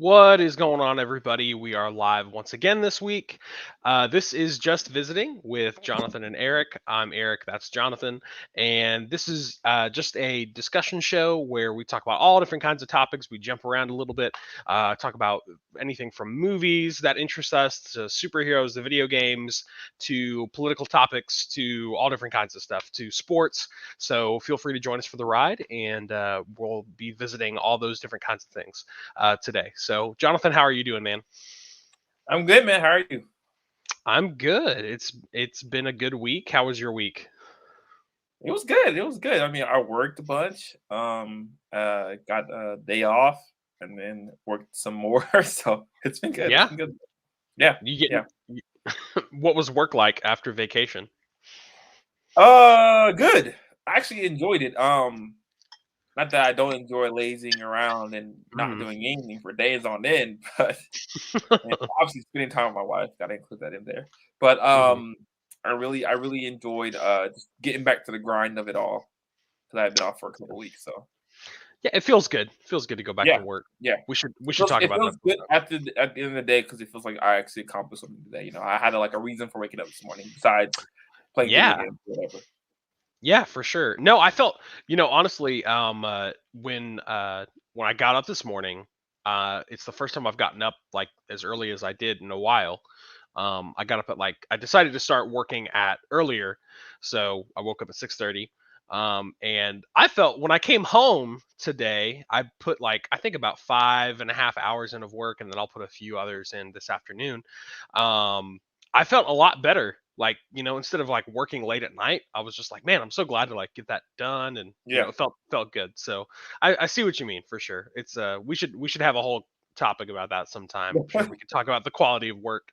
What is going on, everybody? We are live once again this week. This is Just Visiting with Jonathan and Eric. I'm Eric, that's Jonathan. And this is just a discussion show where we talk about all different kinds of topics. We jump around a little bit, talk about anything from movies that interest us to superheroes, the video games, to political topics, to all different kinds of stuff, to sports. So feel free to join us for the ride, and we'll be visiting all those different kinds of things today. So, Jonathan, how are you doing, man? I'm good, man. How are you? I'm good. It's been a good week. How was your week? It was good. It was good. I mean, I worked a bunch. Got a day off and then worked some more. So it's been good. It's Yeah, been good. Yeah, you get yeah. what was work like after vacation? Good. I actually enjoyed it. Not that I don't enjoy lazing around and not Mm. doing anything for days on end, but and obviously spending time with my wife. Got to include that in there. But Mhm. I really enjoyed just getting back to the grind of it all because I had been off for a couple weeks. So. Yeah, it feels good. Feels good to go back to Yeah, work. yeah. We should Feels talk it about that feels good sometime. at the end of the day because it feels like I actually accomplished something today. I had like a reason for waking up this morning besides playing video Yeah, games, or whatever. yeah, for sure. No, I felt, honestly, when I got up this morning, it's the first time I've gotten up like as early as I did in a while. I got up at I decided to start working at earlier, so I woke up at 6:30. And I felt when I came home today, I put I think about 5.5 hours in of work, and then I'll put a few others in this afternoon. I felt a lot better. Instead of working late at night, I was just like, man, I'm so glad to get that done, and Yeah. it felt good. So I see what you mean for sure. It's we should have a whole topic about that sometime. I'm sure we could talk about the quality of work.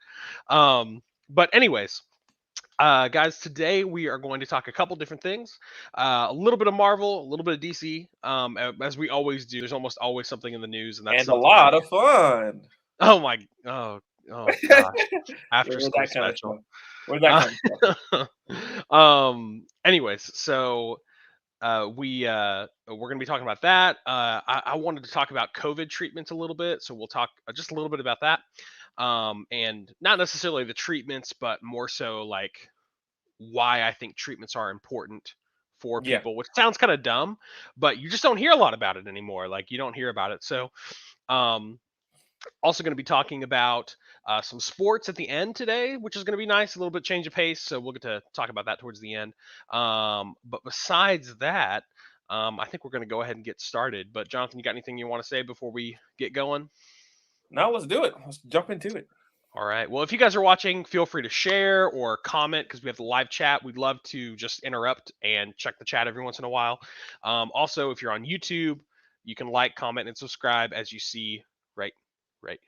But anyways, guys, today we are going to talk a couple different things. A little bit of Marvel, a little bit of DC. As we always do, there's almost always something in the news, and that's And a something that lot of fun. oh my oh gosh, after With school that kind of special. stuff. With that Uh, kind of stuff. anyways, so we're going to be talking about that. I wanted to talk about COVID treatments a little bit, so we'll talk just a little bit about that. And not necessarily the treatments, but more so why I think treatments are important for Yeah. people, which sounds kind of dumb, but you just don't hear a lot about it anymore. You don't hear about it. So, um, also going to be talking about some sports at the end today, which is going to be nice, a little bit change of pace. So we'll get to talk about that towards the end. But besides that, I think we're going to go ahead and get started. But Jonathan, you got anything you want to say before we get going? Now let's do it. Let's jump into it. All right. Well, if you guys are watching, feel free to share or comment because we have the live chat. We'd love to just interrupt and check the chat every once in a while. Also, if you're on YouTube, you can like, comment, and subscribe as you see right, right,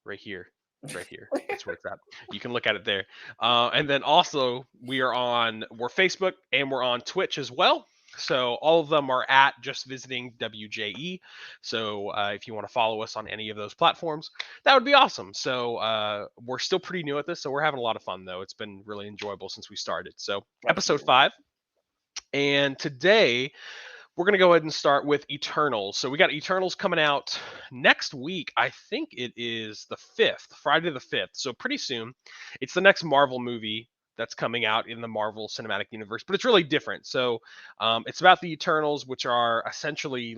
right here. Right here. That's where it's at. You can look at it there. And then also, we're Facebook and we're on Twitch as well. So all of them are at Just Visiting WJE. So if you want to follow us on any of those platforms, that would be awesome. So we're still pretty new at this, so we're having a lot of fun though. It's been really enjoyable since we started. So episode Absolutely. 5, and today we're gonna go ahead and start with Eternals. So we got Eternals coming out next week. I think it is the 5th, Friday the 5th. So pretty soon. It's the next Marvel movie that's coming out in the Marvel Cinematic Universe, but it's really different. So it's about the Eternals, which are essentially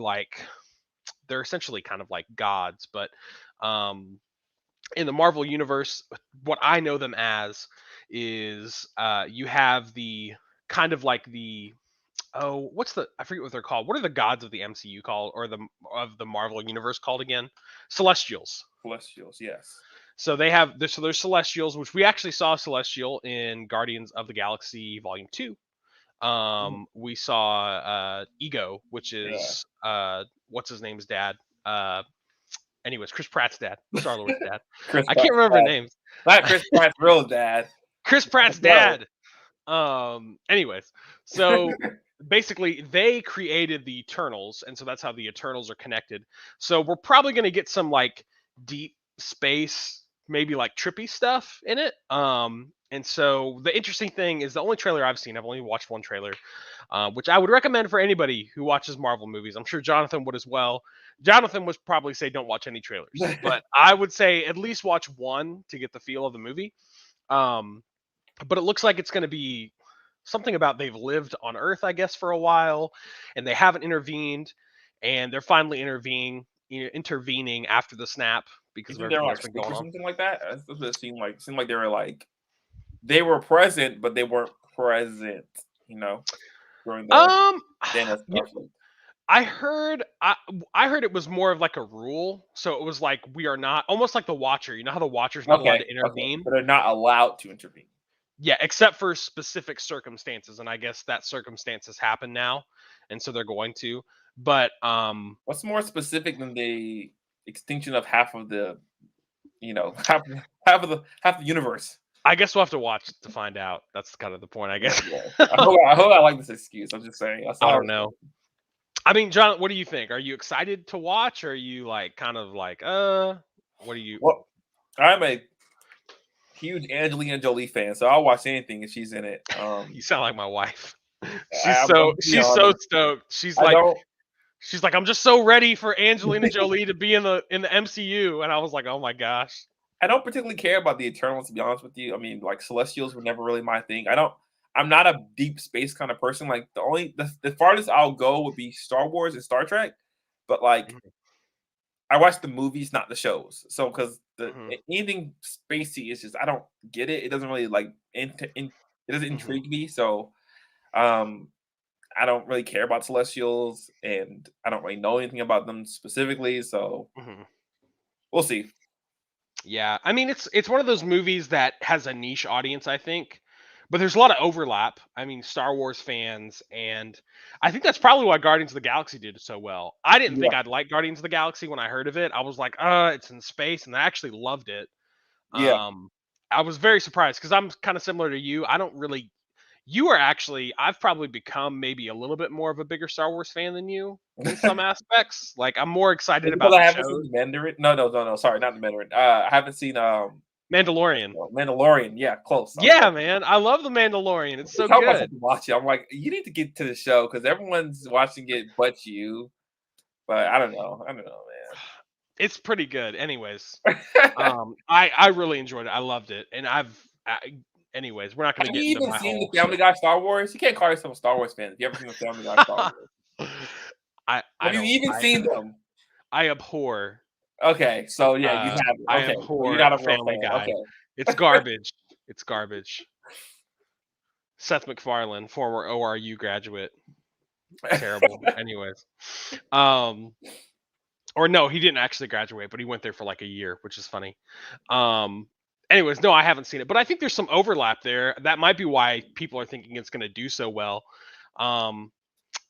they're essentially kind of like gods, but um, in the Marvel universe, what I know them as is you have the kind of like the what's the I forget what they're called. What are the gods of the MCU called, or the Marvel universe called again? Celestials. Celestials, yes. So they have this. So there's Celestials, which we actually saw Celestial in Guardians of the Galaxy Volume 2. Mhm. We saw Ego, which Yeah. is what's his name's dad. Uh, anyways, Chris Pratt's dad, Star Lord's dad. Chris I can't Pratt's remember dad. names. Not Chris Pratt's real dad. Chris The Pratt's brother. dad. Anyways, so basically they created the Eternals, and so that's how the Eternals are connected. So we're probably going to get some deep space, maybe trippy stuff in it. And so the interesting thing is the only trailer I've seen, I've only watched one trailer, which I would recommend for anybody who watches Marvel movies. I'm sure Jonathan would as well. Jonathan would probably say don't watch any trailers, but I would say at least watch one to get the feel of the movie. Um, but it looks like it's going to be something about they've lived on Earth, I guess, for a while, and they haven't intervened, and they're finally intervening after the snap because of Isn't there everything like that's been sick going or on. something like that? That's what it seemed like they were present, but they weren't present. You know, during the Um, Thanos you conflict. I heard I heard it was more of like a rule. So it was like we are not almost like the Watcher. You know how the Watcher's not allowed Okay, to okay, intervene? but they're not allowed to intervene. Yeah, except for specific circumstances, and I guess that circumstances happen now, and so they're going to. But What's more specific than the extinction of half of the, half the universe? I guess we'll have to watch to find out. That's kind of the point, I Yeah, guess. yeah. I hope I like this excuse. I'm just saying. I I saw. don't know. I mean, John, what do you think? Are you excited to watch? Or are you like kind of like, what do you? Well, I'm a huge Angelina Jolie fan, so I'll watch anything if she's in it. You sound like my wife. I'm being She's so honest. stoked. I don't She's like, I'm just so ready for Angelina Jolie to be in the MCU, and I was like, oh my gosh. I don't particularly care about the Eternals, to be honest with you. I mean, like Celestials were never really my thing. I'm not a deep space kind of person. Like the farthest I'll go would be Star Wars and Star Trek, but like Mhm, I watch the movies, not the shows. So because the mhm, anything spacey is just I don't get it. It doesn't really like it doesn't mhm, intrigue me. So um I don't really care about Celestials, and I don't really know anything about them specifically. So mhm. we'll see. Yeah, I mean it's one of those movies that has a niche audience, I think, but there's a lot of overlap. I mean, Star Wars fans, and I think that's probably why Guardians of the Galaxy did so well. I didn't Yeah, think I'd like Guardians of the Galaxy when I heard of it. I was like, it's in space, and I actually loved it. yeah. Um, I was very surprised because I'm kind of similar to you. I don't really. You are actually. I've probably become maybe a little bit more of a bigger Star Wars fan than you in some aspects. Like I'm more excited Is it because about I the haven't seen shows. the Mandarin? No, no, no, no. Sorry, not the Mandarin. I haven't seen Mandalorian. Mandalorian. Yeah, close. I'm Yeah, close. man. I love the Mandalorian. It's We so talk about good. something to watch it. I'm like, you need to get to the show because everyone's watching it but you. But I don't know. I don't know, It's pretty good. Anyways, man. I really enjoyed it. I loved it, and anyways, we're not going Have to get you into even my seen whole the Family Guy Star Wars? You can't call yourself a Star Wars fan if you ever seen the Family Guy Star Wars. I Have you don't even seen them? I abhor Okay, so yeah, you haven't. I Okay, so you're abhor not a real Family fan. Guy. Okay. It's garbage. It's garbage. Seth MacFarlane, former ORU graduate, terrible. Anyways, um, or no, he didn't actually graduate, but he went there for like a year, which is funny. Um, anyways, no, I haven't seen it, but I think there's some overlap there. That might be why people are thinking it's going to do so well. Um,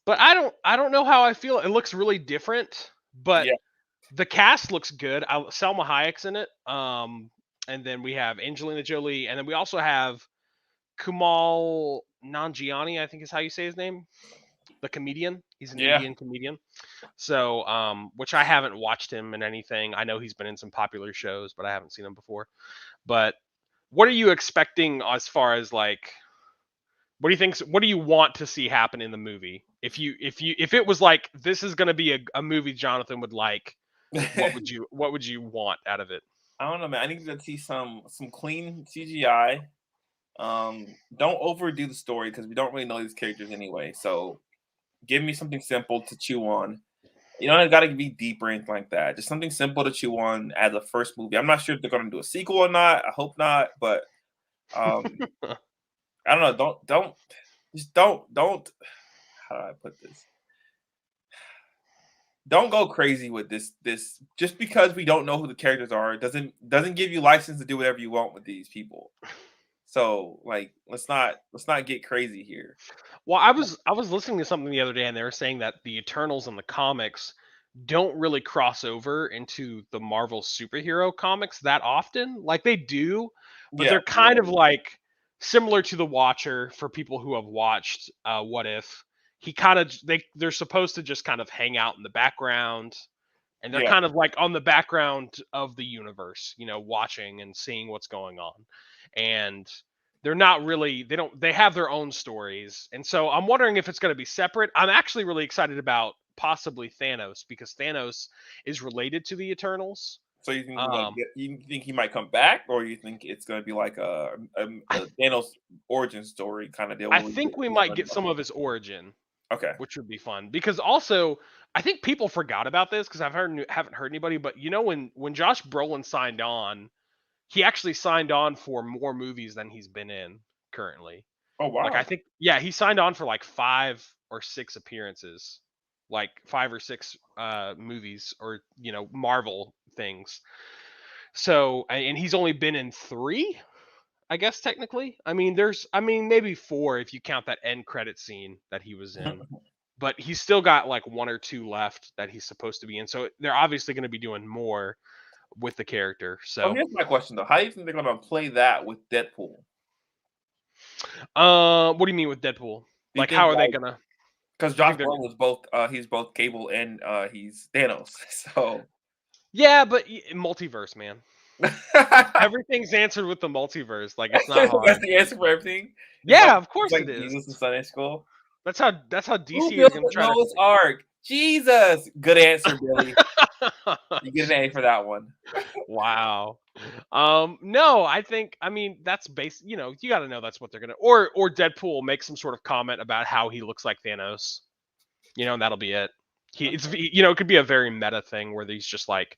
but I don't know how I feel. It looks really different, but Yeah, the cast looks good. Selma Hayek's in it. And then we have Angelina Jolie, and then we also have Kumal Nanjiani, I think is how you say his name, the comedian. He's an yeah. Indian comedian. So, which I haven't watched him in anything. I know he's been in some popular shows, but I haven't seen him before. But what are you expecting as far as like what do you think? What do you want to see happen in the movie? If it was like this is going to be a movie Jonathan would like, what would you want out of it? I don't know, man. I need to see some clean CGI. Don't overdo the story because we don't really know these characters anyway. So give me something simple to chew on. You don't got to be deep or anything like that. Just something simple to chew on as a first movie. I'm not sure if they're going to do a sequel or not. I hope not, but um, I don't know. Don't. How do I put this? Don't go crazy with this just because we don't know who the characters are doesn't give you license to do whatever you want with these people. So like let's not get crazy here. Well, I was listening to something the other day, and they were saying that the Eternals in the comics don't really cross over into the Marvel superhero comics that often. Like they do, but Yeah, they're kind of like similar to the Watcher for people who have watched What If. He kind of they're supposed to just kind of hang out in the background, and they're yeah. kind of like on the background of the universe, watching and seeing what's going on. And they're not really they have their own stories. And so I'm wondering if it's going to be separate. I'm actually really excited about possibly Thanos because Thanos is related to the Eternals. So you think Um you think he might come back, or you think it's going to be like I a Thanos origin story kind of deal I where we think we just might learn get about some him? of his origin, Okay. which would be fun. Because also I think people forgot about this because haven't heard anybody, but when Josh Brolin signed on, he actually signed on for more movies than he's been in currently. Oh Like I wow. think, yeah, he signed on for like 5 or 6 appearances, like 5 or 6 movies or Marvel things. So and he's only been in 3, I guess technically. I mean maybe 4 if you count that end credit scene that he was in. But he's still got like 1 or 2 left that he's supposed to be in. So they're obviously going to be doing more with the character. So So, here's my question though: how do you think they're going to play that with Deadpool? what do you mean with Deadpool? Do you Like, think how are they like gonna? because You Josh think they're? Brolin is both he's both Cable and he's Thanos, so Yeah, but multiverse, man. Everything's answered with the multiverse. Like, it's not that's hard. the answer for everything. Yeah, of It's course like it is. Jesus in Sunday school. That's how Who DC is built gonna the try to. Noah's Ark? Jesus. Good answer, Billy. You get an A for that one. Wow. No, I mean that's base. You got to know that's what they're gonna. Or Deadpool make some sort of comment about how he looks like Thanos. And that'll be it. It could be a very meta thing where he's just like,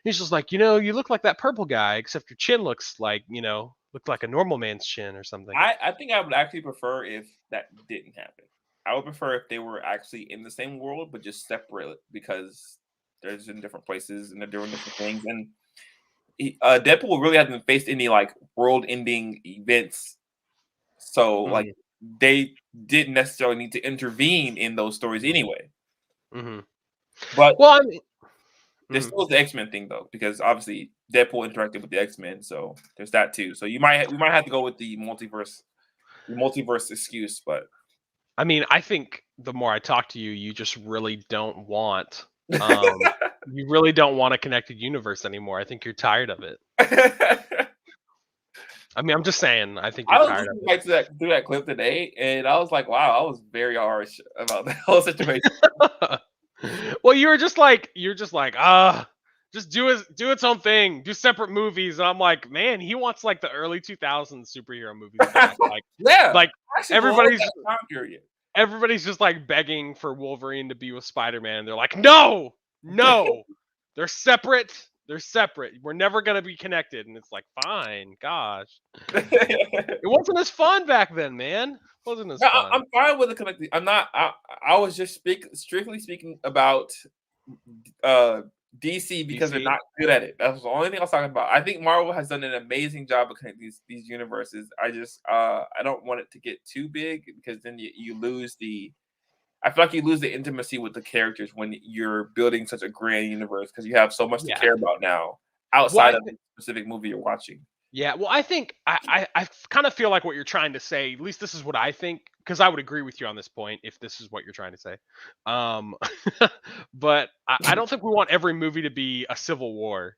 you look like that purple guy, except your chin look like a normal man's chin or something. I think I would actually prefer if that didn't happen. I would prefer if they were actually in the same world but just separate because there's in different places and they're doing different things. And Deadpool really hasn't faced any like world-ending events, so like Hmm. they didn't necessarily need to intervene in those stories Hmm. anyway. Hmm. But Well, I mean, there's mhm. still the X-Men thing though, because obviously Deadpool interacted with the X-Men, so there's that too. So we might have to go with the multiverse excuse, but I mean, I think the more I talk to you, um, you really don't want a connected universe anymore. I think you're tired of it. I I mean, I'm just saying. I think you're was tired of listening it. back to that clip today, and I was like, wow, I was very harsh about the whole situation. Well, you're just like, just do its own thing, do separate movies, and I'm like, man, he wants like the early 2000s superhero movies back, Yeah, like I actually love everybody's that time period. everybody's just like begging for Wolverine to be with Spider-Man, and they're like, no, no, they're separate. They're separate. We're never gonna be connected, and it's like, fine, gosh, it wasn't as fun back then, man. It wasn't as No, fun. I'm fine with the connected. I'm not. I was just strictly speaking about uh DC because they're DC. not good at it. That's the only thing I was talking about. I think Marvel has done an amazing job of connecting these universes. I just I don't want it to get too big because then you lose the. I feel like you lose the intimacy with the characters when you're building such a grand universe because you have so much to Yeah. care about now Well, outside of the specific movie you're watching. yeah, well, I think I kind of feel like what you're trying to say. At least this is what I think, because I would agree with you on this point if this is what you're trying to say. Um, but I don't think we want every movie to be a civil war,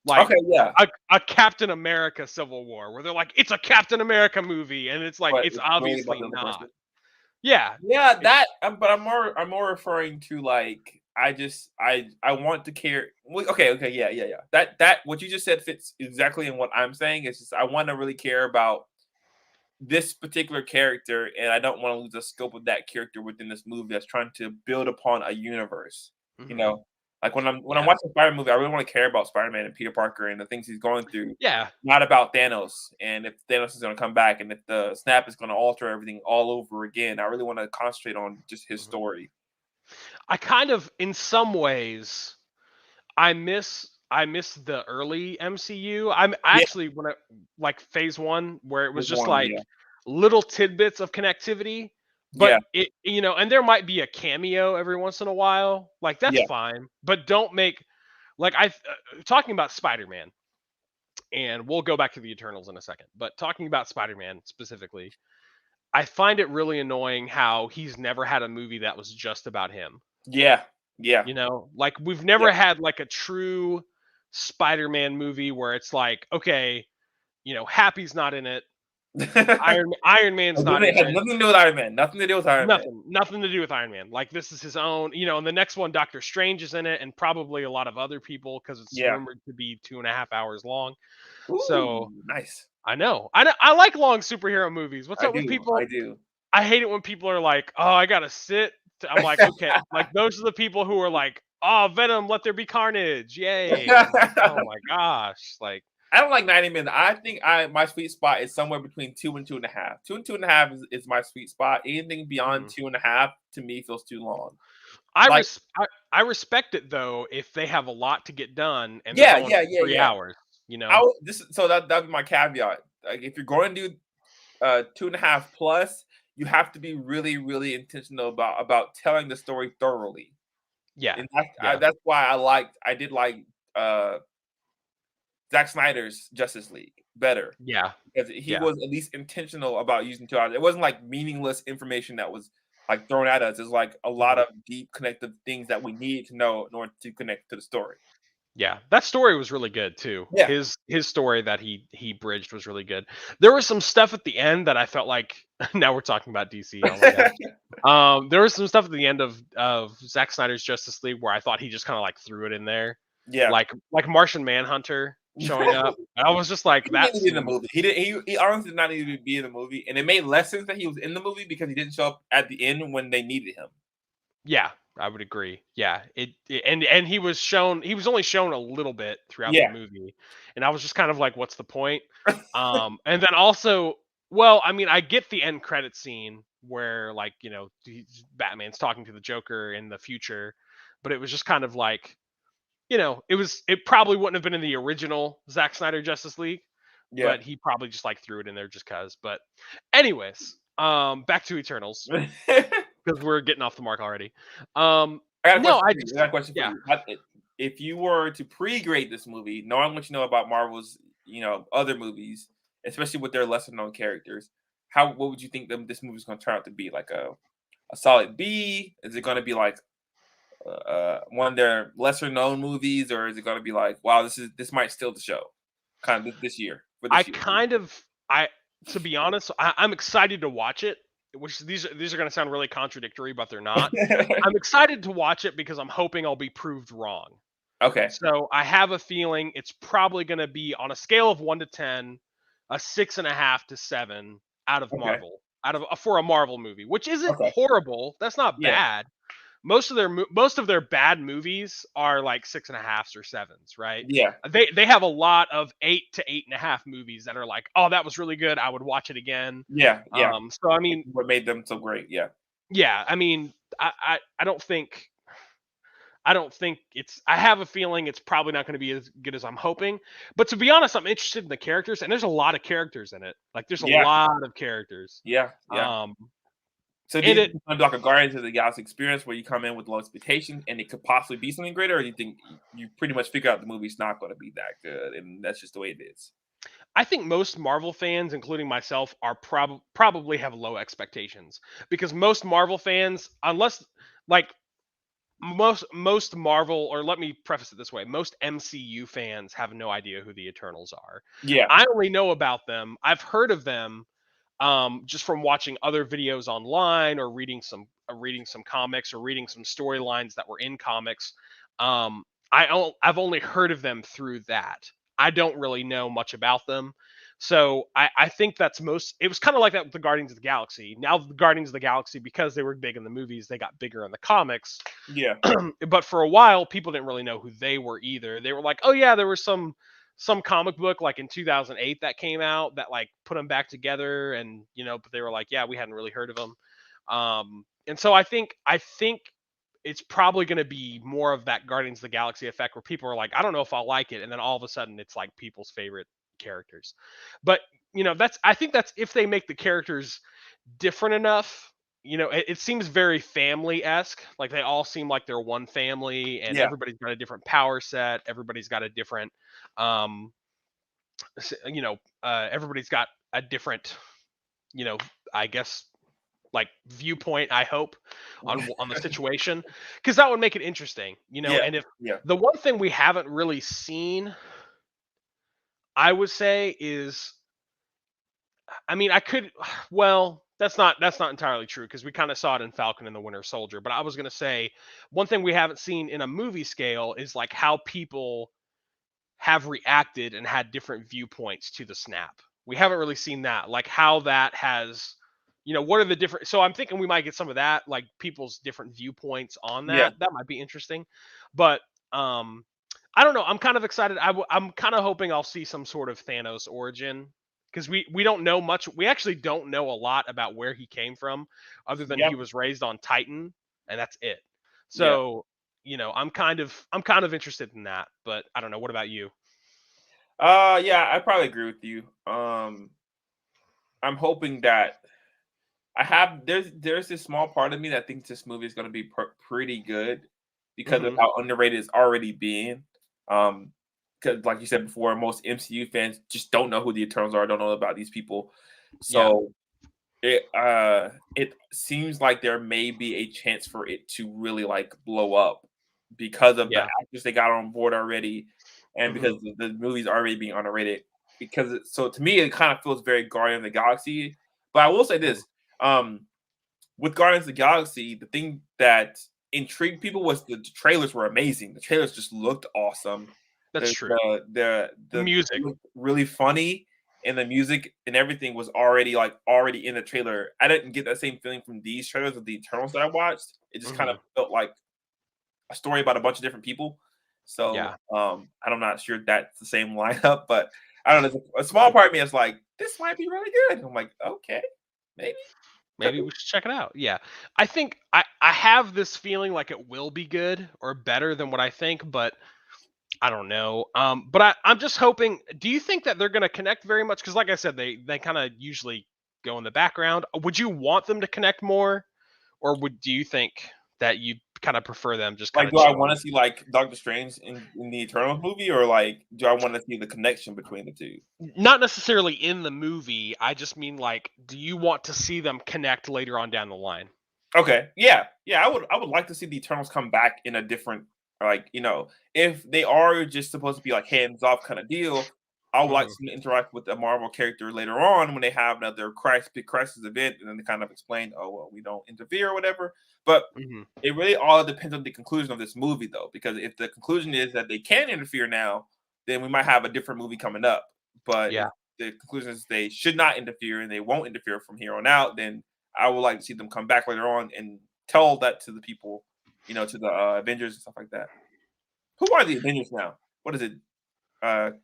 like Okay, yeah, a Captain America Civil War, where they're like, it's a Captain America movie, and it's like but it's it's mainly about obviously the other not. person. Yeah, Yeah, it's that. But I'm more referring to like I want to care. Okay, okay, yeah, yeah, yeah. That what you just said fits exactly in what I'm saying. It's just I want to really care about this particular character, and I don't want to lose the scope of that character within this movie that's trying to build upon a universe. You mhm, know, like when I'm yeah, watching a Spider movie, I really want to care about Spider-Man and Peter Parker and the things he's going through, yeah. not about Thanos and if Thanos is going to come back and if the snap is going to alter everything all over again. I really want to concentrate on just his Mhm. story. I kind of, in some ways, I miss the early MCU. I'm Yeah, actually when I like phase one where it was there's just one. like Yeah, little tidbits of connectivity, but yeah, and there might be a cameo every once in a while. Like that's yeah, fine, but don't make like talking about Spider-Man, and we'll go back to the Eternals in a second. But talking about Spider-Man specifically, I find it really annoying how he's never had a movie that was just about him. yeah, yeah, Like we've yeah. never had like a true Spider-Man movie where it's like, okay, Happy's not in it, Iron Man's not It in has it. nothing to do with Iron Man. Nothing to do with Iron Man. Nothing to do with Iron Man. Like this is his own, and the next one, Doctor Strange is in it, and probably a lot of other people because it's Yeah. rumored to be 2.5 hours long. So Ooh, nice. I like long superhero movies. What's I up with do. people? I do. I hate it when people are like, "Oh, I gotta sit." I'm like, okay, like those are the people who are like, "Oh, Venom, let there be carnage, yay!" I'm like, oh my gosh, like, I don't like 90 minutes. I think my sweet spot is somewhere between 2 and 2.5. 2 and 2.5 is my sweet spot. Anything beyond mhm. 2.5 to me feels too long. I, Like, res- I I respect it though if they have a lot to get done and they're yeah, going yeah, for yeah, three yeah. hours. You know, So that'd be my caveat. Like, if you're going to do 2.5 plus, you have to be really, really intentional about telling the story thoroughly. yeah, And yeah, that's why I did like uh Zack Snyder's Justice League better yeah, because he yeah, was at least intentional about using 2 hours. It wasn't like meaningless information that was like thrown at us. It's like a lot mhm. of deep connective things that we needed to know in order to connect to the story. Yeah, that story was really good too. Yeah. His story that he bridged was really good. There was some stuff at the end that I felt like now we're talking about DC. Oh my god. There was some stuff at the end of Zack Snyder's Justice League where I thought he just kind of like threw it in there, Yeah. like Martian Manhunter showing up. And I was just like, He didn't that need to be in the seems movie. He honestly did not need to be in the movie, and it made less sense that he was in the movie because he didn't show up at the end when they needed him. yeah, I would agree. Yeah, and he was only shown a little bit throughout the Yeah. movie, and I was just kind of like, what's the point? And then also, well, I mean, I get the end credit scene where like Batman's talking to the Joker in the future, but it was just kind of like it probably wouldn't have been in the original Zack Snyder Justice League, Yeah. but he probably just like threw it in there just cause. But anyways, back to Eternals I because we're getting off the mark already. Um, got a no, question I for you. I just got a question for yeah, you. If you were to pre-grade this movie, knowing what you know about Marvel's, other movies, especially with their lesser known characters, what would you think this movie's going to turn out to be? Like a solid B? Is it going to be like one of their lesser known movies, or is it going to be like, wow, this might steal the show, kind of this year for I this year? kind of I to be honest, I'm excited to watch it. Which these are going to sound really contradictory, but they're not. I'm excited to watch it because I'm hoping I'll be proved wrong. Okay. So I have a feeling it's probably going to be on a scale of 1 to 10, a 6.5 to 7 out of Okay. Marvel, out of for a Marvel movie, which isn't Okay. horrible. That's not Yeah. bad. Most of their bad movies are like 6.5s or 7s, right? Yeah. They have a lot of 8 to 8.5 movies that are like, oh, that was really good. I would watch it again. Yeah. Yeah. So I mean, What made them so great? Yeah. yeah, I mean, I don't think it's I have a feeling it's probably not going to be as good as I'm hoping. But to be honest, I'm interested in the characters and there's a lot of characters in it. Like there's a Yeah. lot of characters. Yeah. Yeah. Um So do you and think it it's gonna be like a Guardians of the Galaxy experience where you come in with low expectations and it could possibly be something greater, or do you think you pretty much figure out the movie's not gonna be that good and that's just the way it is? I think most Marvel fans, including myself, are probably have low expectations because most Marvel fans, unless like most Marvel, or let me preface it this way, most MCU fans have no idea who the Eternals are. Yeah. I only know about them. I've heard of them just from watching other videos online or reading some comics or reading some storylines that were in comics. I've only heard of them through that. I don't really know much about them. So I think that's most. It was kind of like that with the Guardians of the Galaxy. Now the Guardians of the Galaxy, because they were big in the movies, they got bigger in the comics. Yeah. But for a while, people didn't really know who they were either. They were like, oh yeah, there was some comic book like in 2008 that came out that like put them back together, and but they were like, yeah, we hadn't really heard of them. And so I think it's probably going to be more of that Guardians of the Galaxy effect where people are like, I don't know if I'll like it, and then all of a sudden it's like people's favorite characters. But I think that's if they make the characters different enough. It seems very family esque. Like they all seem like they're one family, and Yeah. everybody's got a different power set. Everybody's got a different, um, everybody's got a different, you know, I guess like viewpoint. I hope on the situation because that would make it interesting. Yeah. And if Yeah. the one thing we haven't really seen, I would say, is I mean, I could. Well, that's not entirely true because we kind of saw it in Falcon and the Winter Soldier. But I was gonna say one thing we haven't seen in a movie scale is like how people have reacted and had different viewpoints to the snap. We haven't really seen that, like how that has, what are the different. So I'm thinking we might get some of that, like people's different viewpoints on Yeah, that. That might be interesting, but um, I don't know. I'm kind of excited. I'm kind of hoping I'll see some sort of Thanos origin because we don't know much. We actually don't know a lot about where he came from, other than yep, he was raised on Titan, and that's it. yeah. So I'm kind of interested in that, but I don't know. What about you? Yeah, I probably agree with you. I'm hoping that there's this small part of me that thinks this movie is going to be pretty good because of Hmm. how underrated it's already being. Um, because like you said before, most MCU fans just don't know who the Eternals are, don't know about these people. Yeah, So it seems like there may be a chance for it to really like blow up because of the yeah. actors they got on board already, and because Hmm. the movie's already being underrated. Because so to me, it kind of feels very Guardian of the Galaxy. But I will say Hmm. this: um, with Guardians of the Galaxy, the thing that intrigued people was the trailers were amazing. The trailers just looked awesome. That's The true. they Music. looked really funny, and the music and everything was already in the trailer. I didn't get that same feeling from these trailers of the Eternals that I watched. It just kind of Hmm. felt like a story about a bunch of different people. So Yeah. I'm not sure that's the same lineup, but I don't know. A small part of me is like, this might be really good. I'm like, okay, maybe. Could Maybe be. we should check it out. Yeah. I think I have this feeling like it will be good or better than what I think, but I don't know. But I'm just hoping. Do you think that they're going to connect very much? Because, like I said, they kind of usually go in the background. Would you want them to connect more, or do you think that you kind of prefer them just kind Like, of do I want to chilling? see like Doctor Strange in the Eternals movie, or like, do I want to see the connection between the two? Not necessarily in the movie. I just mean like, do you want to see them connect later on down the line? Okay, yeah, yeah. I would like to see the Eternals come back in a different, like, if they are just supposed to be like hands off kind of deal. I would like Hmm. to see them interact with a Marvel character later on when they have another big crisis event, and then they kind of explain, oh well, we don't interfere or whatever. But Hmm. it really all depends on the conclusion of this movie, though, because if the conclusion is that they can interfere now, then we might have a different movie coming up. But if Yeah. the conclusion is they should not interfere and they won't interfere from here on out, then I would like to see them come back later on and tell that to the people, to the Avengers and stuff like that. Who are the Avengers now? What is it?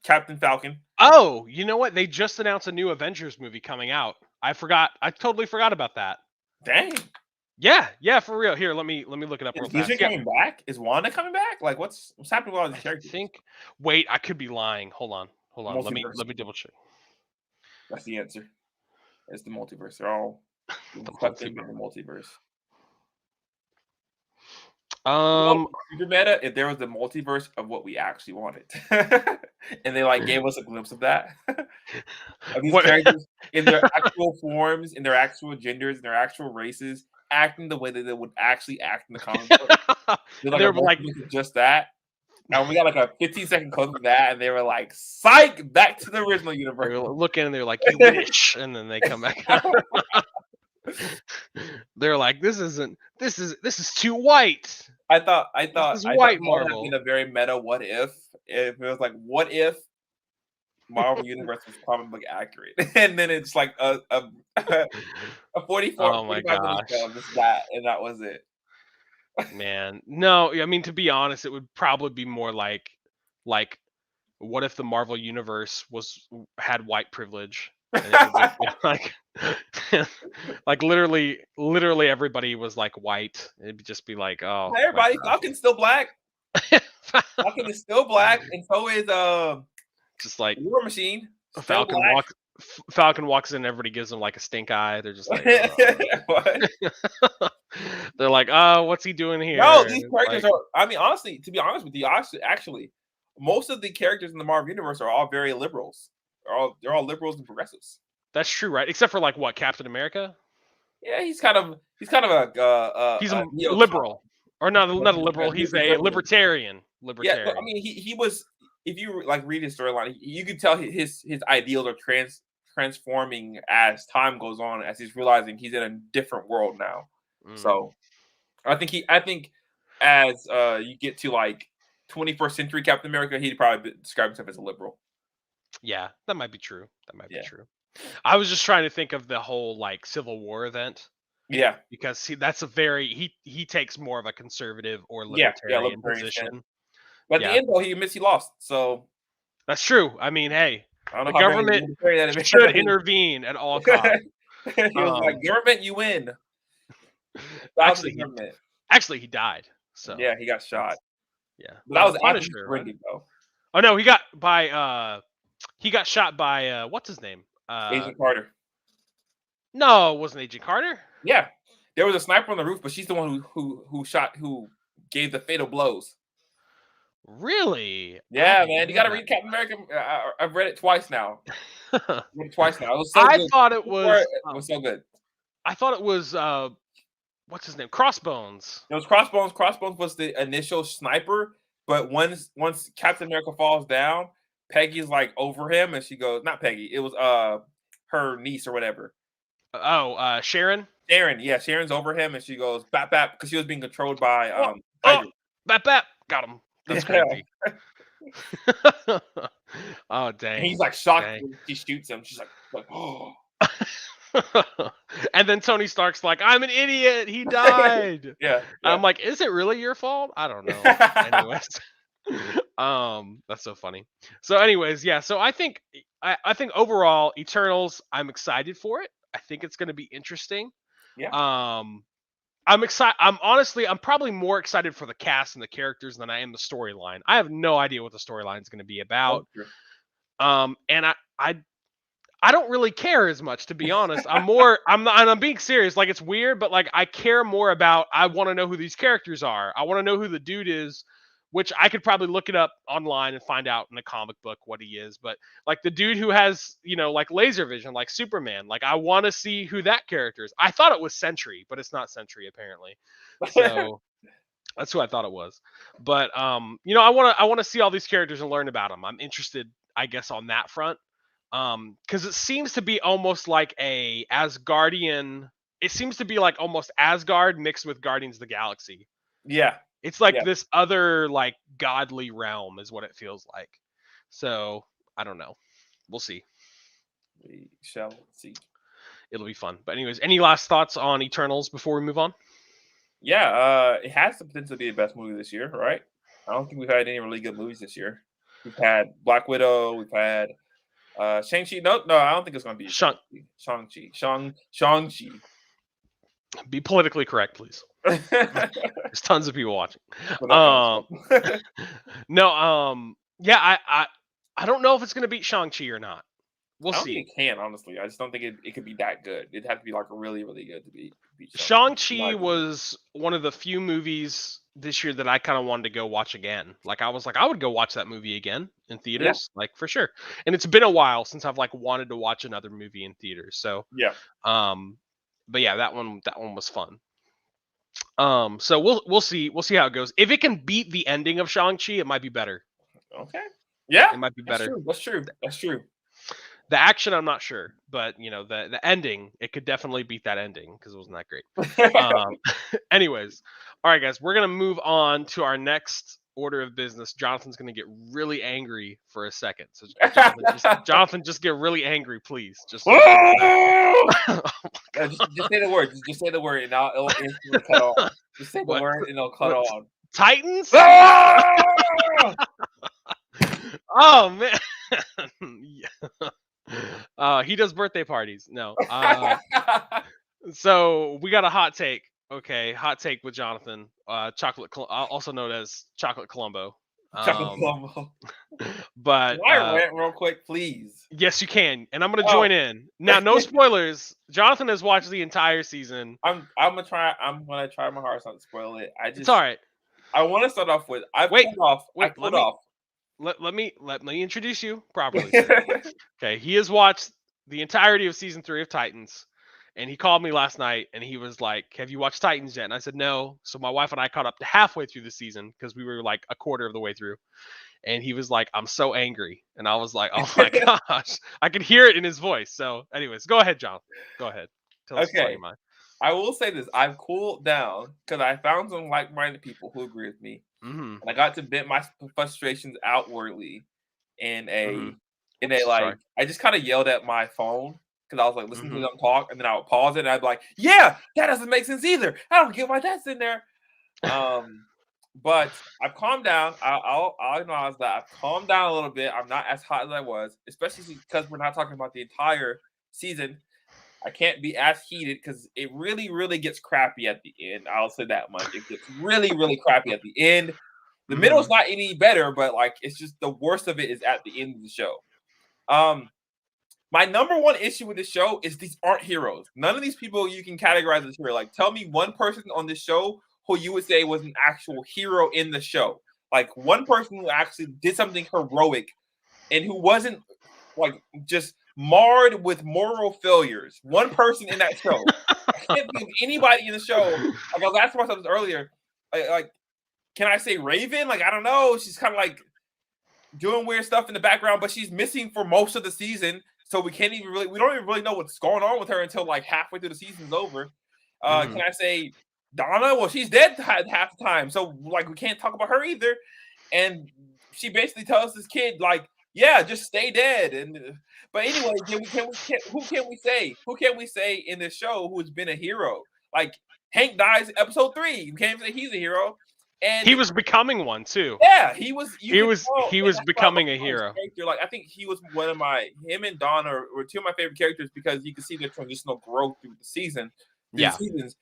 Captain Falcon. Oh, you know what? They just announced a new Avengers movie coming out. I forgot. I totally forgot about that. Dang, Yeah, yeah, for real. Here, let me look it up is real Vision fast. Yeah, coming back? Is Wanda coming back? Like, what's happening with all I these characters? think. Wait, I could be lying. Hold on, hold on. Let me Multiverse. let me double check That's the answer. It's the multiverse. They're all the sucked into multiverse. the multiverse. Um, Super meta if there was the multiverse of what we actually wanted, and they like gave us a glimpse of that of these what? characters in their actual forms, in their actual genders, in their actual races, acting the way that they would actually act in the comic book. There's And like they a were like, multiverse of just that, and we got like a 15-second clip of that, and they were like, "Psych, back to the original they universe." were looking, and they're like, "You wish," and then they come back. They're like, "This isn't. This is too white. This is I thought white that would have been Marvel." a very meta what if it was like what if Marvel Universe was comic book accurate, and then it's like a Oh my 45 minute show gosh. of just that, and that was it. Man, no, I mean, to be honest, it would probably be more like what if the Marvel universe had white privilege, and it would just be like like literally everybody was like white. It'd just be like, oh my Everybody, Falcon's still black. gosh. Falcon is still black, and so is Just like War Machine, still Falcon black. walks Falcon walks in, everybody gives him like a stink eye. They're just like, oh. What? They're like, oh, what's he doing No, here? And these it's characters like, are. I mean, honestly, to be honest with you, actually, most of the characters in the Marvel Universe are all very liberals. They're all liberals and progressives. that's true, right? Except for like what, Captain America? Yeah, he's kind of He's a a neocon, liberal, or not a liberal. new He's a conservative. libertarian. Yeah, I Libertarian. mean, he was. If you like read his storyline, you could tell his ideals are transforming as time goes on, as he's realizing he's in a different world now. Mm, So I think as you get to like 21st century Captain America, he'd probably describe himself as a liberal. yeah, that might be true. That might be Yeah. true. I was just trying to think of the whole like Civil War event Yeah. because that's a very he takes more of a conservative or Yeah. Yeah. libertarian Libertarian stance. position. But at the Yeah, end, though, he admits he lost. So that's true. I mean, hey, I don't the know how very government libertarian should that intervene at all is. costs. He was like, Um, "Government, you win. Bow to actually, the government." he died. So Yeah, he got shot. that's yeah. But that No, was after he Punisher, right? surrendered, though. Oh no, he got shot by what's his name? Agent Carter. No, it wasn't Agent Carter. Yeah, there was a sniper on the roof, but she's the one who gave the fatal blows. Really? I Yeah, didn't man, you know got to read Captain America. I've read it twice now. that. Read it twice now. It was so I good. thought it Before was it was so good. what's his name? Crossbones. It was Crossbones. Crossbones was the initial sniper, but once Captain America falls down, Peggy's like over him, and she goes, not Peggy. It was her niece or whatever. Oh, Sharon. Sharon, yeah, Sharon's over him, and she goes bap bap because she was being controlled by Oh, oh, Tiger. bap, got him. That's Yeah, crazy. Oh and dang, he's like shocked dang. when she shoots him. She's like oh. And then Tony Stark's like, "I'm an idiot. He died." And Yeah, I'm yeah. like, "Is it really your fault?" I don't know. Anyways, that's so funny. So, anyways, yeah. So I think overall, Eternals, I'm excited for it. I think it's going to be interesting. Yeah, Um, I'm excited. I'm probably more excited for the cast and the characters than I am the storyline. I have no idea what the storyline is going to be that's about. true. And I don't really care as much, to be honest. I'm being serious. Like, it's weird, but like I care more about, I want to know who these characters are. I want to know who the dude is, which I could probably look it up online and find out in a comic book what he is. But like the dude who has, like laser vision, like Superman, like I want to see who that character is. I thought it was Sentry, but it's not Sentry apparently. So that's who I thought it was. But I want to see all these characters and learn about them. I'm interested, I guess, on that front. Because it seems to be almost like a Asgardian. It seems to be like almost Asgard mixed with Guardians of the Galaxy. Yeah, It's like yeah. this other like godly realm is what it feels like. So I don't know. We'll see. We shall see. It'll be fun. But anyways, any last thoughts on Eternals before we move on? Yeah, it has the potential to be the best movie this year, right? I don't think we've had any really good movies this year. We've had Black Widow, we've had Shang-Chi. No, I don't think it's going to be Shang-Chi. Be politically correct, please. There's tons of people watching. No, yeah, I don't know if it's gonna beat Shang-Chi or not. We'll I don't see. think it can, honestly. I just don't think it could be that good. It'd have to be like really, really good to beat Shang-Chi Shang-Chi. was one of the few movies this year that I kind of wanted to go watch again. Like I was like, I would go watch that movie again in Yeah, theaters, like for sure. And it's been a while since I've like wanted to watch another movie in theaters. So, yeah. but yeah, that one was fun. So we'll see how it goes. If it can beat the ending of Shang-Chi, it might be better. Okay. Yeah, It might be that's better. true. That's true. That's true. The action, I'm not sure, but the ending, it could definitely beat that ending because it wasn't that great. Anyways, all right, guys, we're gonna move on to our next order of business. Jonathan's gonna get really angry for a second. So Jonathan, just get really angry, please. Just Just say the word. Just say the word, and it'll instantly cut on. Just say the What? word, and it'll cut What? on. Titans? Ah! Oh man. He does birthday parties. No. So we got a hot take. Okay, hot take with Jonathan. Also known as Chocolate Columbo. Chocolate Columbo. But Can I rant real quick, please? yes, you can, and I'm gonna join in. Now, no spoilers. Jonathan has watched the entire season. I'm gonna try my hardest not to spoil it. It's all right. I want to start off with I pulled off. Let me introduce you properly. Okay, he has watched the entirety of season 3 of Titans, and he called me last night and he was like, "Have you watched Titans yet?" And I said, "No." So my wife and I caught up to halfway through the season because we were like a quarter of the way through. and he was like, "I'm so angry," and I was like, "Oh my gosh!" I could hear it in his voice. So, anyways, go ahead, John. Go ahead. Tell us what's on your Okay. mind. I will say this. I've cooled down because I found some like-minded people who agree with me. Mm-hmm. And I got to vent my frustrations outwardly in Mm-hmm. a Oops, sorry. like I just kind of yelled at my phone because I was like listening to Mm-hmm. them talk, and then I would pause it and I'd be like, "Yeah, that doesn't make sense either. I don't get why that's in there." Um, but I've calmed down. I'll acknowledge that I've calmed down a little bit. I'm not as hot as I was, especially because we're not talking about the entire season. I can't be as heated because it really, really gets crappy at the end. I'll say that much. It gets really, really crappy at the end. The middle Mm-hmm. is not any better, but like it's just the worst of it is at the end of the show. Um, my number one issue with the show is these aren't heroes. None of these people you can categorize as hero. Like, tell me one person on this show who you would say was an actual hero in the show. Like one person who actually did something heroic and who wasn't like just marred with moral failures. One person in that show. I can't think of anybody in the show. Like I was asking myself this earlier. Like, can I say Raven? Like, I don't know. She's kind of like doing weird stuff in the background, but she's missing for most of the season. So we don't even really know what's going on with her until like halfway through the season's over. Mm-hmm. Can I say Donna? Well, she's dead half the time. So like we can't talk about her either. And she basically tells this kid, like, yeah, just stay dead. And but anyway, who can we say? Who can we say in this show who has been a hero? Like Hank dies in episode 3. You can't say he's a hero. And He was becoming one too. yeah, he was. You He can was tell, he and was that's why I love becoming a his hero. character. Like I think he was him and Don were two of my favorite characters because you can see their transitional growth through the Yeah. seasons.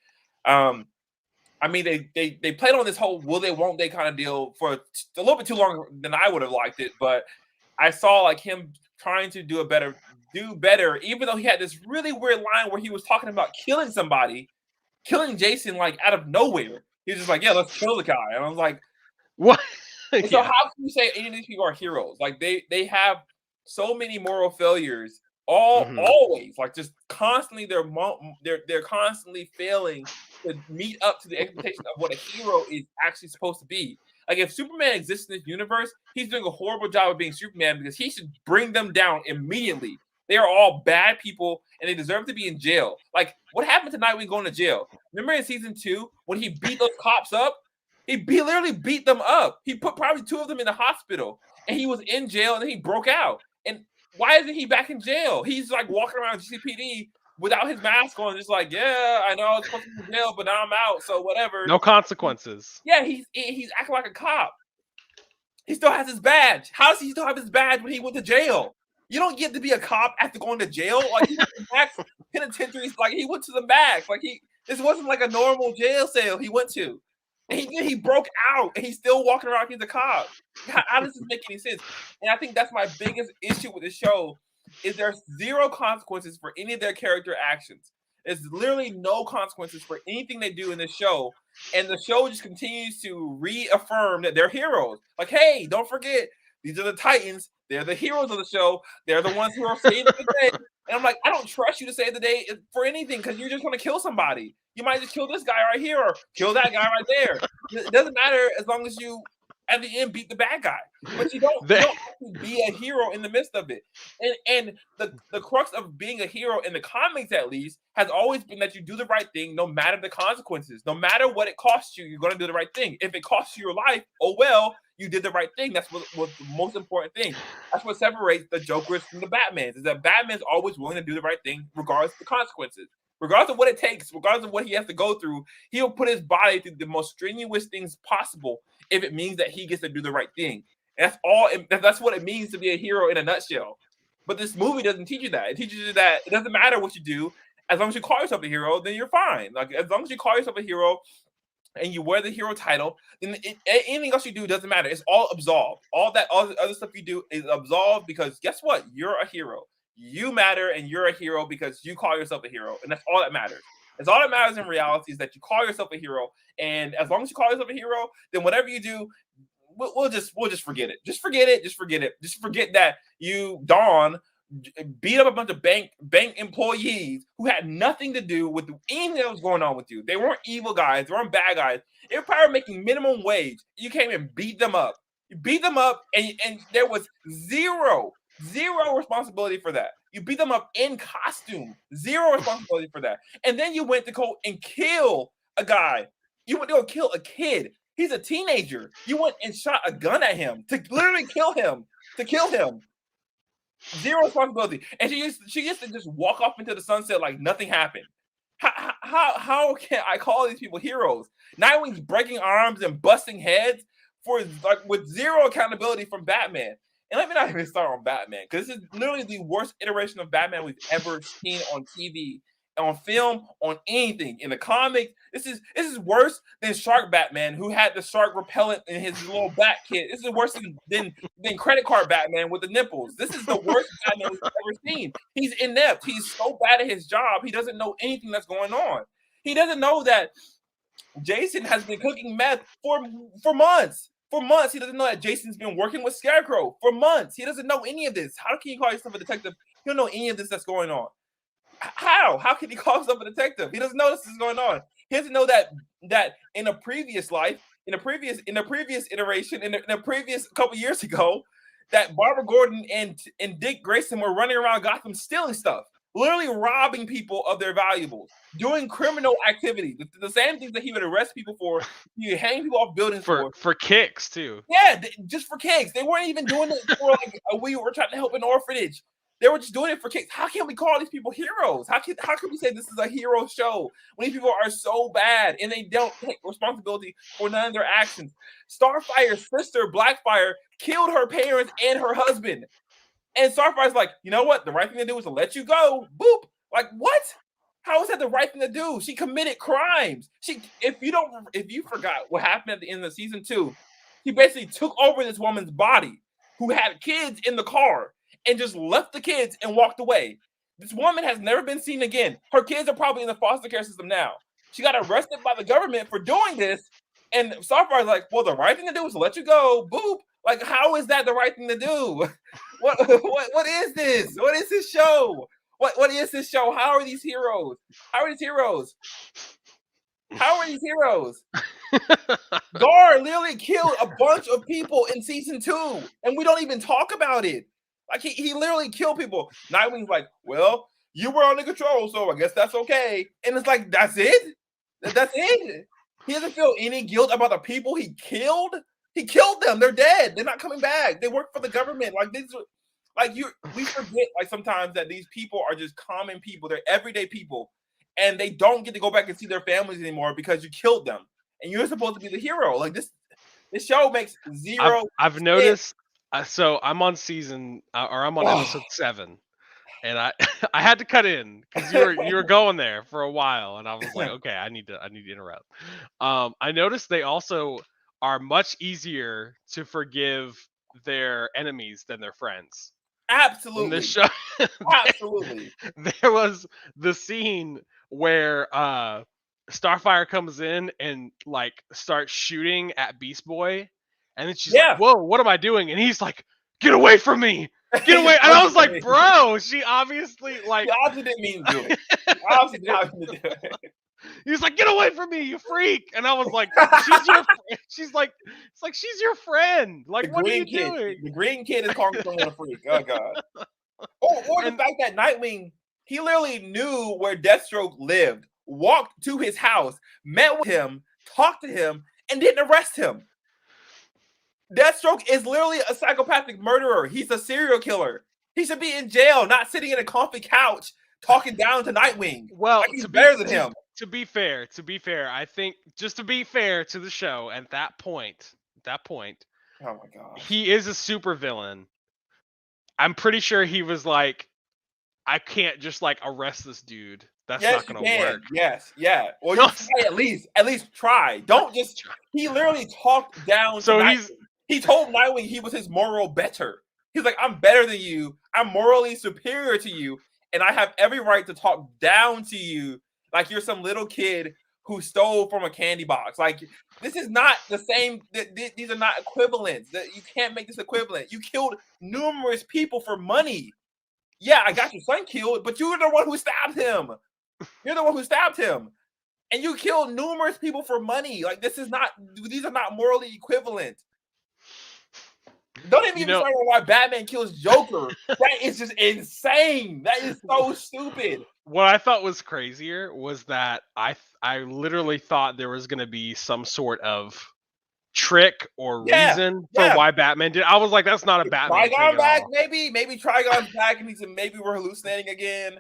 I mean, they played on this whole will they won't they kind of deal for a little bit too long than I would have liked it, but I saw like him trying to do better, even though he had this really weird line where he was talking about killing somebody, killing Jason like out of nowhere. He was just like, yeah, let's kill the guy, and I was like. What? And so Yeah. how can you say any of these people are heroes? Like they have so many moral failures, Mm-hmm. always like just constantly they're constantly failing to meet up to the expectation of what a hero is actually supposed to be. Like if Superman exists in this universe, he's doing a horrible job of being Superman because he should bring them down immediately. They are all bad people and they deserve to be in jail. Like what happened tonight when going to jail? Remember in season 2 when he beat those cops up? He literally beat them up. He put probably 2 of them in the hospital, and he was in jail, and then he broke out. And why isn't he back in jail? He's like walking around GCPD without his mask on, just like, yeah, I know I was supposed to be in jail, but now I'm out, so whatever. No consequences. Yeah, he's acting like a cop. He still has his badge. How does he still have his badge when he went to jail? You don't get to be a cop after going to jail. Like he went to max penitentiaries, like he went to the max. Like this wasn't like a normal jail cell he went to. And he broke out and he's still walking around like he's a cop. How does this make any sense? And I think that's my biggest issue with the show is there's zero consequences for any of their character actions. There's literally no consequences for anything they do in this show. And the show just continues to reaffirm that they're heroes. Like, hey, don't forget, these are the Titans. They're the heroes of the show. They're the ones who are saving the day. And I'm like, I don't trust you to save the day for anything because you're just going to kill somebody. You might just kill this guy right here or kill that guy right there. It doesn't matter as long as you, at the end, beat the bad guy. But you don't actually be a hero in the midst of it. And the crux of being a hero in the comics, at least, has always been that you do the right thing no matter the consequences. No matter what it costs you, you're going to do the right thing. If it costs you your life, oh well, you did the right thing. That's what's the most important thing. That's what separates the Jokers from the Batmans, is that Batman's always willing to do the right thing regardless of the consequences. Regardless of what it takes, regardless of what he has to go through, he'll put his body through the most strenuous things possible if it means that he gets to do the right thing. And that's all. That's what it means to be a hero in a nutshell. But this movie doesn't teach you that. It teaches you that it doesn't matter what you do. As long as you call yourself a hero, then you're fine. Like as long as you call yourself a hero and you wear the hero title, then anything else you do doesn't matter. It's all absolved. All the other stuff you do is absolved because guess what? You're a hero. You matter and you're a hero because you call yourself a hero. And that's all that matters. That's all that matters in reality is that you call yourself a hero. And as long as you call yourself a hero, then whatever you do, we'll just forget it. Just forget it. Just forget it. Just forget that you, Dawn, beat up a bunch of bank employees who had nothing to do with anything that was going on with you. They weren't evil guys. They weren't bad guys. They were probably making minimum wage. You came and beat them up. You beat them up, and there was zero responsibility for that. You beat them up in costume, zero responsibility for that. And then you went to go and kill a guy. You went to go kill a kid. He's a teenager. You went and shot a gun at him to literally kill him. To kill him. Zero responsibility. And she used to just walk off into the sunset like nothing happened. How can I call these people heroes? Nightwing's breaking arms and busting heads for like with zero accountability from Batman. And let me not even start on Batman, because this is literally the worst iteration of Batman we've ever seen on TV, on film, on anything. In the comics, this is worse than Shark Batman, who had the shark repellent in his little bat kit. This is worse than Credit Card Batman with the nipples. This is the worst Batman we've ever seen. He's inept. He's so bad at his job. He doesn't know anything that's going on. He doesn't know that Jason has been cooking meth for months. For months, he doesn't know that Jason's been working with Scarecrow for months. He doesn't know any of this. How can you call yourself a detective? You don't know any of this that's going on. How? How can he call himself a detective? He doesn't know this is going on. He doesn't know that in a previous life, in a previous iteration, in a previous couple years ago, that Barbara Gordon and Dick Grayson were running around Gotham stealing stuff, literally robbing people of their valuables, doing criminal activity, the same things that he would arrest people for, he would hang people off buildings for kicks too. Yeah, just for kicks. They weren't even doing it for like we were trying to help an orphanage. They were just doing it for kicks. How can we call these people heroes? How can we say this is a hero show when these people are so bad and they don't take responsibility for none of their actions? Starfire's sister, Blackfire, killed her parents and her husband. And Starfire's like, you know what? The right thing to do is to let you go. Boop. Like, what? How is that the right thing to do? She committed crimes. If you forgot what happened at the end of season 2, he basically took over this woman's body who had kids in the car and just left the kids and walked away. This woman has never been seen again. Her kids are probably in the foster care system now. She got arrested by the government for doing this. And Starfire's like, well, the right thing to do is to let you go. Boop. Like, how is that the right thing to do? What is this? What is this show? What is this show? How are these heroes? How are these heroes? How are these heroes? Gar literally killed a bunch of people in season 2, and we don't even talk about it. Like he literally killed people. Nightwing's like, well, you were under control, so I guess that's okay. And it's like, that's it? That's it? He doesn't feel any guilt about the people he killed. He killed them. They're dead. They're not coming back. They work for the government. Like these, we forget like sometimes that these people are just common people. They're everyday people, and they don't get to go back and see their families anymore because you killed them. And you're supposed to be the hero. Like this show makes zero. I've noticed. So I'm on I'm on episode 7, and I had to cut in because you were going there for a while, and I was like, okay, I need to interrupt. I noticed they also are much easier to forgive their enemies than their friends. Absolutely. In this show, absolutely. There was the scene where Starfire comes in and like starts shooting at Beast Boy, and then she's like, "Whoa, what am I doing?" And he's like, "Get away from me! Get away!" And I was like, "Bro, she obviously like." She obviously didn't mean to do it. Obviously did not mean to do it. He was like, "Get away from me, you freak!" And I was like, "She's like, it's like she's your friend. Like, what are you doing?" The green kid is calling someone a freak. Oh god. Or the fact that Nightwing, he literally knew where Deathstroke lived, walked to his house, met with him, talked to him, and didn't arrest him. Deathstroke is literally a psychopathic murderer. He's a serial killer. He should be in jail, not sitting in a comfy couch talking down to Nightwing. Well, like he's better than him. To be fair, I think just to be fair to the show, at that point, oh my god, he is a supervillain. I'm pretty sure he was like, I can't just like arrest this dude. That's not gonna work. Yes, yeah. Or you try at least try. Don't just. He literally talked down. So he told Nightwing he was his moral better. He's like, I'm better than you. I'm morally superior to you, and I have every right to talk down to you like you're some little kid who stole from a candy box. Like, this is not the same. These are not equivalents. You can't make this equivalent. You killed numerous people for money. Yeah, I got your son killed, but you're the one who stabbed him. You're the one who stabbed him. And you killed numerous people for money. Like, these are not morally equivalent. Don't even You get me know, started on why Batman kills Joker. That is just insane. That is so stupid. what I thought was crazier was that I literally thought there was going to be some sort of trick or Yeah, reason for yeah. why Batman did. I was like, that's not a Batman thing Trigon at back, all. maybe Trigon's back, and maybe we're hallucinating again.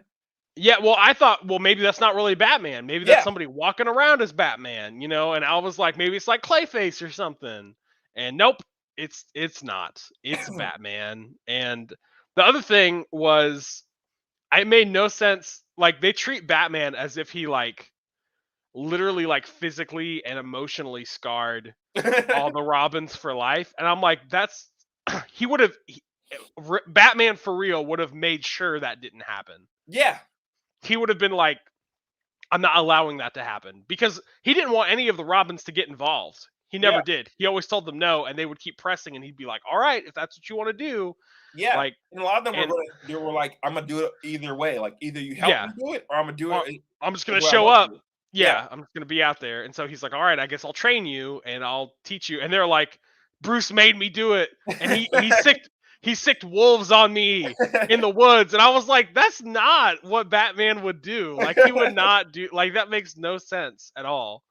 Yeah, well, I thought, well, maybe that's not really Batman. Maybe that's Yeah, somebody walking around as Batman, you know. And I was like, maybe it's like Clayface or something. And nope, it's not. It's Batman. And the other thing was, it made no sense. Like they treat Batman as if he like literally like physically and emotionally scarred all the Robins for life. And I'm like, that's he would have Batman for real would have made sure that didn't happen. yeah. He would have been like, I'm not allowing that to happen because he didn't want any of the Robins to get involved. He Yeah. never did. He always told them no, and they would keep pressing, and he'd be like, "All right, if that's what you want to do." Yeah, Like, and a lot of them and were like, "I'm gonna do it either way. Like, either you help yeah, me do it, or I'm gonna do well, it I'm just the gonna way I show want to up. do it." Yeah, Yeah, I'm just gonna be out there. And so he's like, "All right, I guess I'll train you and I'll teach you." And they're like, "Bruce made me do it, and he sicked wolves on me in the woods." And I was like, "That's not what Batman would do. Like, he would not do like that. Makes no sense at all."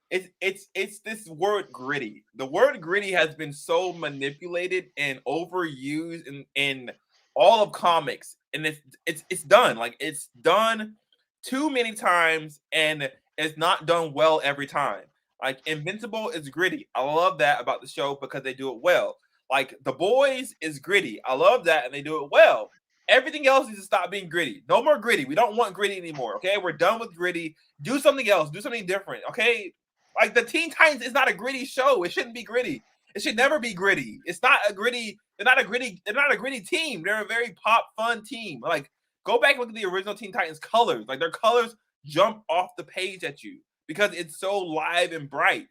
it's this word gritty. The word gritty has been so manipulated and overused in all of comics, and it's done. Like it's done too many times, and it's not done well every time. Like Invincible is gritty. I love that about the show because they do it well. Like The Boys is gritty. I love that, and they do it well. Everything else needs to stop being gritty. No more gritty. We don't want gritty anymore. Okay, we're done with gritty. Do something else. Do something different. Okay, like the Teen Titans is not a gritty show. It shouldn't be gritty. It should never be gritty. It's not a gritty. They're not a gritty. They're not a gritty team. They're a very pop fun team. Like go back and look at the original Teen Titans colors. Like their colors jump off the page at you because it's so live and bright.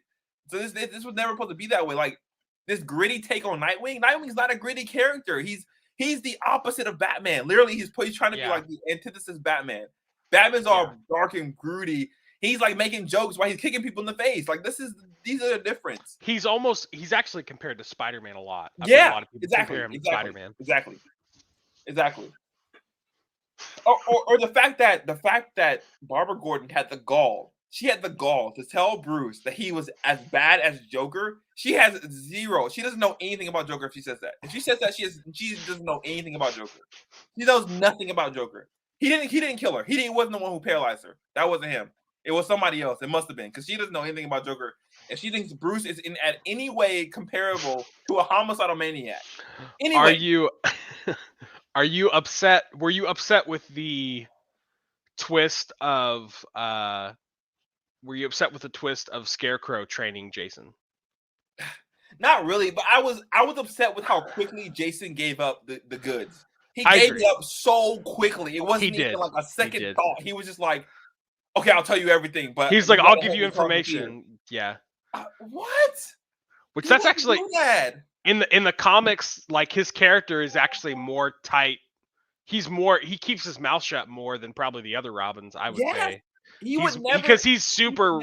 So this was never supposed to be that way. Like this gritty take on Nightwing. Nightwing's not a gritty character. He's the opposite of Batman. Literally, he's trying to be like the antithesis Batman. Batman's all dark and broody. He's like making jokes while he's kicking people in the face. Like these are the difference. He's actually compared to Spider-Man a lot. I've Yeah, heard a lot of people compare him to Spider-Man. Exactly. Or the fact that Barbara Gordon had the gall. She had the gall to tell Bruce that he was as bad as Joker. She has zero. She doesn't know anything about Joker if she says that. If she says that, she doesn't know anything about Joker. She knows nothing about Joker. He didn't kill her. He wasn't the one who paralyzed her. That wasn't him. It was somebody else. It must have been because she doesn't know anything about Joker, and she thinks Bruce is in at any way comparable to a homicidal maniac. Anyway, Are you upset? Were you upset with the twist of Scarecrow training Jason? not really, but I was upset with how quickly Jason gave up the goods. He gave it up so quickly. It wasn't even like a second thought. He was just like, okay, I'll tell you everything. But he's like, I'll give you information. Yeah. What? Which that's actually in the comics, like his character is actually more tight. He keeps his mouth shut more than probably the other Robins, I would say. Because he's super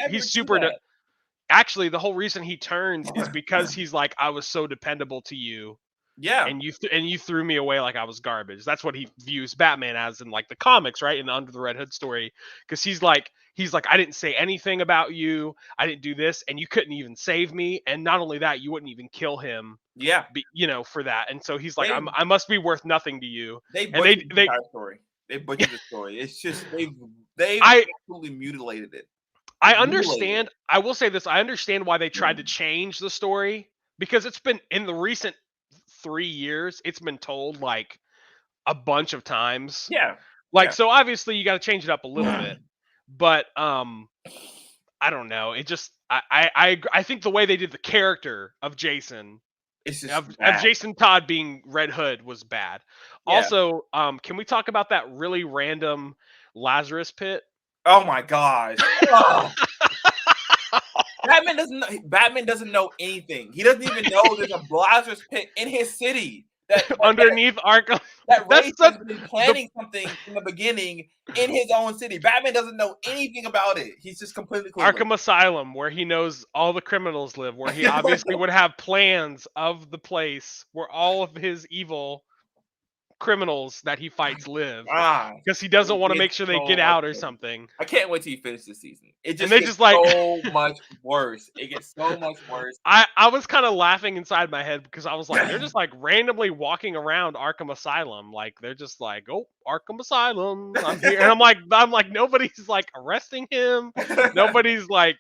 actually the whole reason he turns is because he's like, I was so dependable to you. Yeah. And you threw me away like I was garbage. That's what he views Batman as in like the comics, right? In the Under the Red Hood story. Because he's like, I didn't say anything about you. I didn't do this, and you couldn't even save me. And not only that, you wouldn't even kill him. Yeah. For that. And so he's like, I must be worth nothing to you. They butchered the entire story. They butchered the story. It's just they absolutely mutilated it. I understand. I will say this. I understand why they tried to change the story because it's been in the recent 3 years. It's been told like a bunch of times. Yeah. So obviously you got to change it up a little bit. But I don't know. It just I think the way they did the character of Jason, of Jason Todd being Red Hood was bad. Yeah. Also, can we talk about that really random Lazarus pit? Oh my gosh. Batman doesn't know anything. He doesn't even know there's a Lazarus pit in his city. that underneath Arkham. that That's race such has been the planning something from the beginning in his own city. Batman doesn't know anything about it. He's just completely clueless. Arkham Asylum, where he knows all the criminals live, where he obviously would have plans of the place where all of his evil criminals that he fights live, God, because he doesn't it want to make gets sure they so get much out or better. something. I can't wait till you finish this season. It And just they gets just like so much worse. It gets so much worse. I was kind of laughing inside my head because I was like, they're just like randomly walking around Arkham Asylum, like they're just like, oh, Arkham Asylum, I'm here, and I'm like, nobody's like arresting him, nobody's like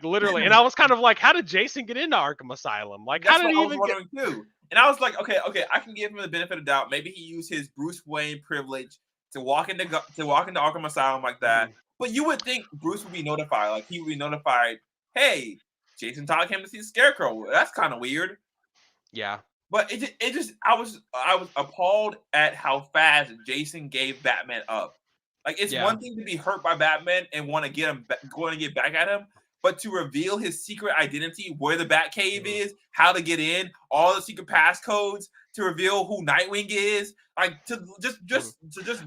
literally, and I was kind of like, how did Jason get into Arkham Asylum? Like, how That's did what he I was even get? wondering too. And I was like, okay, I can give him the benefit of doubt. Maybe he used his Bruce Wayne privilege to walk into Arkham Asylum like that. Mhm. But you would think Bruce would be notified. Like he would be notified. Hey, Jason Todd came to see the Scarecrow. That's kind of weird. Yeah, But I was appalled at how fast Jason gave Batman up. Like it's yeah, one thing to be hurt by Batman and want to get him going to get back at him, but to reveal his secret identity, where the Batcave Mhm. is, how to get in, all the secret passcodes, to reveal who Nightwing is, like to Mhm. just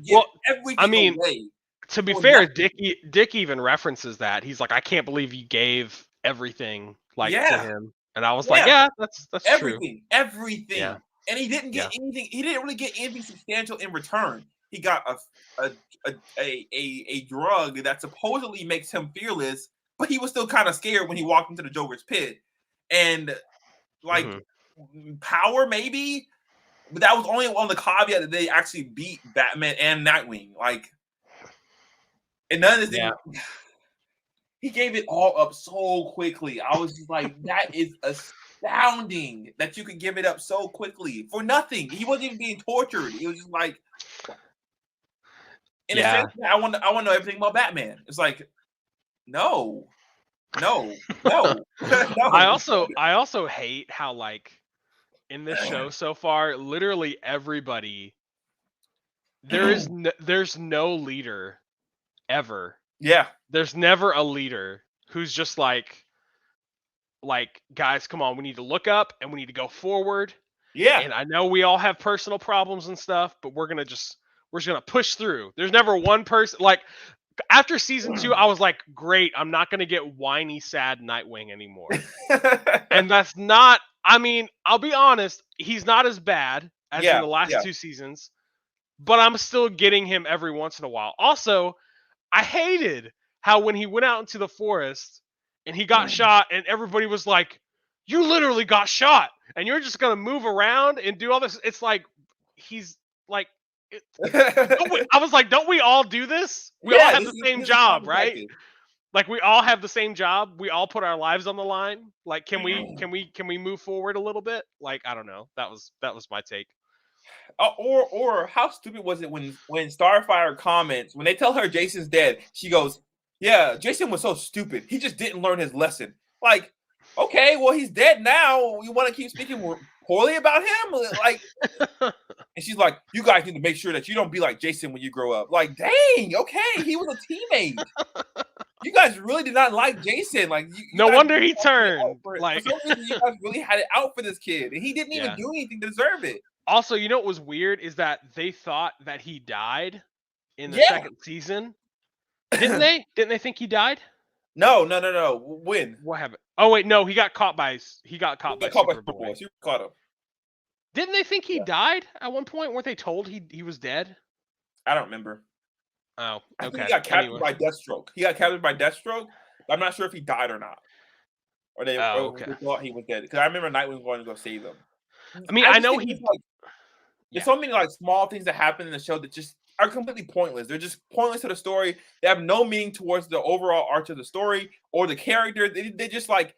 give Well, I everything mean, away to be for fair, nothing. Dick even references that. He's like, I can't believe you gave everything like to Yeah, him, and I was like, yeah. yeah, that's true. Everything, Yeah, everything, and he didn't get yeah. anything. He didn't really get anything substantial in return. He got a drug that supposedly makes him fearless, but he was still kind of scared when he walked into the Joker's pit, and like Hmm. power maybe, but that was only on the caveat that they actually beat Batman and Nightwing. Like, and none of this Yeah. didn't. He gave it all up so quickly. I was just like, that is astounding that you could give it up so quickly for nothing. He wasn't even being tortured. He was just like, in a sense, Yeah. I want to know everything about Batman. It's like, no, no, no, I no. also I also hate how like in this show so far, literally everybody there's no leader ever. Yeah, There's never a leader who's just like guys, come on, we need to look up and we need to go forward. yeah. And I know we all have personal problems and stuff, but we're just gonna push through. There's never one person like after season 2, I was like, great, I'm not gonna get whiny, sad Nightwing anymore. And that's not, I mean, I'll be honest, he's not as bad as in Yeah, the last yeah. 2 seasons, but I'm still getting him every once in a while. Also, I hated how when he went out into the forest and he got shot and everybody was like, "You literally got shot and you're just going to move around and do all this." It's like he's like it, I was like, "Don't we all do this? We all Yeah, have this the is same this is job, common right? practice. Like we all have the same job. We all put our lives on the line. Like can we move forward a little bit? Like I don't know. That was my take. Or how stupid was it when Starfire comments when they tell her Jason's dead? She goes, "Yeah, Jason was so stupid. He just didn't learn his lesson." Like, okay, well he's dead now. You want to keep speaking poorly about him? Like, and she's like, "You guys need to make sure that you don't be like Jason when you grow up." Like, dang, okay, he was a teammate. You guys really did not like Jason. Like, you No guys wonder really he had it out turned. for Like some reason. You guys really had it out for this kid, and he didn't even yeah. do anything to deserve it. Also, you know what was weird is that they thought that he died in the Yeah. second season. Didn't they? Didn't they think he died? No, no, no, no. When? What happened? Oh wait, no, he got He caught by got caught by Superboy. Superboy. Super caught him. Didn't they think he Yeah. died at one point? Weren't they told he was dead? I don't remember. Oh, I think he okay. got captured Anyway. by Deathstroke. He got captured by Deathstroke. But I'm not sure if he died or not. Oh, Or okay. they thought he was dead. Because I remember Nightwing going to go save them. I mean, I I just know think he there's yeah. so many like small things that happen in the show that just are completely pointless. They're just pointless to the story. They have no meaning towards the overall arc of the story or the character. They just like,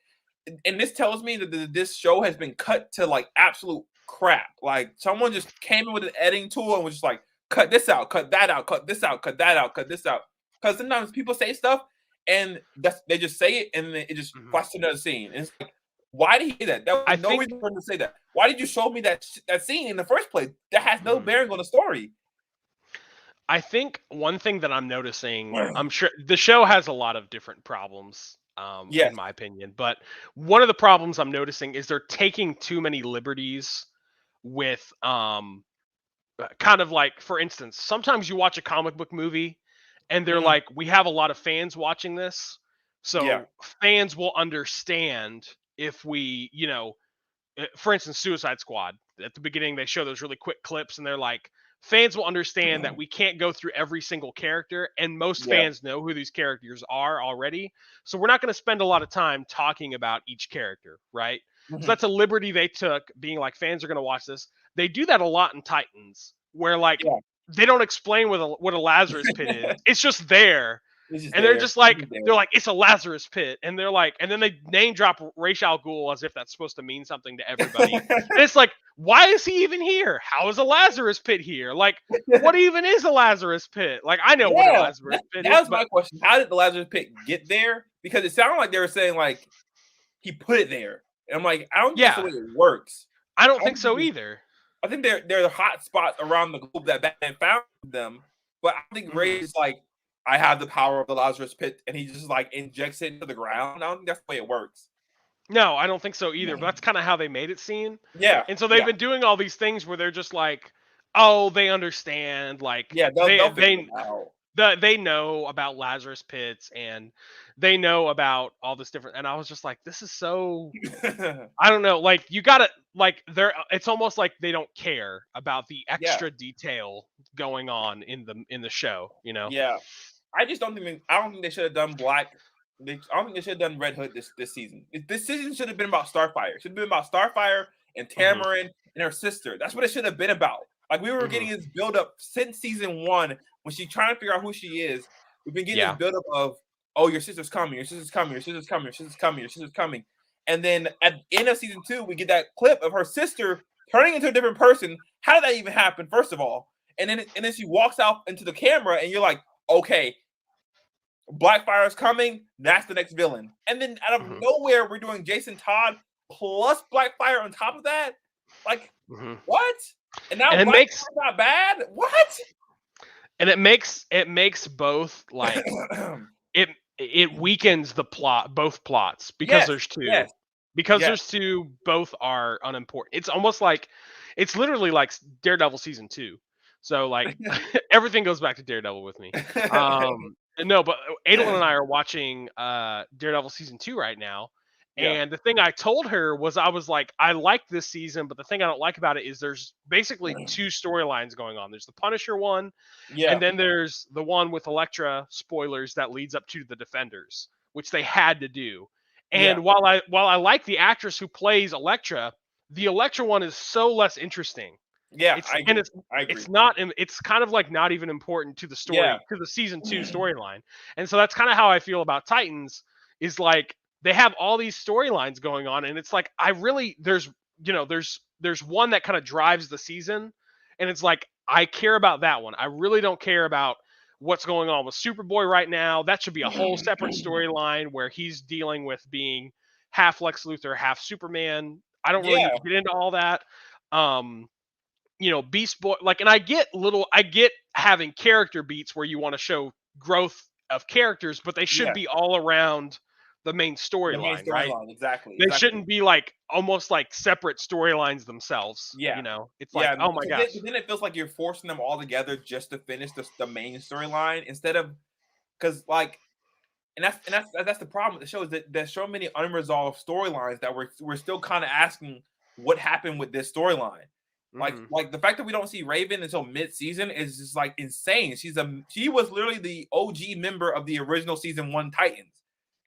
and this tells me that this show has been cut to like absolute crap. Like someone just came in with an editing tool and was just like, cut this out, cut that out, cut this out, cut that out, cut this out. Because sometimes people say stuff and they just say it and then it just Mhm. flashes to another scene. And it's like, why did he say that? There I was no think reason for him to say that. Why did you show me that scene in the first place? That has no mhm. bearing on the story. I think one thing that I'm noticing, I'm sure the show has a lot of different problems, in Yes. my opinion, but one of the problems I'm noticing is they're taking too many liberties, with kind of like, for instance, sometimes you watch a comic book movie and they're Mhm. like, we have a lot of fans watching this, Yeah. so fans will understand if we, for instance, Suicide Squad. At the beginning, they show those really quick clips, and they're like, fans will understand that we can't go through every single character, and most Yeah. fans know who these characters are already. So we're not going to spend a lot of time talking about each character, right? So Mhm. that's a liberty they took, being like, fans are going to watch this. They do that a lot in Titans, where like Yeah. they don't explain what a Lazarus pit is. It's just there, It's just and they're there. just It's like, just there. it's a Lazarus pit, and they're like, and then they name drop Ra's al Ghul as if that's supposed to mean something to everybody. And it's like, why is he even here? How is a Lazarus pit here? Like, what even is a Lazarus pit? Like, I know what a Yeah, Lazarus pit that is, was but my question. How did the Lazarus pit get there? Because it sounded like they were saying like he put it there. And I'm like, I don't think that's the yeah, way it works. I don't I think don't think so either. I think there are hot spots around the globe that Batman found them, but I think Ray Mhm. is like, I have the power of the Lazarus pit, and he just like injects it into the ground. I don't think that's the way it works. No, I don't think so either. But that's kind of how they made it seem. Yeah, And so they've yeah, been doing all these things where they're just like, oh, they understand. Like yeah. They'll figure it out. they know about Lazarus pits, and they know about all this different. And I was just like, this is so, I don't know. Like, you gotta, like, they're, it's almost like they don't care about the Yeah, extra detail going on in the show. yeah. I just don't think I don't think they should have done Black. I don't think they should have done Red Hood this season. This season should have been about Starfire. It should have been about Starfire and Hmm. Tamarin and her sister. That's what it should have been about. Like we were Hmm. getting this build up since season one when she's trying to figure out who she is. We've been getting this Yeah. build up of, oh, your sister's coming, your sister's coming, your sister's coming, your sister's coming, your sister's coming. And then at the end of season two, we get that clip of her sister turning into a different person. How did that even happen, first of all? And then she walks out into the camera, and you're like, okay, Blackfire's coming. That's the next villain. And then out of Hmm. nowhere, we're doing Jason Todd plus Blackfire on top of that. Like, Hmm. what? And now And it makes Blackfire's not bad? What? it makes both, like, it weakens the plot, both plots, because Yes, there's two. yes, Because yes. there's two, both are unimportant. It's almost like, it's literally like Daredevil Season 2. So, like, everything goes back to Daredevil with me. No, but Adel and I are watching Daredevil Season 2 right now. Yeah, And the thing I told her was, I was like, I like this season, but the thing I don't like about it is there's basically two storylines going on. There's the Punisher one, and yeah, then there's the one with Elektra, spoilers, that leads up to the Defenders, which they had to do. yeah, And while I like the actress who plays Elektra, the Elektra one is so less interesting. yeah. It's I and agree. I it's agree. not it's kind of like not even important to the Yeah. story, to the season 2 storyline. And so that's kind of how I feel about Titans, is like, they have all these storylines going on, and it's like, I really, there's one that kind of drives the season, and it's like, I care about that one. I really don't care about what's going on with Superboy right now. That should be a whole separate storyline where he's dealing with being half Lex Luthor, half Superman. I don't really need Yeah, to get into all that. Um, Beast Boy, like, and I get having character beats where you want to show growth of characters, but they should yeah. be all around the main The main storyline, right? storyline. Exactly. They Exactly. shouldn't be like almost like separate storylines themselves. Yeah. It's like, Yeah, oh my because gosh. then it feels like you're forcing them all together just to finish the main storyline instead of, because like, and that's the problem with the show, is that there's so many unresolved storylines that we're still kind of asking what happened with this storyline. Like Hmm. like the fact that we don't see Raven until mid-season is just like insane. She was literally the OG member of the original season one Titans,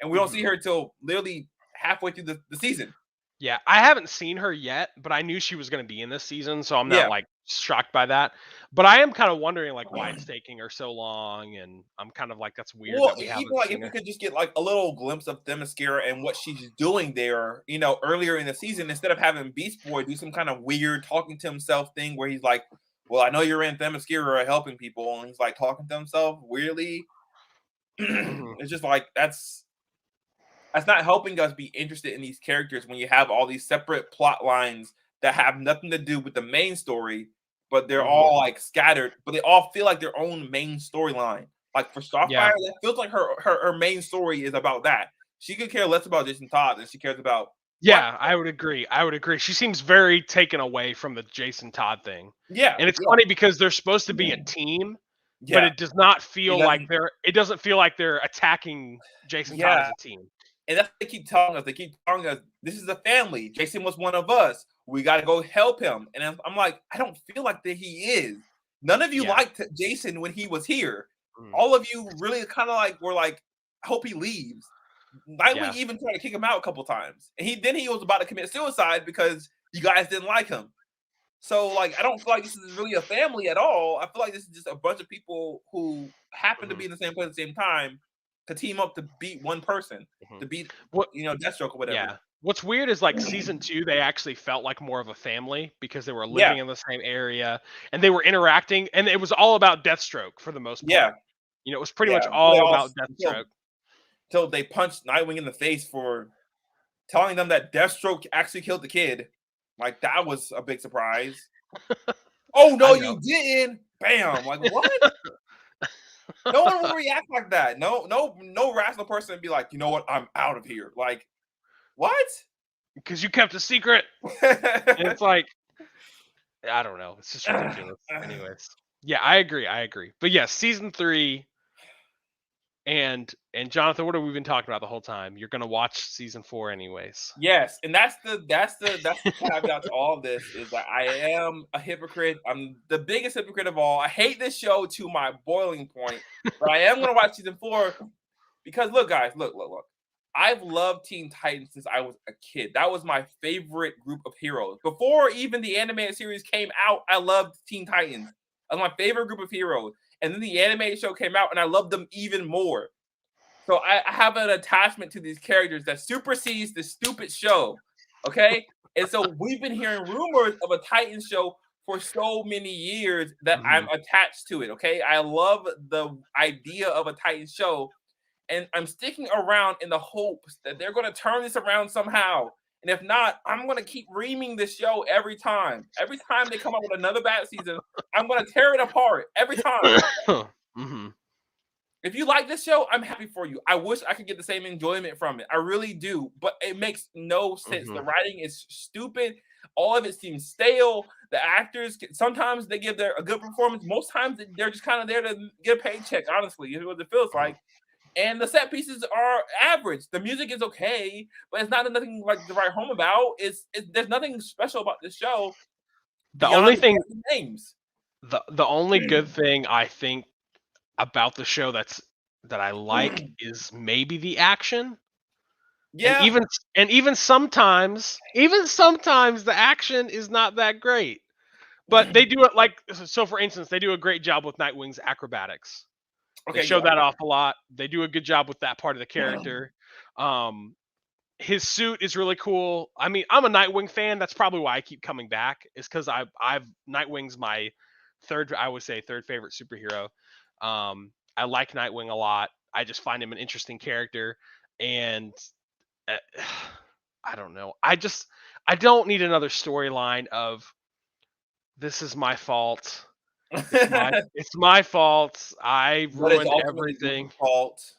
and we don't see Hmm. her till literally halfway through the season. Yeah, I haven't seen her yet, but I knew she was going to be in this season, so I'm not Yeah. like shocked by that. But I am kind of wondering like why it's taking her so long, and I'm kind of like, that's weird Well, that we even haven't like if seen we her. could just get like a little glimpse of Themyscira and what she's doing there, earlier in the season, instead of having Beast Boy do some kind of weird talking to himself thing where he's like, "Well, I know you're in Themyscira helping people," and he's like talking to himself weirdly. Hmm. It's just like that's not helping us be interested in these characters when you have all these separate plot lines that have nothing to do with the main story, but they're Hmm. all like scattered, but they all feel like their own main storyline. Like for Yeah. Starfire, that feels like her main story is about that. She could care less about Jason Todd than she cares about What? Yeah, I would agree. I would agree. She seems very taken away from the Jason Todd thing. Yeah, And it's yeah, funny because they're supposed to be a team, but yeah. it does not It feel like doesn't. it doesn't feel like they're attacking Jason Todd as Yeah, a team. and that's what they keep telling us. They keep telling us this is a family. Jason was one of us. We got to go help him. And I'm like, I don't feel like that he is. None of you Yeah. liked Jason when he was here. Mm, All of you really kind of like were like, I hope he leaves. Nightwing yeah. even tried to kick him out a couple times, and he was about to commit suicide because you guys didn't like him. So like, I don't feel like this is really a family at all. I feel like this is just a bunch of people who happen to Mhm, be in the same place at the same time to team up to beat one person, mhm. to beat What Deathstroke or whatever. Yeah. What's weird is like season 2, they actually felt like more of a family because they were Yeah, living in the same area and they were interacting, and it was all about Deathstroke for the most yeah, part. It was pretty much yeah. Until they all all about until, Deathstroke. until they punched Nightwing in the face for telling them that Deathstroke actually killed the kid. Like that was a big surprise. Oh I no, know. you didn't! Bam! Like what? No one will react like that. No rational person would be like, you know what? I'm out of here. Like what? Because you kept a secret. And it's like, I don't know. It's just ridiculous. Anyways. Yeah, I agree. I agree. But yes, season 3 and Jonathan, what have we been talking about the whole time? You're gonna watch season 4 anyways. Yes, and that's the caveat to all of this is that I am a hypocrite. I'm the biggest hypocrite of all. I hate this show to my boiling point, but I am gonna watch season 4 because look, guys, look. I've loved Teen Titans since I was a kid. That was my favorite group of heroes. Before even the animated series came out, I loved Teen Titans. That was my favorite group of heroes. And then the animated show came out, and I loved them even more. So I have an attachment to these characters that supersedes the stupid show. Okay. And so we've been hearing rumors of a Titan show for so many years that I'm Mhm. attached to it. Okay. I love the idea of a Titan show. And I'm sticking around in the hopes that they're going to turn this around somehow. And if not, I'm going to keep reaming this show every time. Every time they come up with another bad season, I'm going to tear it apart every time. Mhm. If you like this show, I'm happy for you. I wish I could get the same enjoyment from it. I really do, but it makes no sense. The Mhm. writing is stupid. All of it seems stale. The actors sometimes they give a good performance. Most times they're just kind of there to get a paycheck. Honestly, is what it feels Mhm. like. And the set pieces are average. The music is okay, but it's not nothing like to write home about. There's nothing special about this show The only beyond the thing character names. the only good thing I think about the show that I like is maybe the action. And Yeah. even sometimes the action is not that great. But they do it like so for instance, they do a great job with Nightwing's acrobatics. They Okay. show that off a lot. They do a good job with that part of the Yeah. character. Um, his suit is really cool. I mean, I'm a Nightwing fan. That's probably why I keep coming back. Is because I've Nightwing's my I would say third favorite superhero. I like Nightwing a lot. I just find him an interesting character, and uh, I don't know. I don't need another storyline of this is my fault. It's my fault. I But it's ruined ultimately Bruce's everything. fault.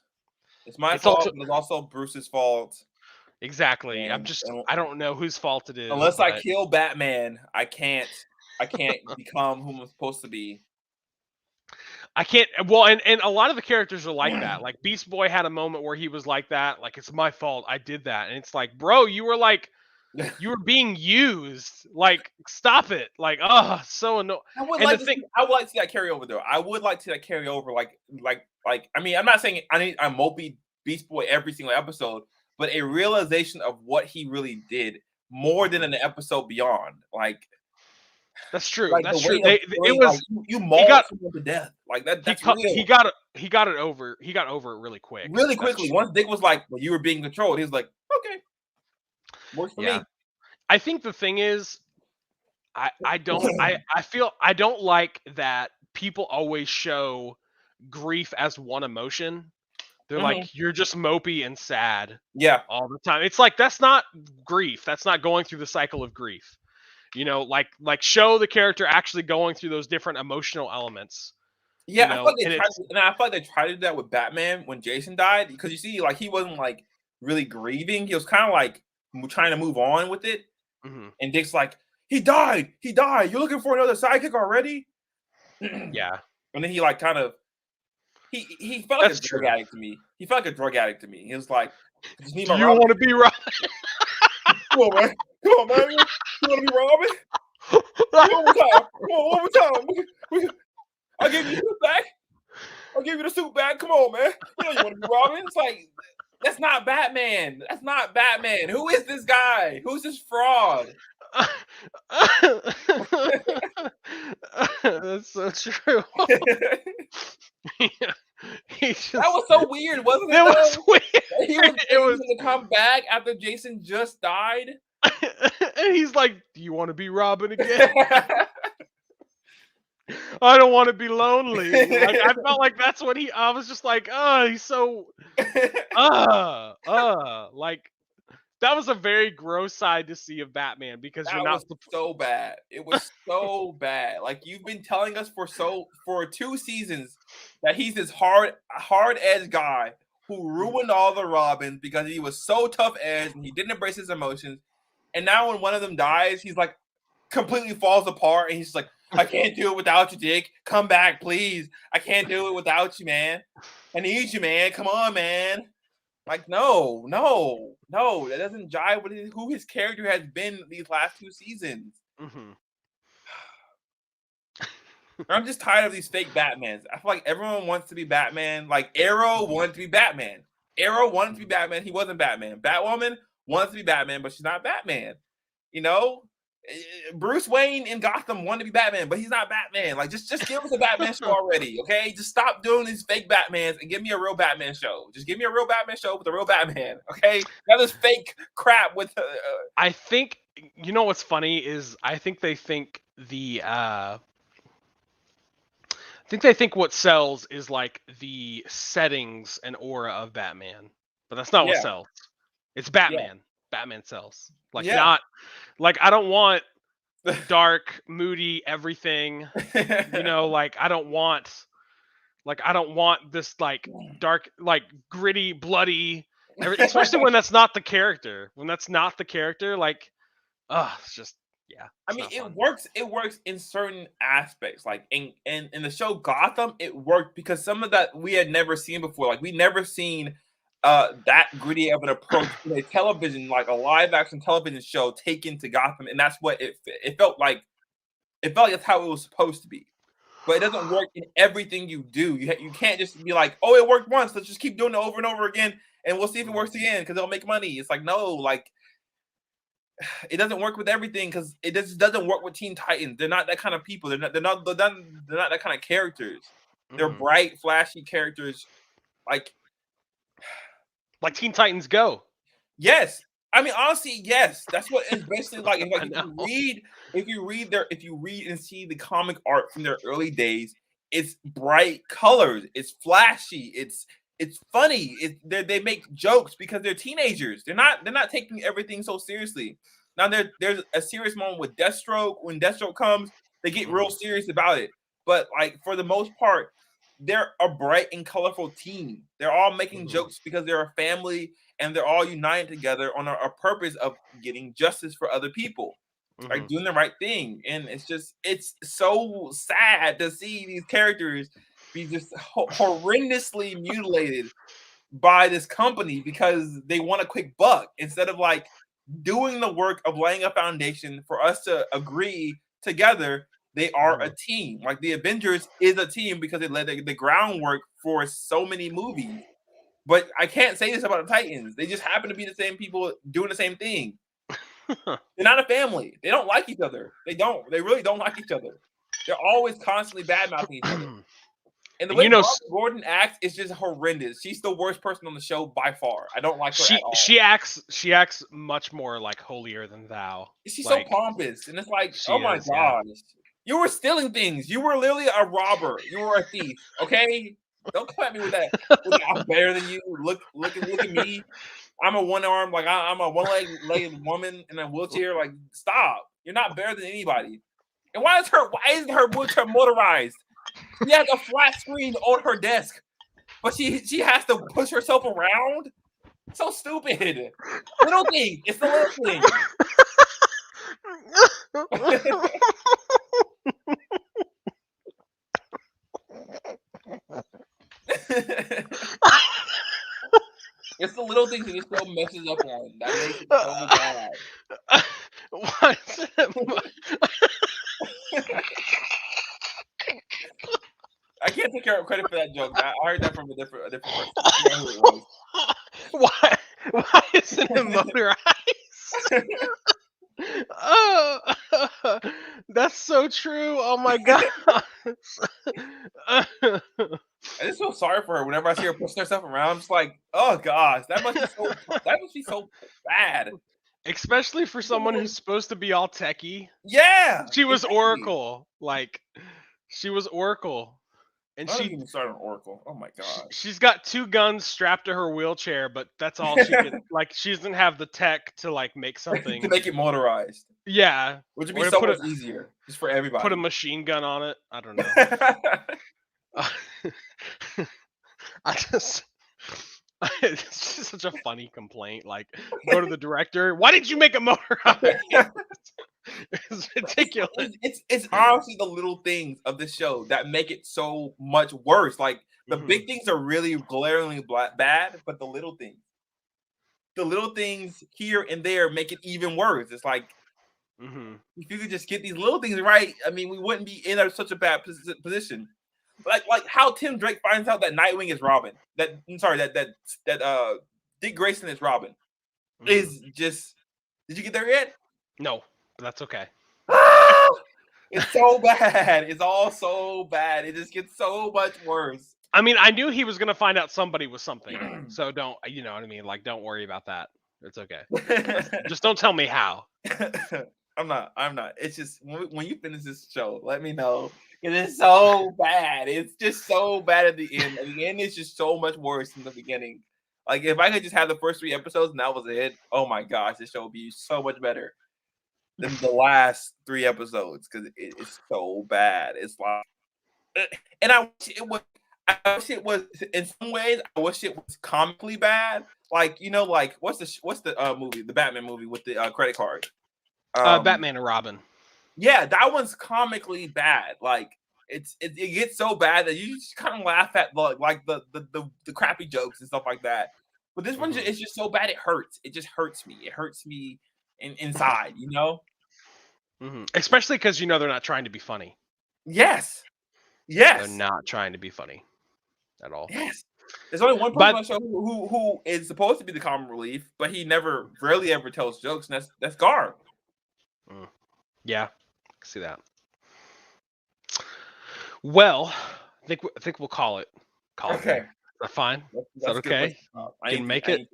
It's my It's also fault, but it's also Bruce's fault. exactly. And I don't know whose fault it is, unless I but kill Batman, I can't become who I'm supposed to be. I can't. Well, and a lot of the characters are like that. Like Beast Boy had a moment where he was like that. Like it's my fault. I did that, and it's like, bro, you were being used. Like stop it. Like so annoying. And the thing, I would like to see that carry over though. I would like to see that carry over. Like. I mean, I'm not saying I need a mopey Beast Boy every single episode, but a realization of what he really did more than an episode beyond. that's true. Like the That's true. weight of It feeling like was you he mauled got someone to death. Like that. he That's cut real. he got it over. He got over it really quick. Really That's quickly. true. Once Dick was like, "Well, you were being controlled," he was like, "Okay, works for Yeah. me." I think the thing is, I feel I don't like that people always show grief as one emotion. They're Mhm. like, you're just mopey and sad Yeah, all the time. It's like that's not grief. That's not going through the cycle of grief. Like show the character actually going through those different emotional elements. yeah. I thought they And tried, it's and I thought they tried to do that with Batman when Jason died because you see, like he wasn't like really grieving. He was kind of like trying to move on with it. Mm-hmm. And Dick's like, he died. You're looking for another sidekick already? Yeah. And then he like kind of he felt like That's a drug true. addict to me. He felt like a drug addict to me. He was like, I just need Do my you Robin. want to be Robin? Come on, man. You want to be Robin? One more time. Come on, one more time. I'll give you the suit back. Come on, man. You know you want to be Robin. It's like, that's not Batman. Who is this guy? Who's this fraud? That's so true. That was so weird, wasn't it? It was weird. He was able to come back after Jason just died. And he's like, do you want to be Robin again? I don't want to be lonely. Like, I felt like that's what I was just like, oh, he's so like, that was a very gross side to see of Batman, because that you're not was so bad. It was so bad. Like, you've been telling us for 2 seasons that he's this hard edge guy who ruined all the Robins because he was so tough edge and he didn't embrace his emotions. And now when one of them dies, he's like completely falls apart, and he's like, I can't do it without you, Dick. Come back, please. I can't do it without you, man. I need you, man. Come on, man. Like, no, that doesn't jive with who his character has been these last 2 seasons. Mm-hmm. I'm just tired of these fake Batmans. I feel like everyone wants to be Batman. Like, Arrow wanted to be Batman. He wasn't Batman. Batwoman wants to be Batman, but she's not Batman. You know? Bruce Wayne in Gotham wanted to be Batman, but he's not Batman. Like, just give us a Batman show already, okay? Just stop doing these fake Batmans and give me a real Batman show. Just give me a real Batman show with a real Batman, okay? Not this fake crap with. I think, you know what's funny is I think they think what sells is like the settings and aura of Batman, but that's not what sells. It's Batman. Yeah. Batman sells. Like, not like, I don't want dark, moody everything. You know, like, I don't want this like dark, like gritty, bloody, especially when that's not the character. Like, it's just, yeah. I mean, it works. It works in certain aspects. Like in the show Gotham, it worked because some of that we had never seen before. Like, we never seen that gritty of an approach to a television, like a live action television show taken to Gotham, and that's what it felt like. It felt like that's how it was supposed to be. But it doesn't work in everything you do. You can't just be like, oh, it worked once, let's just keep doing it over and over again, and we'll see if it works again because it'll make money. It's like, no, like, it doesn't work with everything because it just doesn't work with Teen Titans. They're not that kind of people. They're not that kind of characters. They're bright, flashy characters, like Teen Titans Go. Yes. I mean, honestly, yes. That's what it's basically like. If you read and see the comic art from their early days, it's bright colors, it's flashy, it's funny. They make jokes because they're teenagers. They're not taking everything so seriously. Now there's a serious moment with Deathstroke. When Deathstroke comes, they get real serious about it. But like, for the most part, they're a bright and colorful team. They're all making jokes because they're a family and they're all united together on a purpose of getting justice for other people, like doing the right thing. And it's so sad to see these characters be just horrendously mutilated by this company because they want a quick buck instead of like doing the work of laying a foundation for us to agree together. They are a team. Like, the Avengers is a team because they laid the groundwork for so many movies. But I can't say this about the Titans. They just happen to be the same people doing the same thing. They're not a family. They don't like each other. They really don't like each other. They're always constantly bad-mouthing each other. And the way Gordon acts is just horrendous. She's the worst person on the show by far. I don't like her at all. She acts much more like holier than thou. She's like, so pompous. And it's like, oh my gosh. Yeah. You were stealing things. You were literally a robber. You were a thief. Okay? Don't come at me with that. I'm better than you. Look at me. I'm a one-armed, like, I'm a one-legged woman in a wheelchair. Like, stop. You're not better than anybody. And why isn't her wheelchair motorized? She has a flat screen on her desk, but she has to push herself around. So stupid. Little things. It's the little things. It's the little things that this show messes up on that makes it so bad. What? I can't take credit for that joke. I heard that from a different person. I forgot who it was. Why isn't it motorized? Oh, that's so true. Oh my god. I just feel sorry for her whenever I see her pushing herself around. I'm just like, oh gosh, that must be so bad. Especially for someone who's supposed to be all techie. Yeah. She was exactly. Oracle. Like, she was Oracle. And I don't even start on Oracle. Oh my god. she's got 2 guns strapped to her wheelchair, but that's all she can. Like, she doesn't have the tech to like make something to make it motorized. Yeah, Which would or be to so much easier just for everybody. put a machine gun on it. I don't know. It's just such a funny complaint. Like, go to the director. Why did you make a motorized? It's ridiculous. It's honestly the little things of this show that make it so much worse. Like the big things are really glaringly bad, but the little things here and there make it even worse. It's like if you could just get these little things right, I mean, we wouldn't be in such a bad position. Like how Tim Drake finds out that Nightwing is Robin. That Dick Grayson is Robin. Is just. Did you get there yet? No, but that's okay. It's so bad. It's all so bad. It just gets so much worse. I mean, I knew he was gonna find out somebody was something. So don't, you know what I mean? Like, don't worry about that. It's okay. Just don't tell me how. I'm not. It's just when you finish this show, let me know. It is so bad. It's just so bad at the end. At the end, it's just so much worse than the beginning. Like if I could just have the first 3 episodes and that was it, oh my gosh, this show would be so much better than the last 3 episodes because it's so bad. It's like, and I wish it was in some ways. I wish it was comically bad. Like like what's the movie, the Batman movie with the credit card? Batman and Robin. Yeah, that one's comically bad. Like it gets so bad that you just kind of laugh at the crappy jokes and stuff like that. But this one is just so bad it hurts. It just hurts me. It hurts me inside. Especially because they're not trying to be funny. Yes. They're not trying to be funny at all. Yes. There's only one person on the show who is supposed to be the comic relief, but he rarely ever tells jokes, and that's Gar. Yeah, I can see that. Well, I think we'll call it. Okay. Is that fine? Is that That's okay? Can make it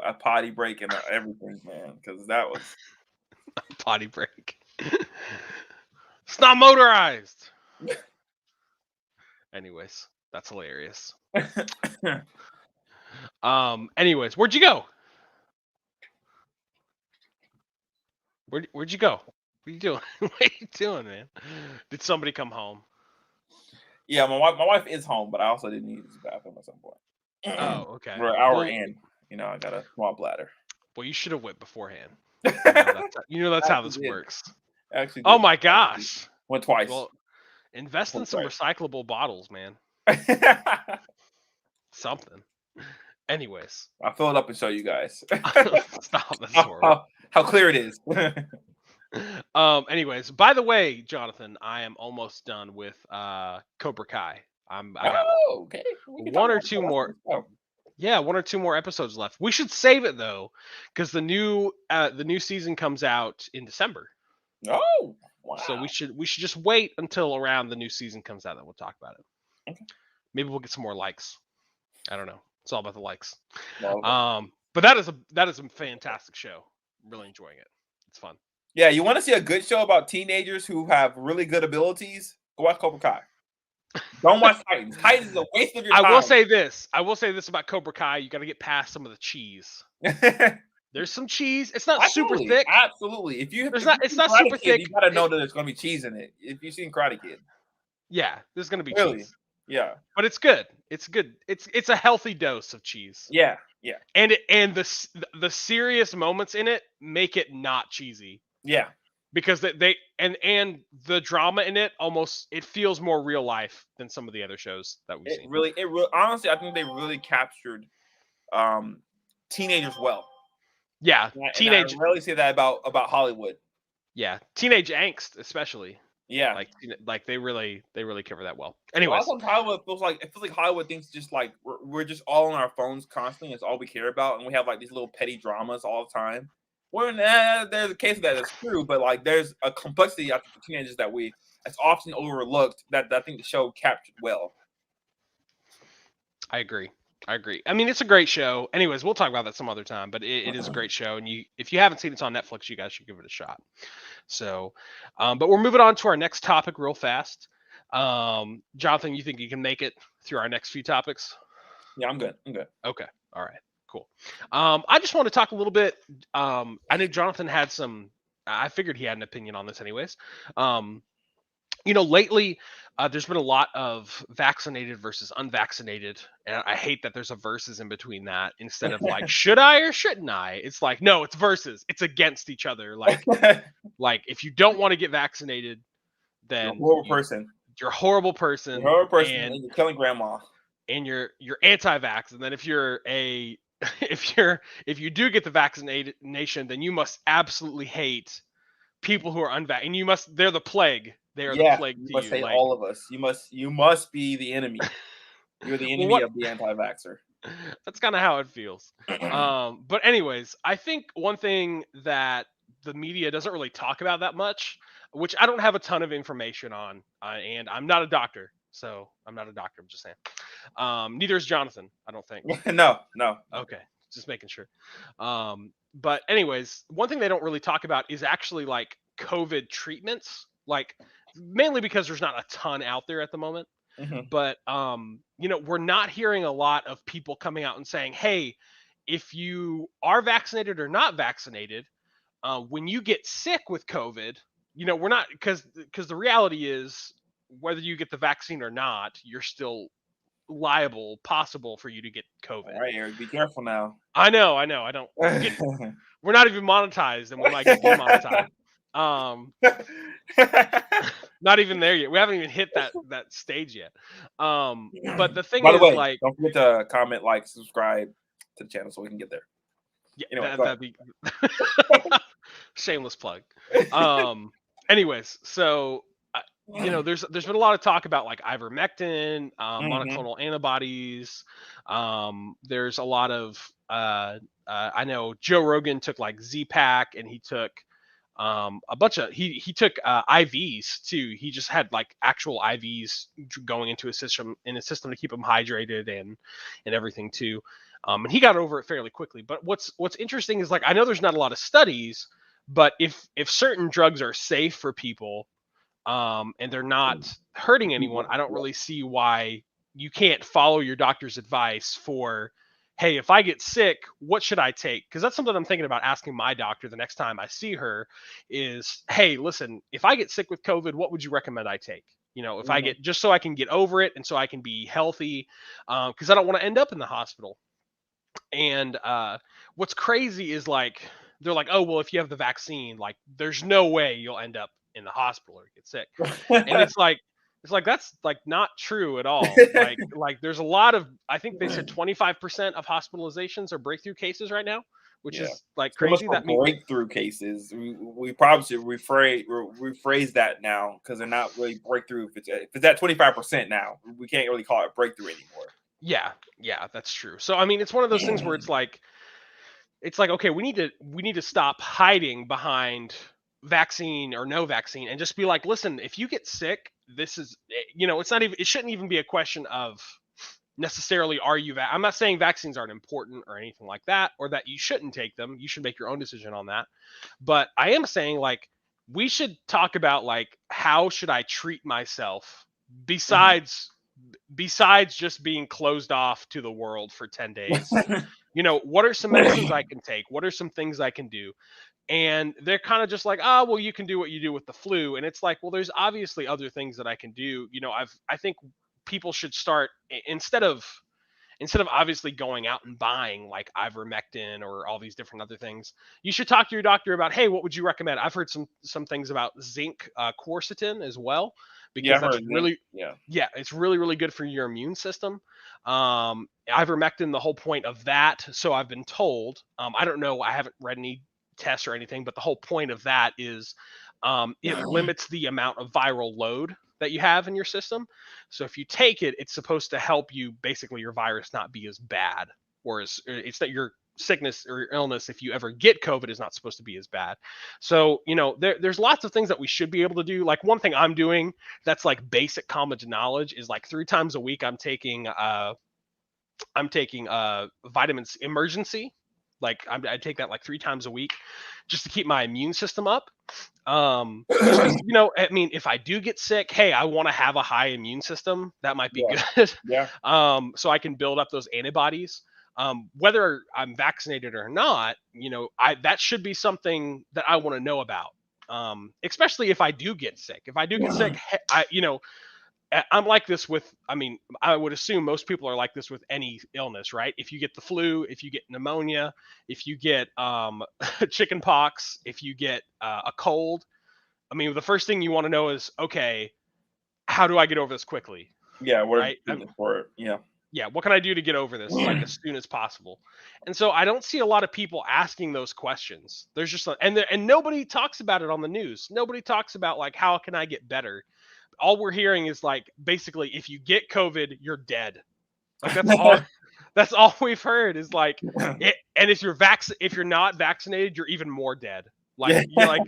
a potty break and everything, man, because that was a potty break. It's not motorized. Anyways, that's hilarious. Anyways, where'd you go? Where'd you go? What are you doing? What are you doing, man? Did somebody come home? Yeah, my wife is home, but I also didn't use the bathroom at some point. Oh, okay. We're an hour in. I got a small bladder. Well, you should have went beforehand. That's how this works. Actually, oh my gosh. Went twice. Well, invest in some recyclable bottles, man. Something. Anyways, I'll fill it up and show you guys. Stop. That's horrible. How clear it is. Anyways, by the way, Jonathan, I am almost done with Cobra Kai. I got okay. one or two more. Yeah, 1 or 2 more episodes left. We should save it though, because the new season comes out in December. Oh, wow. So we should just wait until around the new season comes out, then we'll talk about it. Okay. Maybe we'll get some more likes. I don't know. It's all about the likes. No. But that is a fantastic show. I'm really enjoying it. It's fun. Yeah, you want to see a good show about teenagers who have really good abilities? Go watch Cobra Kai. Don't watch Titans. Titans is a waste of your time. I will say this about Cobra Kai. You got to get past some of the cheese. There's some cheese. It's not super thick. Absolutely. It's not super thick. You got to know that there's going to be cheese in it. If you've seen Karate Kid. Yeah, there's going to be cheese. Yeah. but it's good. It's good. It's a healthy dose of cheese. Yeah. Yeah. And the serious moments in it make it not cheesy Yeah. because and the drama in it almost it feels more real life than some of the other shows that we've seen. It really honestly, I think they really captured um teenagers well. Yeah, And I teenage rarely say that about Hollywood. teenage angst especially. Yeah. Like they really cover that well. A lot of Anyways, times Hollywood feels like Hollywood thinks just like we're just all on our phones constantly. It's all we care about, and we have like these little petty dramas all the time. Well, there's a case of that that's true, but like there's a complexity I think for teenagers that's often overlooked that I think the show captured well. I agree. I mean, it's a great show. Anyways, we'll talk about that some other time, but it is a great show, and if you haven't seen it, it's on Netflix. You guys should give it a shot. So, but we're moving on to our next topic real fast. Jonathan, you think you can make it through our next few topics? Yeah, I'm good. I'm good. Okay. All right. Cool. I just want to talk a little bit. I know Jonathan had some. I figured he had an opinion on this, anyways. Lately, there's been a lot of vaccinated versus unvaccinated, and I hate that there's a versus in between that instead of like, should I or shouldn't I? It's like, no, it's versus. It's against each other. Like if you don't want to get vaccinated, then You're a horrible person. you're a horrible person, You're a horrible person, and you're killing grandma. and you're anti-vax. And then if you're a if you do get the vaccination, then you must absolutely hate people who are unvaccinated, and they're the plague. They are the Yeah, plague you to must you. hate Like, all of us. You must be the enemy. You're the well, enemy of the anti-vaxxer. that's kind of how it feels. But anyways, I think one thing that the media doesn't really talk about that much, which I don't have a ton of information on, and I'm not a doctor, so I'm not a doctor. I'm just saying. Neither is Jonathan, I don't think. No. Okay, just making sure. But anyways, one thing they don't really talk about is actually like COVID treatments, like mainly because there's not a ton out there at the moment. Mhm. But we're not hearing a lot of people coming out and saying, "Hey, if you are vaccinated or not vaccinated, when you get sick with COVID, we're not because the reality is whether you get the vaccine or not, you're still possible for you to get COVID." All right, Eric, be careful now. I know. I don't. We're not even monetized, and we might get demonetized. Not even there yet. We haven't even hit that stage yet. But the thing By the is, way, like, don't forget to comment, like, subscribe to the channel so we can get there. yeah, Anyway, that'd be shameless plug. Anyways, so there's been a lot of talk about like ivermectin, Mhm. monoclonal antibodies. There's a lot of I know Joe Rogan took like Z-Pack, and he took a bunch of he took IVs too. He just had like actual IVs going into his system to keep him hydrated and everything too. And he got over it fairly quickly. But what's interesting is like I know there's not a lot of studies, but if certain drugs are safe for people, and they're not hurting anyone, I don't really see why you can't follow your doctor's advice for, hey, if I get sick, what should I take? Because that's something I'm thinking about asking my doctor the next time I see her is, hey, listen, if I get sick with COVID, what would you recommend I take? If I Mhm. get, just so I can get over it and so I can be healthy, because I don't want to end up in the hospital. And what's crazy is like, they're like, oh, well, if you have the vaccine, like, there's no way you'll end up in the hospital or get sick. And it's like that's like not true at all. Like there's a lot of, I think they said 25% of hospitalizations are breakthrough cases right now, which Yeah. is like So much crazy. for That means, breakthrough cases. We probably should rephrase that now because they're not really breakthrough. If it's at 25% now, we can't really call it breakthrough anymore. yeah, that's true. So I mean, it's one of those things where it's like okay, we need to stop hiding behind vaccine or no vaccine and just be like, listen, if you get sick, this is, it shouldn't even be a question of necessarily I'm not saying vaccines aren't important or anything like that, or that you shouldn't take them. You should make your own decision on that. But I am saying like we should talk about like how should I treat myself Mhm. besides just being closed off to the world for 10 days. What are some medicines I can take? What are some things I can do? And they're kind of just like, oh, well, you can do what you do with the flu. And it's like, well, there's obviously other things that I can do. I think people should start instead of obviously going out and buying like ivermectin or all these different other things, you should talk to your doctor about, hey, what would you recommend? I've heard some things about zinc quercetin as well, Yeah, because I that's heard zinc. really, Yeah. yeah, it's really, really good for your immune system. Ivermectin, the whole point of that, so I've been told, I don't know, I haven't read any tests or anything, but the whole point of that is it limits the amount of viral load that you have in your system. So if you take it, it's supposed to help you, basically your virus not be as bad, or as it's that your sickness or your illness, if you ever get COVID, is not supposed to be as bad. So, there's lots of things that we should be able to do. Like one thing I'm doing that's like basic common knowledge is like 3 times a week I'm taking vitamins emergency. Like I take that like 3 times a week just to keep my immune system up. Just 'cause, I mean, if I do get sick, hey, I want to have a high immune system. That might be Yeah. good. Yeah. So I can build up those antibodies. Whether I'm vaccinated or not, that should be something that I want to know about. Especially if I do get sick. If I do get sick, I'm like this with, I mean, I would assume most people are like this with any illness, right? If you get the flu, if you get pneumonia, if you get chicken pox, if you get a cold, I mean, the first thing you want to know is, okay, how do I get over this quickly? Yeah, we're Right? for it. Yeah. Yeah, what can I do to get over this like as soon as possible? And so I don't see a lot of people asking those questions. There's just and nobody talks about it on the news. Nobody talks about like, how can I get better? All we're hearing is like, basically, if you get COVID, you're dead. Like that's all we've heard is like it. And if you're not vaccinated, you're even more dead. Like Yeah. you're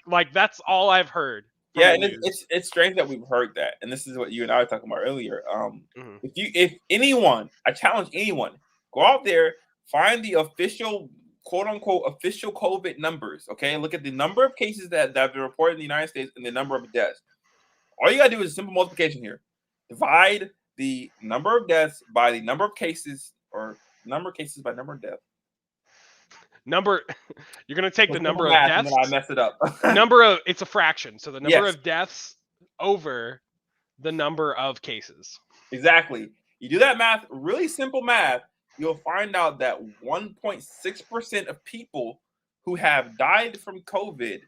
like that's all I've heard. From Yeah, the and news. it's strange that we've heard that, and this is what you and I were talking about earlier. Mhm. If anyone, I challenge anyone, go out there, find the official, quote unquote, official COVID numbers. Okay, look at the number of cases that have been reported in the United States and the number of deaths. All you gotta do is a simple multiplication here. Divide the number of deaths by the number of cases, or number of cases by number of deaths. You're gonna take the Simple number of math, and deaths. then I messed it up. It's a fraction. So the number Yes, of deaths over the number of cases. exactly. You do that math, really simple math, you'll find out that 1.6% of people who have died from COVID,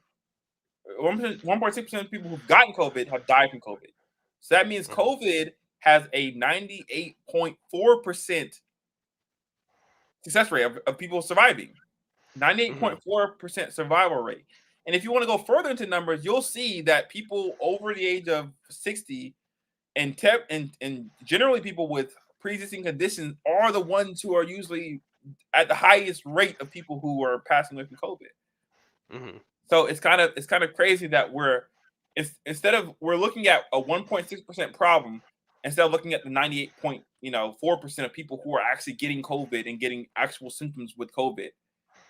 1.6% of people who've gotten COVID have died from COVID. So that means COVID has a 98.4% success rate of people surviving. 98.4% survival rate. And if you want to go further into numbers, you'll see that people over the age of 60 and generally people with pre-existing conditions are the ones who are usually at the highest rate of people who are passing away from COVID. So it's kind of crazy that instead of we're looking at a 1.6% problem instead of looking at the 98.4% of people who are actually getting COVID and getting actual symptoms with COVID.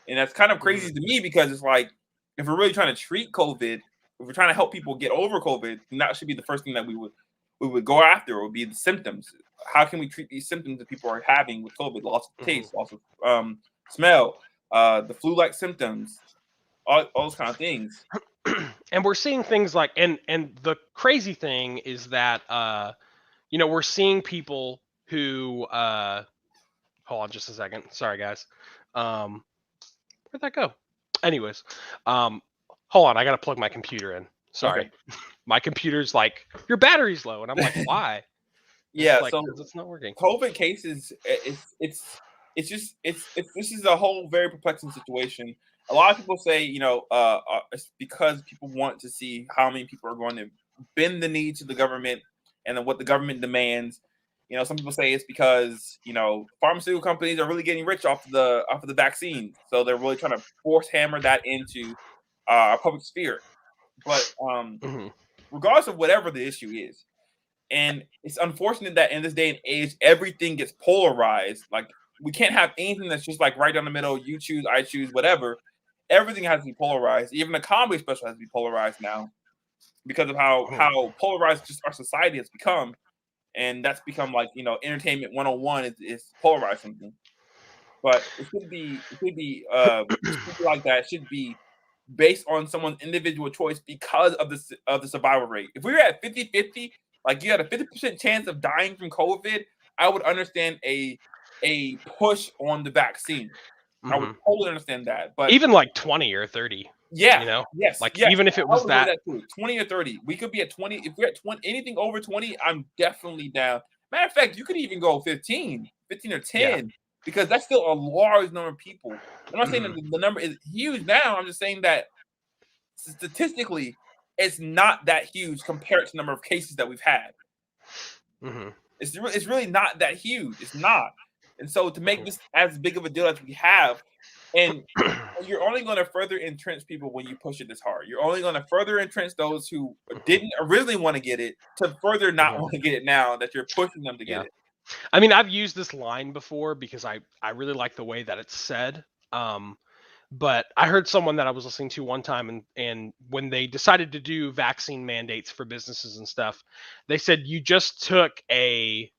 And that's kind of crazy to me because it's like, if we're really trying to treat COVID, if we're trying to help people get over COVID, then that should be the first thing that we would go after. Would be the symptoms. How can we treat these symptoms that people are having with COVID? Loss of taste, loss of smell, the flu-like symptoms, all those kind of things. And we're seeing things like, and the crazy thing is that we're seeing people who hold on just a second. Sorry guys. Where'd that go? Anyways, hold on, I gotta plug my computer in. Sorry. Okay. My computer's like, your battery's low, and I'm like, why? Yeah, like, so 'cause it's not working. COVID cases, this is a whole very perplexing situation. A lot of people say, it's because people want to see how many people are going to bend the knee to the government and then what the government demands. Some people say it's because pharmaceutical companies are really getting rich off of the vaccine, so they're really trying to force hammer that into our public sphere. But regardless of whatever the issue is, and it's unfortunate that in this day and age, everything gets polarized. Like, we can't have anything that's just like right down the middle. You choose, I choose, whatever. Everything has to be polarized. Even a comedy special has to be polarized now because of how polarized just our society has become. And that's become like, entertainment 101 is polarized something. But it should be like that. It should be based on someone's individual choice because of the survival rate. If we were at 50-50, Like you had a 50% chance of dying from COVID, I would understand a push on the vaccine. I would Hmm. totally understand that. But Even like 20 or 30, yeah, yes, like yes, even if it I was would agree with that, that too. 20 or 30. We could be at 20. If we're at 20, anything over 20, I'm definitely down. Matter of fact, you could even go 15, 15 or yeah. 10, because that's still a large number of people. I'm not saying that Hmm. the number is huge now. I'm just saying that statistically, it's not that huge compared to the number of cases that we've had. Hmm. It's really not that huge. It's not. And so to make this as big of a deal as we have, and you're only going to further entrench people when you push it this hard. You're only going to further entrench those who didn't originally want to get it to further not Hmm. want to get it now that you're pushing them to get Yeah. it. I mean, I've used this line before because I really like the way that it's said. But I heard someone that I was listening to one time, and when they decided to do vaccine mandates for businesses and stuff, they said you just took a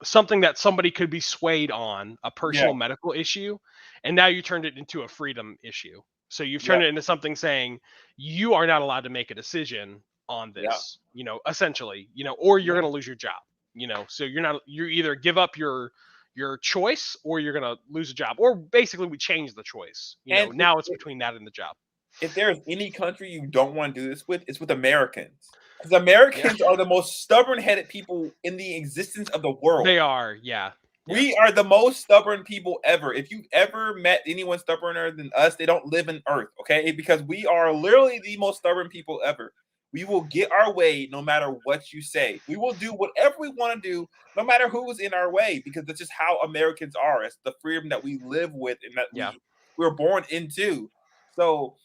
something that somebody could be swayed on, a Yeah, personal medical issue, and now you turned it into a freedom issue. So you've yeah, turned it into something saying you are not allowed to make a decision on yeah, this, essentially, or you're yeah. going to lose your job, so you either give up your choice or you're going to lose a job, or basically we change the choice, And now it's between that and the job. if there's any country you don't want to do this with, it's with Americans. Because Yeah. Americans are the most stubborn-headed people in the existence of the world. They are. Yeah. We Yes. are the most stubborn people ever. If you've ever met anyone stubborner than us, they don't live in Earth, okay? Because we are literally the most stubborn people ever. We will get our way no matter what you say. We will do whatever we want to do, no matter who's in our way, because that's just how Americans are. It's the freedom that we live with and that Yeah. we were born into. So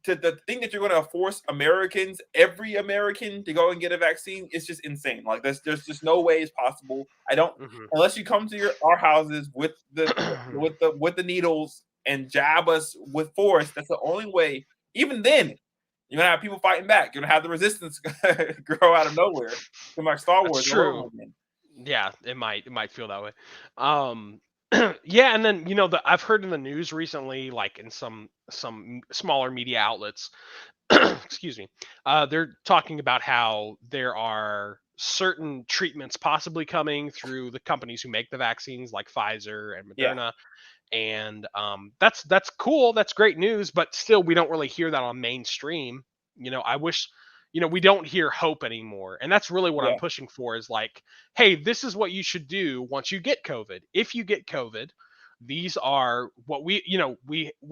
to the thing that you're going to force Americans, every American, to go and get a vaccine, it's just insane. Like there's just no way it's possible. I don't Hmm. unless you come to our houses with the needles and jab us with force. That's the only way. Even then, you're gonna have people fighting back. You're gonna have the resistance grow out of nowhere. From like Star That's Wars all true. over again. Yeah, it might feel that way. Um, yeah, and then I've heard in the news recently, like in some smaller media outlets, excuse me, they're talking about how there are certain treatments possibly coming through the companies who make the vaccines, like Pfizer and Yeah, Moderna, and that's cool. That's great news, but still, we don't really hear that on mainstream. I wish, we don't hear hope anymore, and that's really what I'm yeah, pushing for. Is like, hey, this is what you should do once you get COVID. If you get COVID, these are what we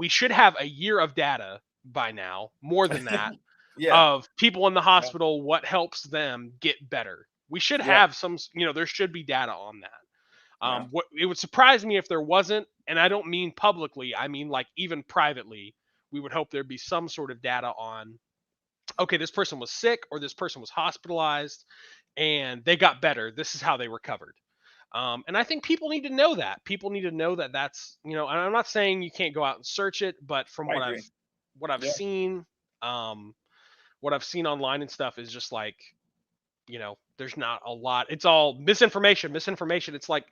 should have a year of data by now, more than that, yeah, of people in the yeah, hospital, what helps them get better. We should yeah, have there should be data on that. yeah, What it would surprise me if there wasn't, and I don't mean publicly, I mean like even privately, we would hope there'd be some sort of data on, okay, this person was sick or this person was hospitalized and they got better. This is how they recovered. And I think people need to know that. People need to know that and I'm not saying you can't go out and search it, but from I what agree. I've Yeah, seen, what I've seen online and stuff is just like, there's not a lot. It's all misinformation, misinformation. It's like,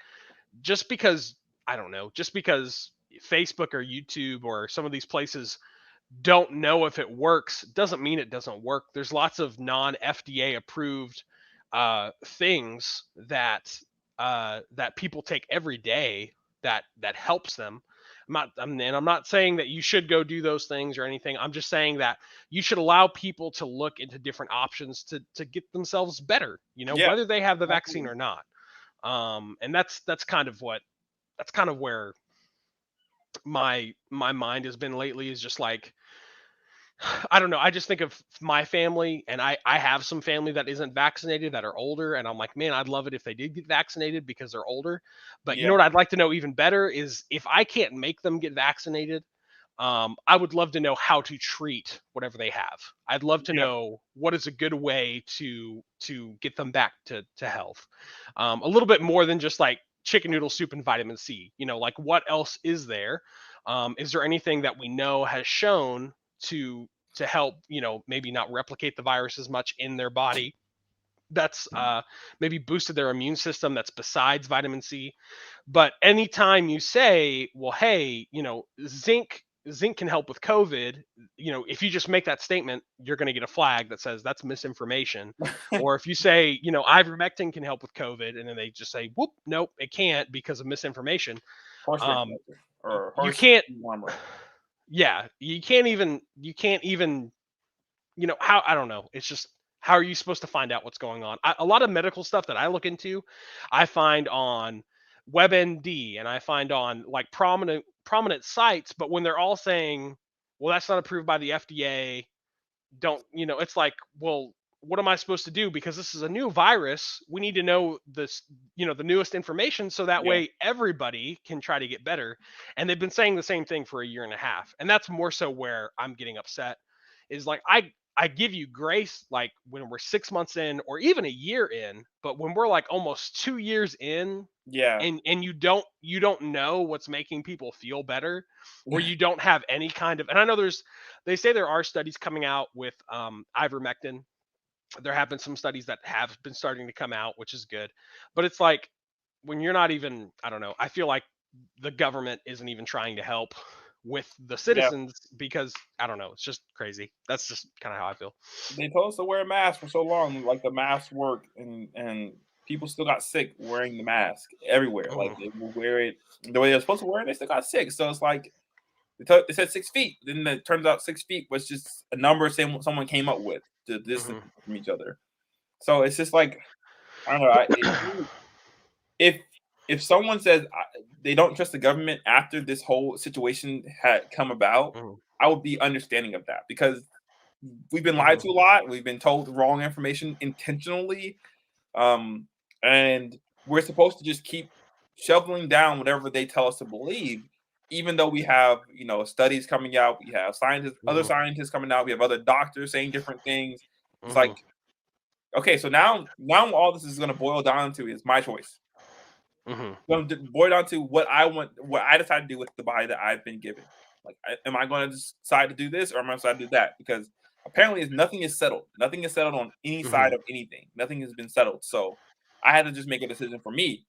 just because I don't know, just because Facebook or YouTube or some of these places don't know if it works doesn't mean it doesn't work. There's lots of non FDA approved things that people take every day that helps them. I'm not saying that you should go do those things or anything. I'm just saying that you should allow people to look into different options to get themselves better. yeah, Whether they have the vaccine absolutely. or not. And that's kind of where my mind has been lately, is just like, I don't know. I just think of my family, and I have some family that isn't vaccinated that are older, and I'm like, man, I'd love it if they did get vaccinated because they're older. But you know Yeah, what I'd like to know even better is, if I can't make them get vaccinated, I would love to know how to treat whatever they have. I'd love to yeah, know what is a good way to get them back to health. A little bit more than just like chicken noodle soup and vitamin C. Like, what else is there? Is there anything that we know has shown to help, maybe not replicate the virus as much in their body, that's maybe boosted their immune system, that's besides vitamin C? But anytime you say, well, hey, zinc zinc can help with COVID, if you just make that statement, you're going to get a flag that says that's misinformation. Or if you say, ivermectin can help with COVID, and then they just say, whoop, nope, it can't because of misinformation. Horse Um, tranquilizer or you horse can't, armor. yeah, you can't even, how, I don't know. It's just, how are you supposed to find out what's going on? A lot of medical stuff that I look into, I find on WebMD, and I find on like prominent sites. But when they're all saying, well, that's not approved by the FDA, don't, it's like, well, what am I supposed to do? Because this is a new virus. We need to know this, the newest information, so that Yeah, way everybody can try to get better. And they've been saying the same thing for a year and a half. And that's more so where I'm getting upset, is like, I give you grace, like when we're 6 months in or even a year in, but when we're like almost 2 years in, yeah, and you don't know what's making people feel better, or you don't have any kind of, and I know they say there are studies coming out with ivermectin. There have been some studies that have been starting to come out, which is good. But it's like, when you're not even, I don't know, I feel like the government isn't even trying to help with the yeah. citizens, because I don't know, it's just crazy. That's just kind of how I feel. They told us to wear a mask for so long, like the masks work, and people still got sick wearing the mask everywhere. Like Mhm, they will wear it the way they're supposed to wear it, they still got sick. So it's like they said 6 feet. Then it turns out 6 feet was just a number someone came up with to distance mhm. from each other. So it's just like I don't know. If if someone says they don't trust the government after this whole situation had come about, Mhm, I would be understanding of that because we've been lied mhm, to a lot. We've been told the wrong information intentionally, um, and we're supposed to just keep shoveling down whatever they tell us to believe. Even though we have, studies coming out, we have other mhm, scientists coming out, we have other doctors saying different things. It's mhm, like, okay, so now all this is going to boil down to is my choice. mhm, Going to boil down to what I want, what I decide to do with the body that I've been given. Like, am I going to decide to do this or am I going to decide to do that? Because apparently, nothing is settled. Nothing is settled on any side mhm. of anything. Nothing has been settled. So I had to just make a decision for me.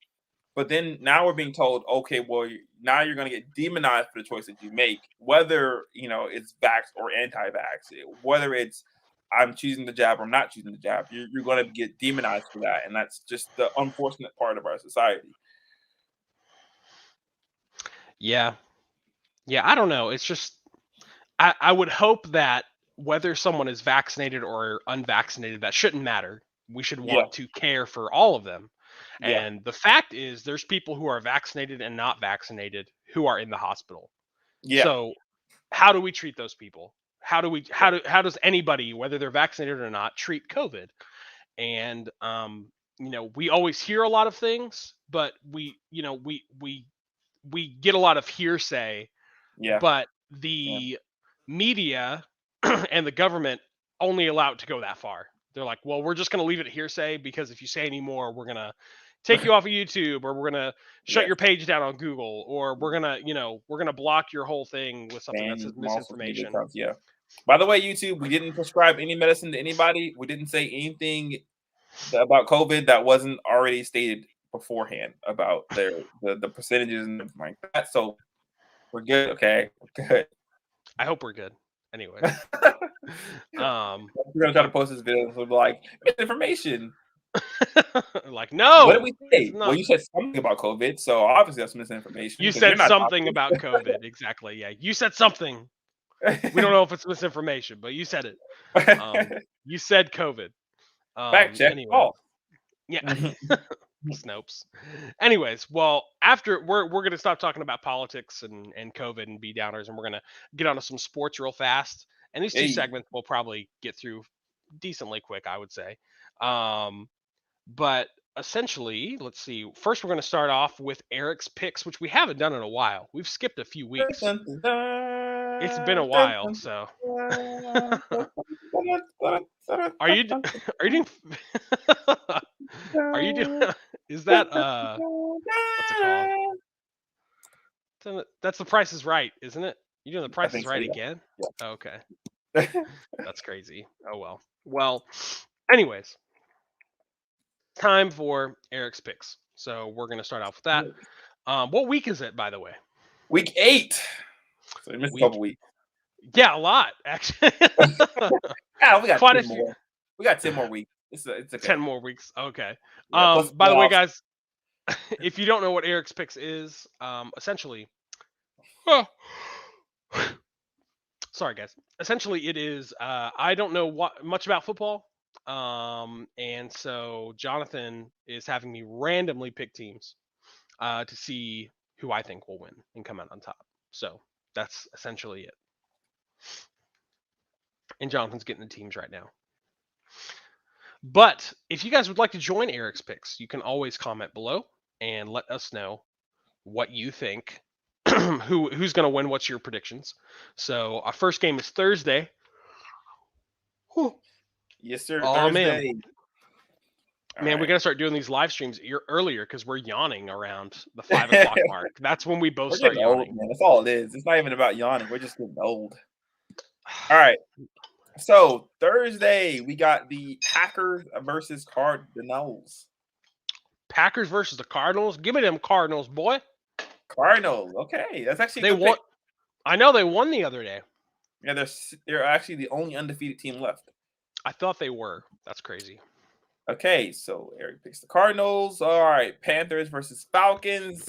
But then now we're being told, okay, well, now you're going to get demonized for the choice that you make, whether it's vax or anti-vax, whether it's I'm choosing the jab or I'm not choosing the jab. You're going to get demonized for that, and that's just the unfortunate part of our society. Yeah. Yeah, I don't know. It's just, I would hope that whether someone is vaccinated or unvaccinated, that shouldn't matter. We should Yeah, want to care for all of them. yeah, And the fact is, there's people who are vaccinated and not vaccinated who are in the hospital. yeah, So how do we treat those people? How do we yeah, how does anybody, whether they're vaccinated or not, treat COVID? And we always hear a lot of things, but we get a lot of hearsay, yeah, but yeah. the media and the government only allow it to go that far. They're like, well, we're just going to leave it hearsay, because if you say any more, we're going to take you off of YouTube, or we're going to shut Yeah. your page down on Google, or we're going to block your whole thing with something that Ban says you from all social media misinformation. accounts. Yeah. By the way, YouTube, we didn't prescribe any medicine to anybody. We didn't say anything about COVID that wasn't already stated beforehand about the percentages and everything like that. So we're good. Okay, we're good. I hope we're good. Anyways, um, We're gonna try to but post this video. So we're like misinformation. like, What did no, we it's say? Well, not. you said something about COVID, so obviously that's misinformation You because you're said not something doctors. about COVID. Exactly. Yeah, you said something. We don't know if it's misinformation, but you said it. You said COVID. Fact check. Anyway, False. yeah. Snopes. Anyways, well, after we're gonna stop talking about politics and COVID and be downers, and we're gonna get onto some sports real fast. And these two Hey. segments we'll probably get through decently quick, I would say. Um, but essentially, let's see. First, we're gonna start off with Eric's picks, which we haven't done in a while. We've skipped a few Dun, weeks. dun, dun, It's been a dun, dun, while, dun, so dun, dun, dun, dun, dun, are dun, you dun, are you doing are you doing is that what's it called? That's The Price is Right, isn't it? You doing The I Price is think so, Right yeah. again? Oh, okay. Yeah. That's crazy. Oh well. Well, anyways, time for Eric's picks. So we're gonna start off with that. What week is it, by the way? Week 8. So we missed a Week. couple weeks. Yeah, a lot actually. Yeah, we got Quite 10 a few. more. We got 10 more weeks. It's okay. 10 more weeks. Okay. Yeah, plus By the way, playoffs. guys, if you don't know what Eric's picks is, essentially, oh, sorry guys. Essentially, it is I don't know much about football, and so Jonathan is having me randomly pick teams to see who I think will win and come out on top. So that's essentially it. And Jonathan's getting the teams right now. But if you guys would like to join Eric's picks, you can always comment below and let us know what you think. Who's going to win? What's your predictions? So our first game is Thursday. Whew. Yes, sir. Oh, Thursday. Man, we got to start doing these live streams earlier because we're yawning around the 5 o'clock mark. That's when we both We're start getting old, yawning. man. That's all it is. It's not even about yawning. We're just getting old. All right. So Thursday, we got the Packers versus Cardinals. Packers versus the Cardinals. Give me them Cardinals, boy. Cardinals. Okay, that's actually they won. I know they won the other day. Yeah, they're actually the only undefeated team left. I thought they were. That's crazy. Okay, so Eric picks the Cardinals. All right, Panthers versus Falcons.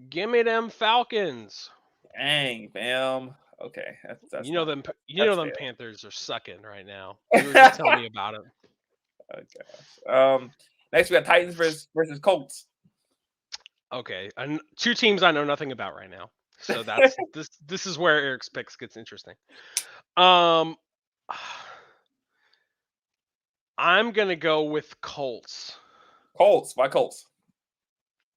Give me them Falcons. Dang, fam. Okay, that's you know them. Them Panthers are sucking right now. You were just telling me about it. Okay. Next we got Titans versus Colts. Okay, and two teams I know nothing about right now. So that's this is where Eric's picks gets interesting. I'm gonna go with Colts. Colts. Why Colts?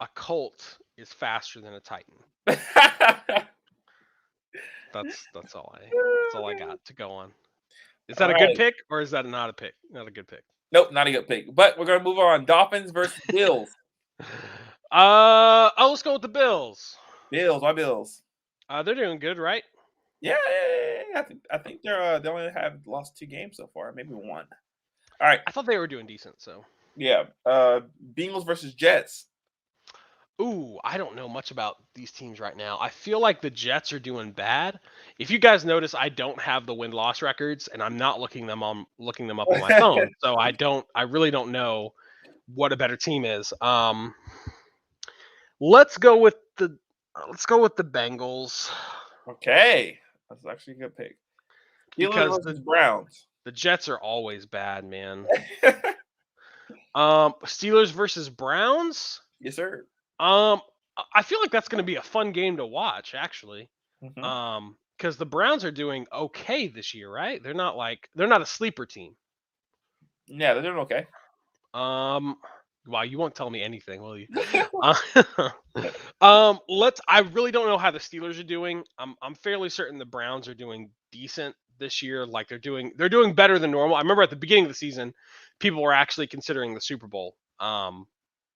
A Colt is faster than a Titan. That's all I got to go on. Is that a good pick or is that not a pick? Not a good pick. Nope, not a good pick. But we're gonna move on. Dolphins versus Bills. Let's go with the Bills. Bills. Why Bills? They're doing good, right? Yeah. I think they only have lost 2 games so far, maybe 1. All right. I thought they were doing decent. So yeah. Bengals versus Jets. Ooh, I don't know much about these teams right now. I feel like the Jets are doing bad. If you guys notice, I don't have the win-loss records, and I'm not looking them up on my phone, so I really don't know what a better team is. Let's go with the Bengals. Okay, that's actually a good pick. Steelers versus Browns. The Jets are always bad, man. Steelers versus Browns. Yes, sir. I feel like that's going to be a fun game to watch, actually. Mm-hmm. Because the Browns are doing okay this year, right? They're not a sleeper team. Yeah, they're doing okay. Wow, you won't tell me anything, will you? I really don't know how the Steelers are doing. I'm fairly certain the Browns are doing decent this year. Like they're doing better than normal. I remember at the beginning of the season, people were actually considering the Super Bowl.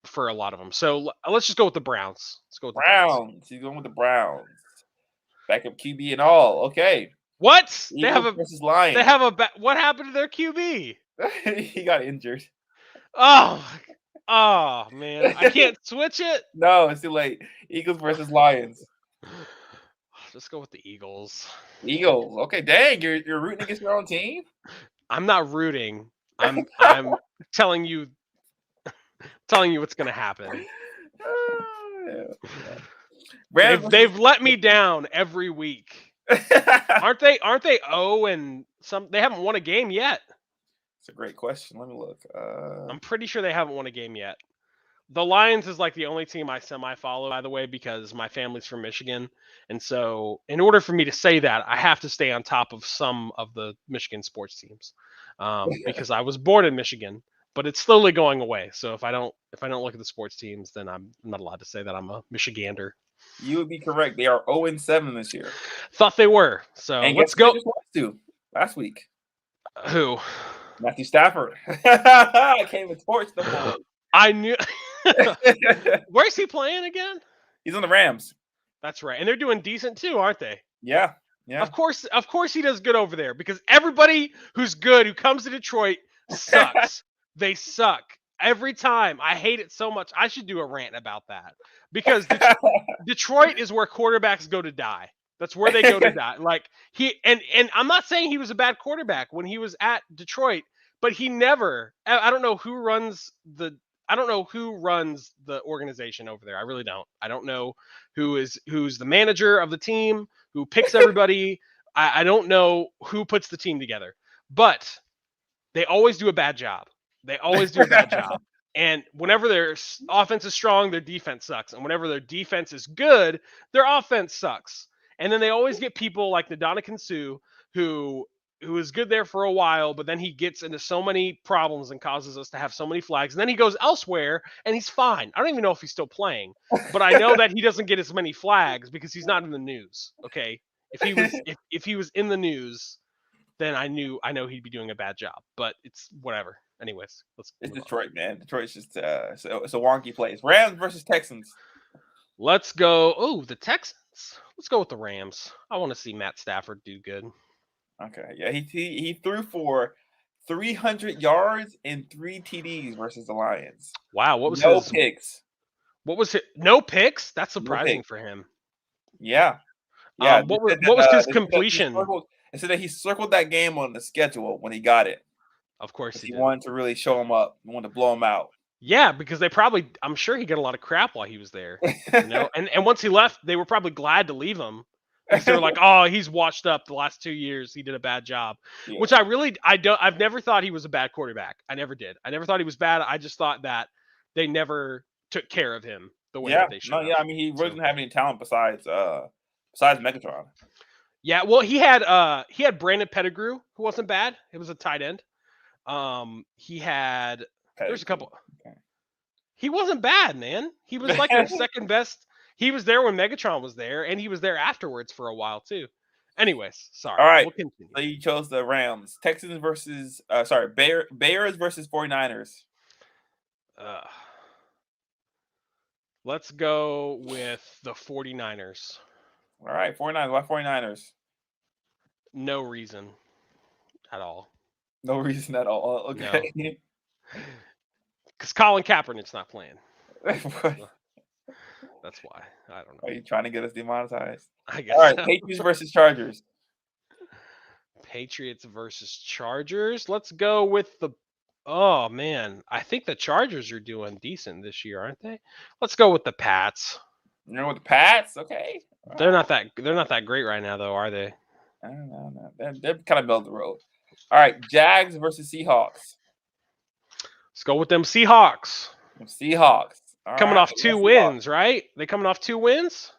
For a lot of them. So let's just go with the Browns. Let's go with the Browns. He's going with the Browns. Backup QB and all. Okay. What? Eagles versus Lions. They have what happened to their QB? He got injured. Oh, man. I can't switch it? No, it's too late. Eagles versus Lions. Let's go with the Eagles. Eagles. Okay, dang, you're rooting against your own team? I'm not rooting. I'm telling you what's going to happen. Yeah. They've let me down every week. Aren't they 0 and some they haven't won a game yet? It's a great question. Let me look. I'm pretty sure they haven't won a game yet. The Lions is like the only team I semi-follow, by the way, because my family's from Michigan. And so in order for me to say that, I have to stay on top of some of the Michigan sports teams because I was born in Michigan, but it's slowly going away. So if I don't look at the sports teams, then I'm not allowed to say that I'm a Michigander. You would be correct. They are 0-7 this year. Thought they were. So and let's go. Just lost to last week. Who? Matthew Stafford. I came and torched the ball. I knew. Where's he playing again? He's on the Rams. That's right. And they're doing decent too, aren't they? Yeah. Of course he does good over there because everybody who's good who comes to Detroit sucks. They suck. Every time. I hate it so much. I should do a rant about that because Detroit is where quarterbacks go to die. That's where they go to die. Like and I'm not saying he was a bad quarterback when he was at Detroit, but he never. I don't know who runs the. I don't know who runs the organization over there. I really don't. I don't know who's the manager of the team, who picks everybody. I don't know who puts the team together, but they always do a bad job. They always do a bad job. And whenever their offense is strong, their defense sucks. And whenever their defense is good, their offense sucks. And then they always get people like Ndamukong Suh, who is good there for a while, but then he gets into so many problems and causes us to have so many flags. And then he goes elsewhere and he's fine. I don't even know if he's still playing, but I know that he doesn't get as many flags because he's not in the news. Okay. If he was in the news, then I know he'd be doing a bad job, but it's whatever. Anyways, it's Detroit, man. Detroit's just it's a wonky place. Rams versus Texans. Let's go. Oh, the Texans. Let's go with the Rams. I want to see Matt Stafford do good. Okay, yeah, he threw for 300 yards and 3 TDs versus the Lions. Wow, what was no his picks? What was it? No picks? That's surprising for him. Yeah, yeah. What was his completion? It said that he circled that game on the schedule when he got it. Of course he wanted to really show him up. He wanted to blow him out. Yeah, because I'm sure he got a lot of crap while he was there. You know, and once he left, they were probably glad to leave him. Because they were like, oh, he's washed up the last 2 years. He did a bad job. Yeah. Which I've never thought he was a bad quarterback. I never did. I never thought he was bad. I just thought that they never took care of him the way that they should. Yeah, I mean, he really didn't have any talent besides Megatron. Yeah, well, he had Brandon Pettigrew, who wasn't bad. It was a tight end. He had there's a couple. Okay. He wasn't bad, man. He was like their second best. He was there when Megatron was there, and he was there afterwards for a while too. Anyways, sorry. All right. We'll continue. So you chose the Rams. Texans versus Bears versus 49ers. Let's go with the 49ers. All right, 49ers. Why 49ers? No reason at all. No reason at all. Okay. Because Colin Kaepernick's not playing. That's why. I don't know. Are you trying to get us demonetized? I guess. All right, so. Patriots versus Chargers. Patriots versus Chargers. Let's go with the. Oh man, I think the Chargers are doing decent this year, aren't they? Let's go with the Pats. You know, with the Pats, okay. They're not that great right now, though, are they? I don't know. They're kind of middle of the road. All right, Jags versus Seahawks. Let's go with them Seahawks. Seahawks. Coming off 2 wins, right? They coming off 2 wins?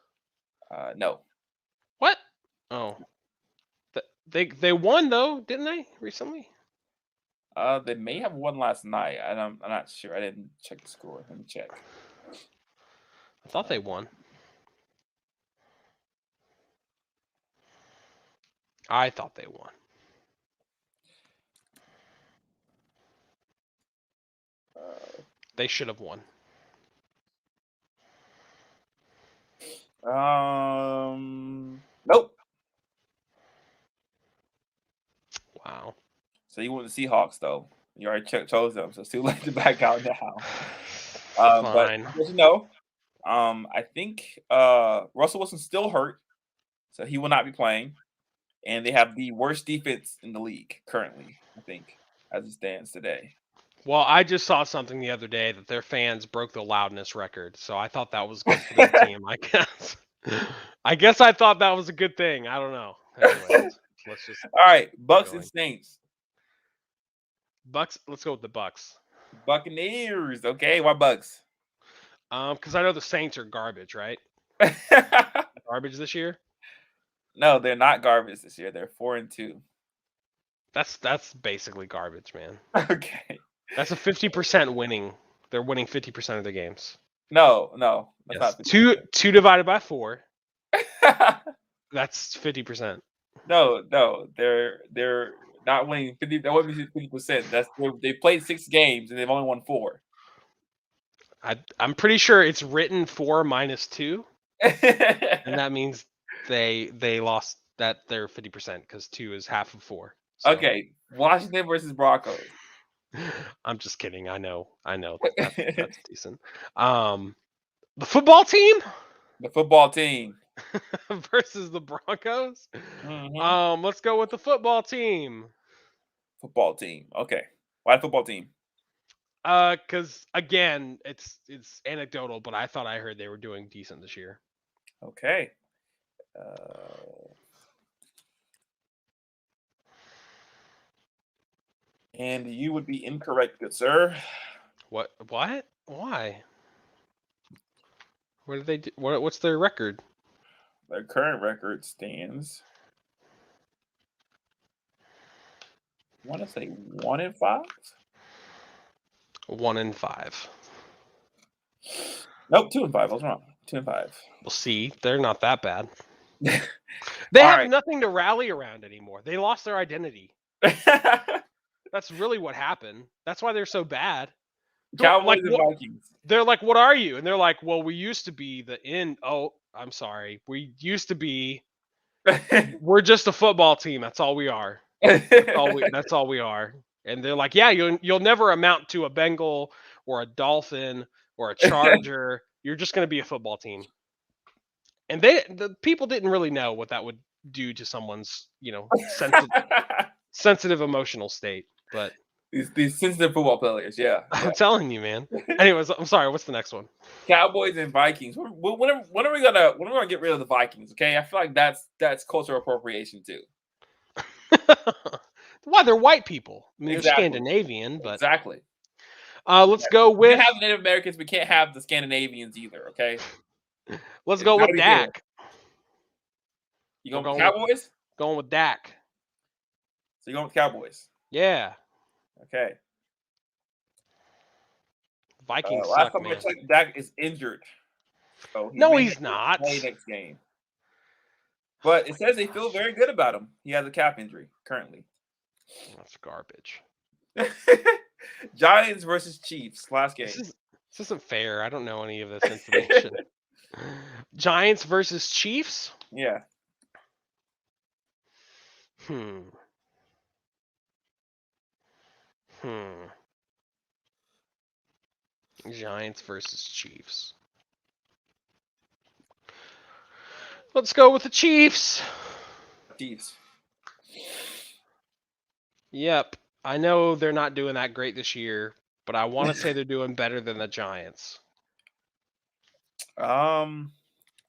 No. What? Oh. They won though, didn't they? Recently? They may have won last night. I'm not sure. I didn't check the score. Let me check. I thought they won. I thought they won. They should have won. Nope. Wow. So you went the Seahawks, though. You already chose them, so it's too late to back out now. Fine. But you know, I think Russell Wilson's still hurt, so he will not be playing. And they have the worst defense in the league currently, I think, as it stands today. Well, I just saw something the other day that their fans broke the loudness record, so I thought that was good for their team. I guess I thought that was a good thing. I don't know. Anyways, let's just. All right, Bucks and Saints. Bucks. Let's go with the Bucks. Buccaneers. Okay, why Bucks? Because I know the Saints are garbage, right? Garbage this year. No, they're not garbage this year. They're 4-2. That's basically garbage, man. Okay. That's a 50% winning. They're winning 50% of their games. No. That's not 2 divided by 4. That's 50%. No. They're not winning 50. That wouldn't be 50%. They played 6 games and they've only won 4. I'm pretty sure it's written 4 minus 2, and that means they lost that they're 50% because 2 is half of 4. So. Okay, Washington versus Broncos. I'm just kidding. I know. That's decent. The football team. The football team. versus the Broncos. Mhm. Let's go with the football team. Football team. Okay. Why football team? Because again, it's anecdotal, but I thought I heard they were doing decent this year. Okay. Uh, and you would be incorrect, good sir. What? What? Why? What did they do? What's their record? Their current record stands. I want to say 1-5. 1-5. Nope, 2-5. I was wrong. 2-5. We'll see. They're not that bad. They All have right. nothing to rally around anymore. They lost their identity. That's really what happened. That's why they're so bad. Cowboys and What, Vikings. they're like, what are you? And they're like, well, we used to be Oh, I'm sorry. We used to be. We're just a football team. That's all we are. That's all we are. And they're like, yeah, you'll never amount to a Bengal or a Dolphin or a Charger. You're just going to be a football team. And the people didn't really know what that would do to someone's, sensitive emotional state. But these sensitive football players, yeah. I'm telling you, man. Anyways, I'm sorry. What's the next one? Cowboys and Vikings. When are we gonna get rid of the Vikings? Okay, I feel like that's cultural appropriation too. Why, they're white people. I mean, Exactly. they're Scandinavian, but exactly. Let's go We with. can't have the Native Americans. We can't have the Scandinavians either. Okay. Let's go with Dak. You going with Cowboys? Going with Dak. So you going with Cowboys? Yeah. Okay. Vikings last suck, time man. I checked, Dak is injured. So he's not. Play next game. But it says they feel very good about him. He has a calf injury currently. That's garbage. Giants versus Chiefs last game. This isn't fair. I don't know any of this information. Giants versus Chiefs? Yeah. Giants versus Chiefs. Let's go with the Chiefs. Chiefs. Yep. I know they're not doing that great this year, but I want to say they're doing better than the Giants.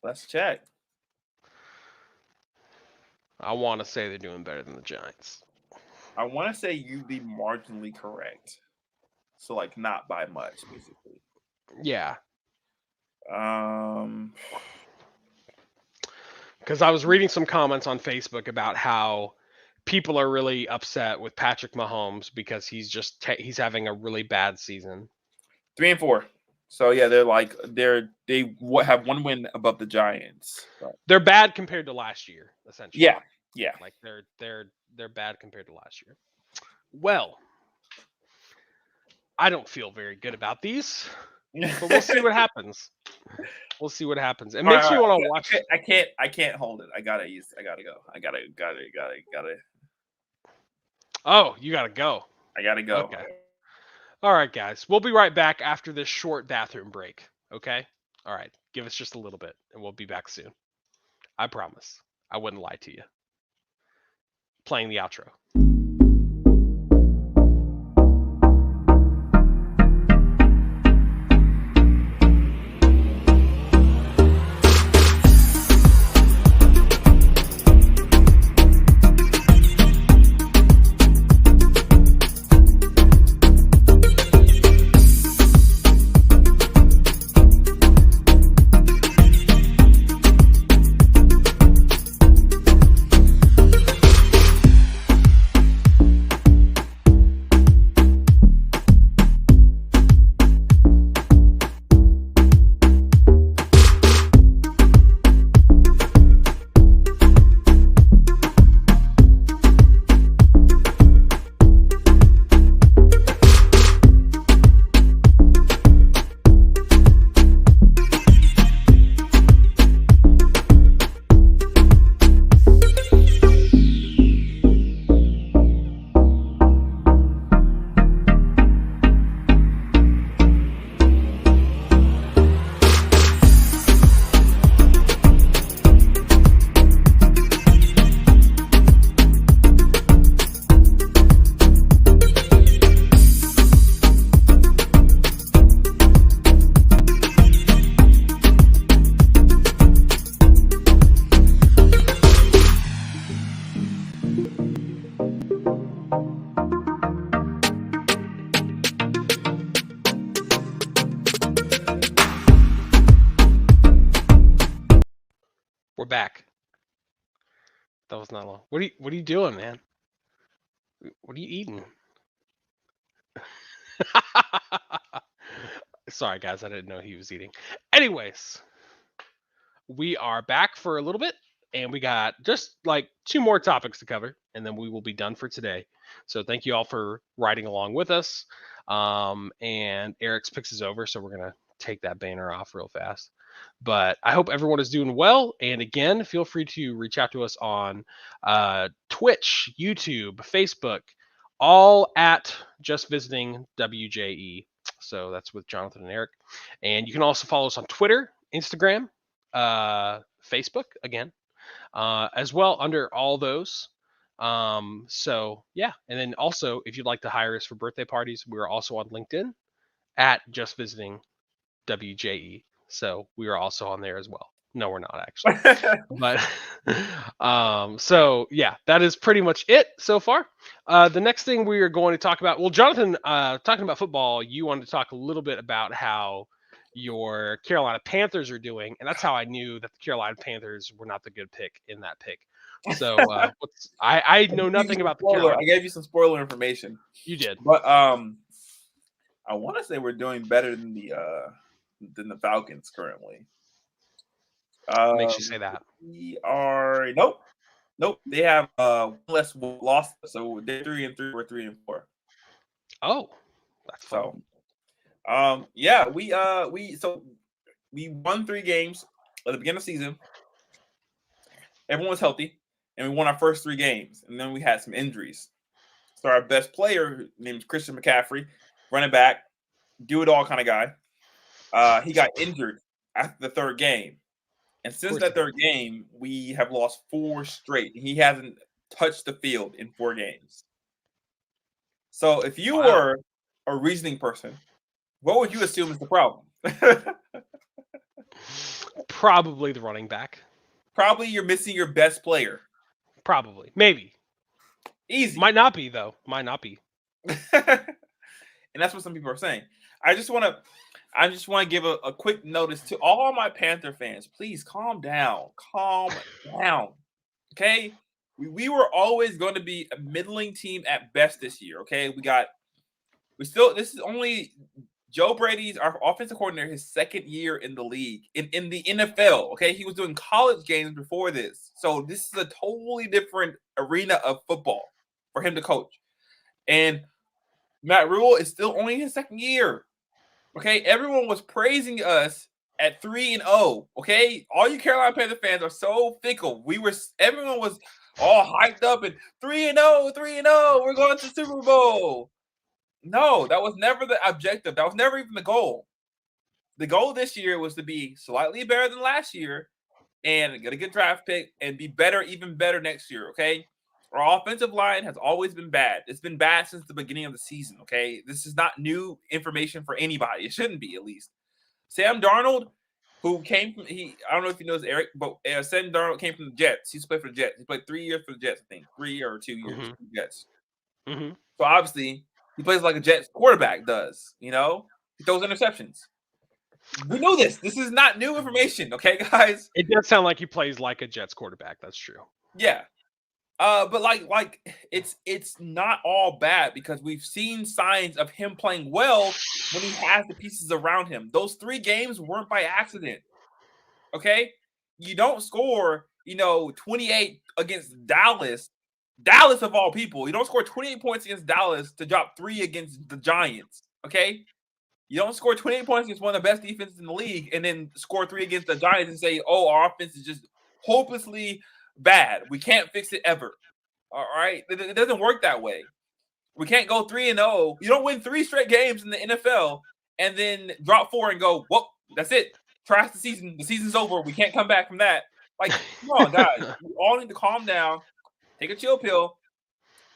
Let's check. I want to say they're doing better than the Giants. I want to say you'd be marginally correct. So, like, not by much, basically. Yeah. Because Um, I was reading some comments on Facebook about how people are really upset with Patrick Mahomes because he's having a really bad season. 3-4. So yeah, they have one win above the Giants. So. They're bad compared to last year, essentially. Yeah. Like they're bad compared to last year. Well, I don't feel very good about these, but we'll see what happens. We'll see what happens. It makes me want to watch. I can't hold it. I gotta go. I gotta. Oh, you gotta go. I gotta go. Okay. All right, guys. We'll be right back after this short bathroom break. Okay. All right. Give us just a little bit, and we'll be back soon. I promise. I wouldn't lie to you. Playing the outro. We're back. That was not long. What are you doing, man? What are you eating? Sorry, guys. I didn't know he was eating. Anyways, we are back for a little bit, and we got just like 2 more topics to cover, and then we will be done for today. So thank you all for riding along with us. And Eric's picks is over, so we're gonna take that banner off real fast. But I hope everyone is doing well. And again, feel free to reach out to us on Twitch, YouTube, Facebook, all at Just Visiting WJE. So that's with Jonathan and Eric. And you can also follow us on Twitter, Instagram, Facebook again, as well under all those. So yeah, and then also if you'd like to hire us for birthday parties, we're also on LinkedIn at Just Visiting WJE. So we are also on there as well. No, we're not actually, but so yeah, that is pretty much it so far. The next thing we are going to talk about, well, Jonathan, talking about football, you wanted to talk a little bit about how your Carolina Panthers are doing, and that's how I knew that the Carolina Panthers were not the good pick in that pick. So I know nothing about the Carolina. I gave you some spoiler information. You did, but I want to say we're doing better than the Falcons currently. Makes you say that. We are nope. They have one less loss, so they're 3-3. We're 3-4. Oh, that's fun. So, yeah, we won 3 games at the beginning of the season. Everyone was healthy, and we won our first 3 games, and then we had some injuries. So our best player, named Christian McCaffrey, running back, do it all kind of guy. He got injured after the 3rd game. And since that 3rd game, we have lost 4 straight. He hasn't touched the field in 4 games. So if you were a reasoning person, what would you assume is the problem? Probably the running back. Probably you're missing your best player. Probably. Maybe. Easy. Might not be, though. Might not be. And that's what some people are saying. I just want to give a quick notice to all my Panther fans. Please calm down. Calm down. Okay? We were always going to be a middling team at best this year. Okay? This is only Joe Brady's, our offensive coordinator, his 2nd year in the league, in the NFL. Okay? He was doing college games before this. So this is a totally different arena of football for him to coach. And Matt Rule is still only his 2nd year. Okay, everyone was praising us at 3-0. Okay, all you Carolina Panther fans are so fickle. Everyone was all hyped up and 3-0, 3-0. We're going to the Super Bowl. No, that was never the objective. That was never even the goal. The goal this year was to be slightly better than last year and get a good draft pick and be better, even better next year. Okay. Our offensive line has always been bad. It's been bad since the beginning of the season, okay? This is not new information for anybody. It shouldn't be, at least. Sam Darnold, who came from I don't know if you know this, Eric, but Sam Darnold came from the Jets. He used to play for the Jets. He played 3 years for the Jets, I think. 3 or 2 years for the Jets. Mm-hmm. So obviously, he plays like a Jets quarterback does, you know? He throws interceptions. We know this. This is not new information, okay, guys? It does sound like he plays like a Jets quarterback. That's true. Yeah. But like it's not all bad because we've seen signs of him playing well when he has the pieces around him. Those 3 games weren't by accident. Okay? You don't score, 28 against Dallas. Dallas of all people. You don't score 28 points against Dallas to drop 3 against the Giants. Okay? You don't score 28 points against one of the best defenses in the league and then score 3 against the Giants and say, oh, our offense is just hopelessly bad. We can't fix it ever. All right? It doesn't work that way. We can't go 3-0. You don't win 3 straight games in the NFL and then drop 4 and go, well, that's it. Trash the season. The season's over. We can't come back from that. Like, come on, guys. We all need to calm down, take a chill pill,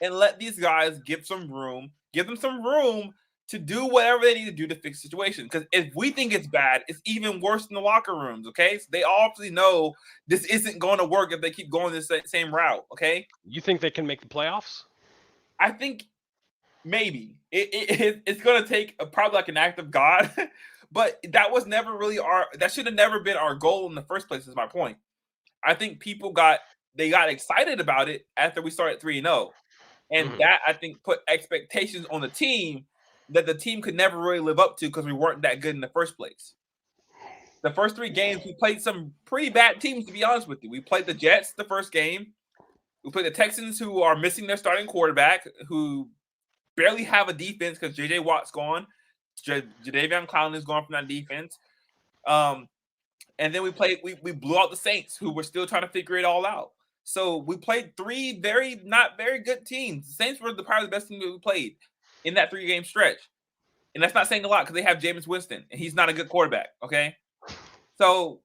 and let these guys give them some room to do whatever they need to do to fix the situation. Because if we think it's bad, it's even worse in the locker rooms, okay? So they obviously know this isn't going to work if they keep going this same route, okay? You think they can make the playoffs? I think maybe. It's going to take probably like an act of God, but that was never really that should have never been our goal in the first place, is my point. I think people got excited about it after we started 3-0. And that, I think, put expectations on the team that the team could never really live up to because we weren't that good in the first place. The first 3 games, we played some pretty bad teams, to be honest with you. We played the Jets the first game. We played the Texans, who are missing their starting quarterback, who barely have a defense because J.J. Watt's gone. Jadeveon Clowney is gone from that defense. And then we blew out the Saints, who were still trying to figure it all out. So we played 3 not very good teams. The Saints were probably the best team that we played in that 3-game stretch. And that's not saying a lot because they have Jameis Winston, and he's not a good quarterback, okay? So,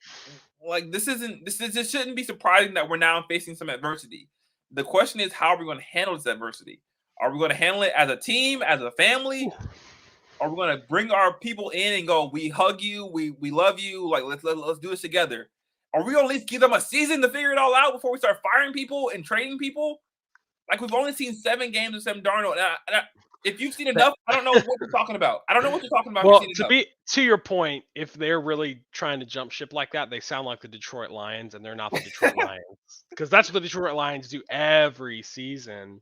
like, this shouldn't be surprising that we're now facing some adversity. The question is, how are we going to handle this adversity? Are we going to handle it as a team, as a family? Are we going to bring our people in and go, we hug you, we love you, like, let's do this together? Are we going to at least give them a season to figure it all out before we start firing people and trading people? Like, we've only seen 7 games of Sam Darnold. If you've seen enough, I don't know what you're talking about. I don't know what you're talking about. Well, to your point, if they're really trying to jump ship like that, they sound like the Detroit Lions, and they're not the Detroit Lions. Because that's what the Detroit Lions do every season.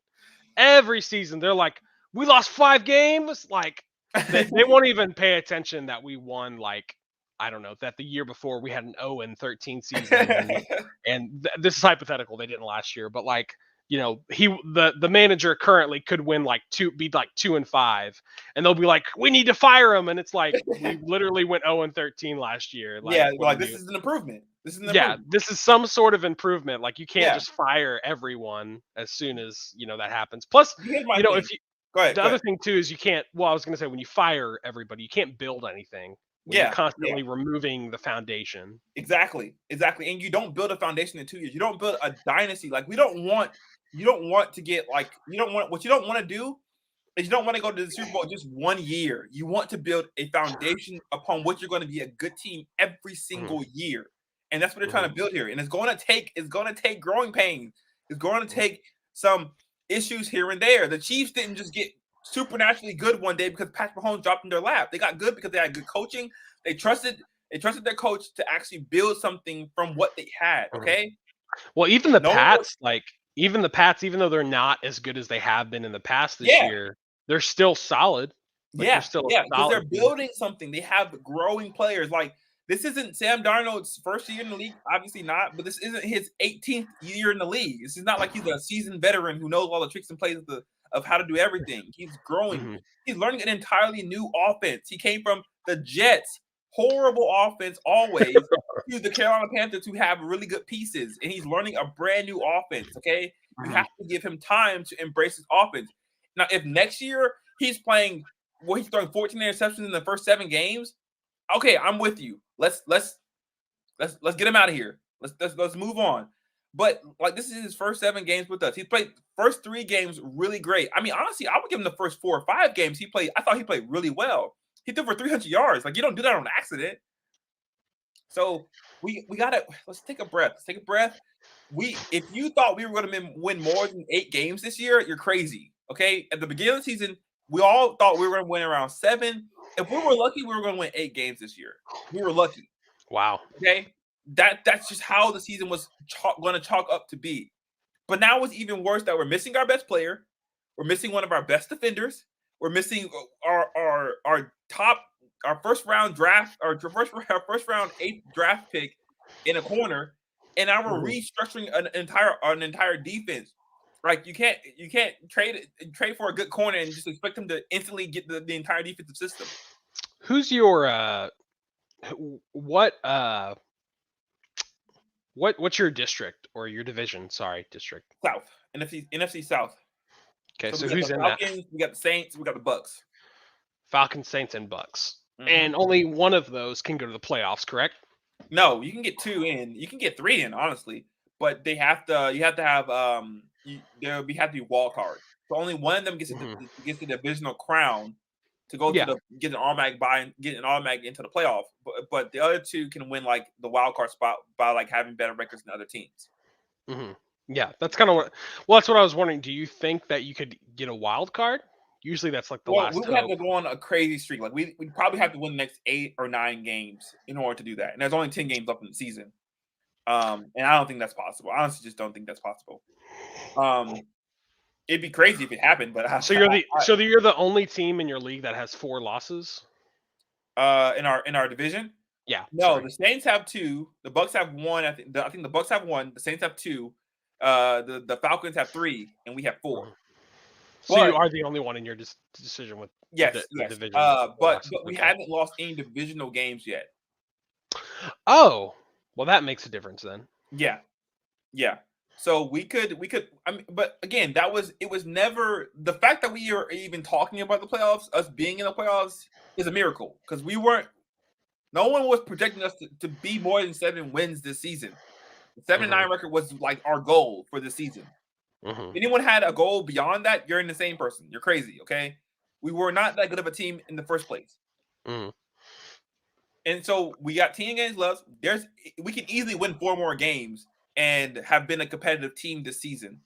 Every season, they're like, we lost 5 games. Like, they won't even pay attention that we won, like, I don't know, that the year before we had an 0-13 season. and this is hypothetical. They didn't last year. But, like, you know, the manager currently could win be 2-5, and they'll be like, we need to fire him, and it's like, we literally went 0-13 last year. Like this is an improvement. This is some sort of improvement. Like, you can't just fire everyone as soon as that happens. Plus, if you the other thing too is you can't. Well, I was gonna say, when you fire everybody, you can't build anything. You're constantly removing the foundation. Exactly. And you don't build a foundation in 2 years. You don't build a dynasty. Like, you don't want to get, like, what you don't want to do is you don't want to go to the Super Bowl just 1 year. You want to build a foundation upon which you're going to be a good team every single year. And that's what they're trying to build here. And it's going to take growing pains. It's going to take some issues here and there. The Chiefs didn't just get supernaturally good one day because Patrick Mahomes dropped in their lap. They got good because they had good coaching. They trusted their coach to actually build something from what they had. Okay. Well, even the Pats, even though they're not as good as they have been in the past this year, they're still solid. Because they're building something. They have growing players. Like, this isn't Sam Darnold's first year in the league, obviously not, but this isn't his 18th year in the league. This is not like he's a seasoned veteran who knows all the tricks and plays of how to do everything. He's growing. He's learning an entirely new offense. He came from the Jets, horrible offense always, to the Carolina Panthers, who have really good pieces, and he's learning a brand new offense. Okay, you have to give him time to embrace his offense. Now, if next year he's throwing 14 interceptions in the first 7 games, okay, I'm with you. Let's get him out of here. Let's move on. But, like, this is his first 7 games with us. He played first 3 games really great. I mean, honestly, I would give him the first 4 or 5 games he played. I thought he played really well. He threw for 300 yards. Like, you don't do that on accident. So we gotta let's take a breath. If you thought we were going to win more than 8 games this year, you're crazy. Okay, at the beginning of the season, we all thought we were going to win around 7. If we were lucky, we were going to win 8 games this year. We were lucky. Wow. Okay, that's just how the season was going to chalk up to be. But now it's even worse that we're missing our best player. We're missing one of our best defenders. We're missing our first round 8th draft pick in a corner, and now we're restructuring an entire defense. Like, you can't trade for a good corner and just expect them to instantly get the entire defensive system. Who's your what's your district or your division? Sorry, district. South. NFC South. Okay, so who's in that? We got the Saints. We got the Bucks. Falcons, Saints, and Bucks. And only one of those can go to the playoffs, correct? No, you can get 2 in. You can get 3 in, honestly. But you have to have there have to be wild cards. So only one of them gets the divisional crown to go to get an automatic into the playoff. But the other 2 can win, like, the wild card spot by, like, having better records than other teams. Yeah, that's kind of that's what I was wondering. Do you think that you could get a wild card? Usually that's like the last. We would have to go on a crazy streak. Like, we'd probably have to win the next 8 or 9 games in order to do that. And there's only 10 games up in the season. And I don't think that's possible. I honestly just don't think that's possible. It'd be crazy if it happened, but So you're the only team in your league that has 4 losses? In our division. Yeah. No, Sorry. the Saints have 2. The Bucks have 1. I think the Bucks have 1. The Saints have 2. The Falcons have 3, and we have 4. Mhm. So But you are the only one in your decision with yes, the yes. division with 4 But losses. we Okay. haven't lost any divisional games yet. Oh, well, that makes a difference then. Yeah, yeah. So we could. I mean, but again, it was never the fact that we are even talking about the playoffs, us being in the playoffs, is a miracle because we weren't. No one was projecting us to be more than 7 wins this season. The 7-9 record was like our goal for the season. Mhm. Anyone had a goal beyond that, you're in the same person. You're crazy, okay? We were not that good of a team in the first place. Mhm. And so we got 10 games left. We can easily win 4 more games and have been a competitive team this season.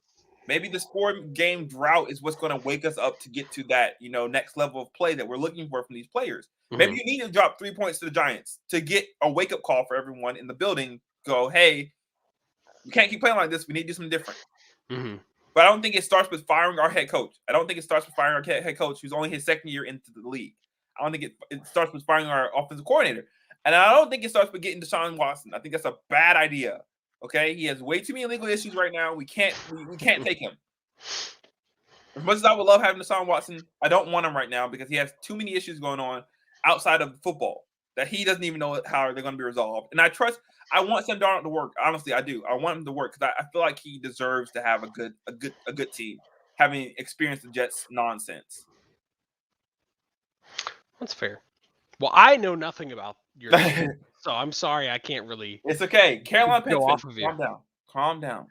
Maybe this 4-game drought is what's going to wake us up to get to that, next level of play that we're looking for from these players. Maybe Mhm. you need to drop 3 points to the Giants to get a wake-up call for everyone in the building. Go, hey, we can't keep playing like this. We need to do something different. Mhm. But I don't think it starts with firing our head coach. I don't think it starts with firing our head coach who's only his second year into the league. I don't think it starts with firing our offensive coordinator. And I don't think it starts with getting Deshaun Watson. I think that's a bad idea. Okay? He has way too many legal issues right now. We can't take him. As much as I would love having Deshaun Watson, I don't want him right now because he has too many issues going on outside of football that he doesn't even know how they're going to be resolved. And I want Sam Darnold to work. Honestly, I do. I want him to work because I feel like he deserves to have a good team, having experienced the Jets nonsense. That's fair. Well, I know nothing about your team, so I'm sorry I can't really It's okay. Carolina go Panthers fans, off of you. calm down.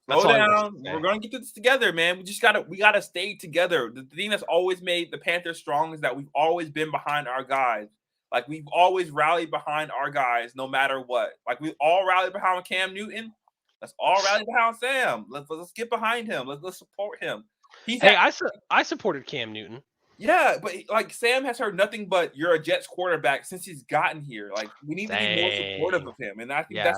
That's Slow all I gotta down. say. We're gonna get this together, man. We gotta stay together. The thing that's always made the Panthers strong is that we've always been behind our guys. Like we've always rallied behind our guys, no matter what. Like we all rallied behind Cam Newton. Let's all rally behind Sam. Let's get behind him. Let's support him. Hey, I supported Cam Newton. Yeah, but like Sam has heard nothing but "you're a Jets quarterback" since he's gotten here. Like we need to be more supportive of him, and I think Yeah.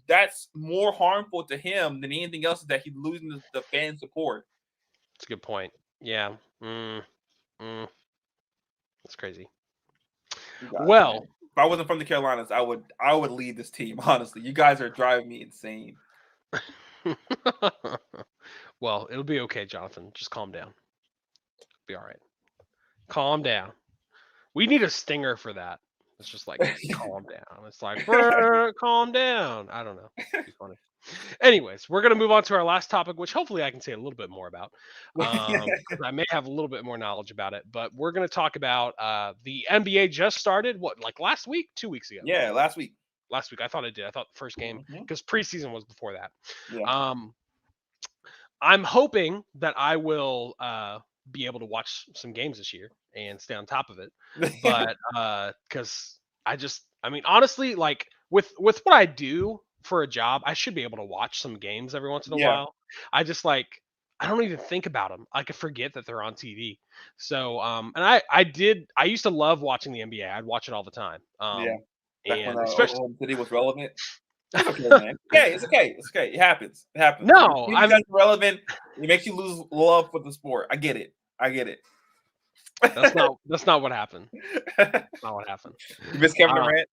that's more harmful to him than anything else. Is that he's losing the fan support. That's a good point. Yeah. That's crazy. You guys, Well, man. If I wasn't from the Carolinas, I would lead this team. Honestly, you guys are driving me insane. well, it'll be okay, Jonathan. Just calm down. Be all right. Calm down. We need a stinger for that. It's just like calm down. It's like calm down. I don't know. It'd be funny. Anyways, we're gonna move on to our last topic, which hopefully I can say a little bit more about. 'Cause I may have a little bit more knowledge about it, but we're gonna talk about the NBA just started. What, like last week, 2 weeks ago? Yeah, last week. Last week, I thought it did. I thought the first game Mhm. because preseason was before that. Yeah. I'm hoping that I will be able to watch some games this year and stay on top of it. But because I mean, honestly, like with what I do for a job, I should be able to watch some games every once in a Yeah. while. I don't even think about them. I could forget that they're on TV. So and I used to love watching the NBA. I'd watch it all the time. Yeah. Back when And especially Oklahoma City was relevant. It's okay, man. Okay, it's okay. It's okay. It happens. It happens. No, When you guys are relevant, it makes you lose love for the sport. I get it. that's not what happened. That's not what happened. You miss Kevin Durant?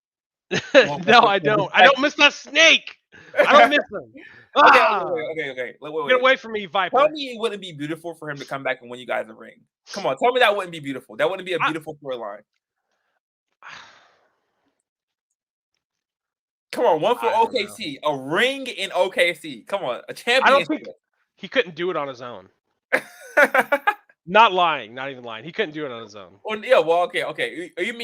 No, I don't. I don't miss that snake. I don't miss him. Okay. Wait. Get away from me, Viper. Tell me it wouldn't be beautiful for him to come back and win you guys a ring. Come on, tell me that wouldn't be beautiful. That wouldn't be a beautiful storyline. Come on, one for OKC, a ring in OKC. Come on, a championship. I don't think he couldn't do it on his own. Not lying, not even lying. He couldn't do it on his own. Well, yeah, well, okay. Are you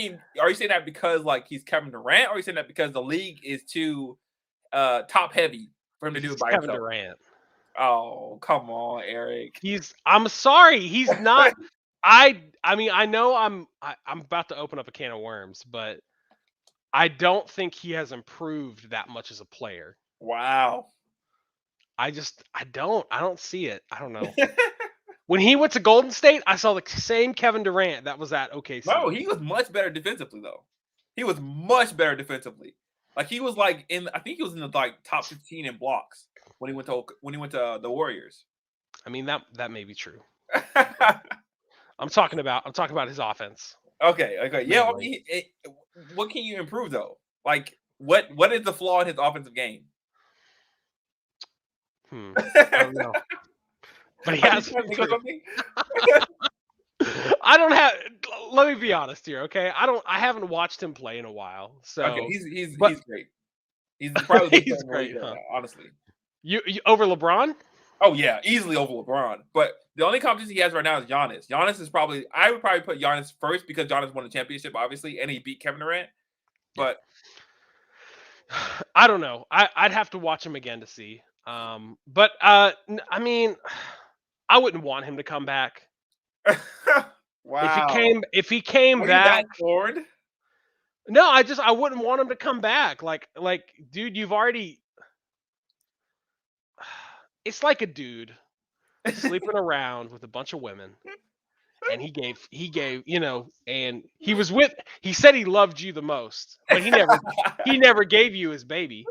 saying that because like he's Kevin Durant, or are you saying that because the league is too top heavy for him to do it by Kevin himself? Durant. Oh, come on, Eric. I'm sorry, he's not. I mean, I know I'm about to open up a can of worms, but I don't think he has improved that much as a player. Wow. I don't see it. I don't know. When he went to Golden State, I saw the same Kevin Durant that was at OKC. No, he was much better defensively, though. He was much better defensively. Like he was like I think he was in the like top 15 in blocks when he went to the Warriors. I mean that may be true. I'm talking about his offense Okay. Yeah, I mainly. mean, what can you improve though? Like, what is the flaw in his offensive game? I don't know, but he Are you has trying to think of improved. something? I don't have. Let me be honest here, okay? I haven't watched him play in a while, Okay, so. But he's great. He's probably the best player he's in the league great, right huh? now, honestly. You over LeBron? Oh yeah, easily over LeBron. But the only competition he has right now is Giannis. Giannis is probably I would probably put Giannis first because Giannis won the championship, obviously, and he beat Kevin Durant. Yeah. But I don't know. I'd have to watch him again to see. But I mean, I wouldn't want him to come back. wow, If he came are you that back, bored? no, I wouldn't want him to come back. Like, dude, you've already. It's like a dude sleeping around with a bunch of women, and he gave and he said he loved you the most, but he never gave you his baby.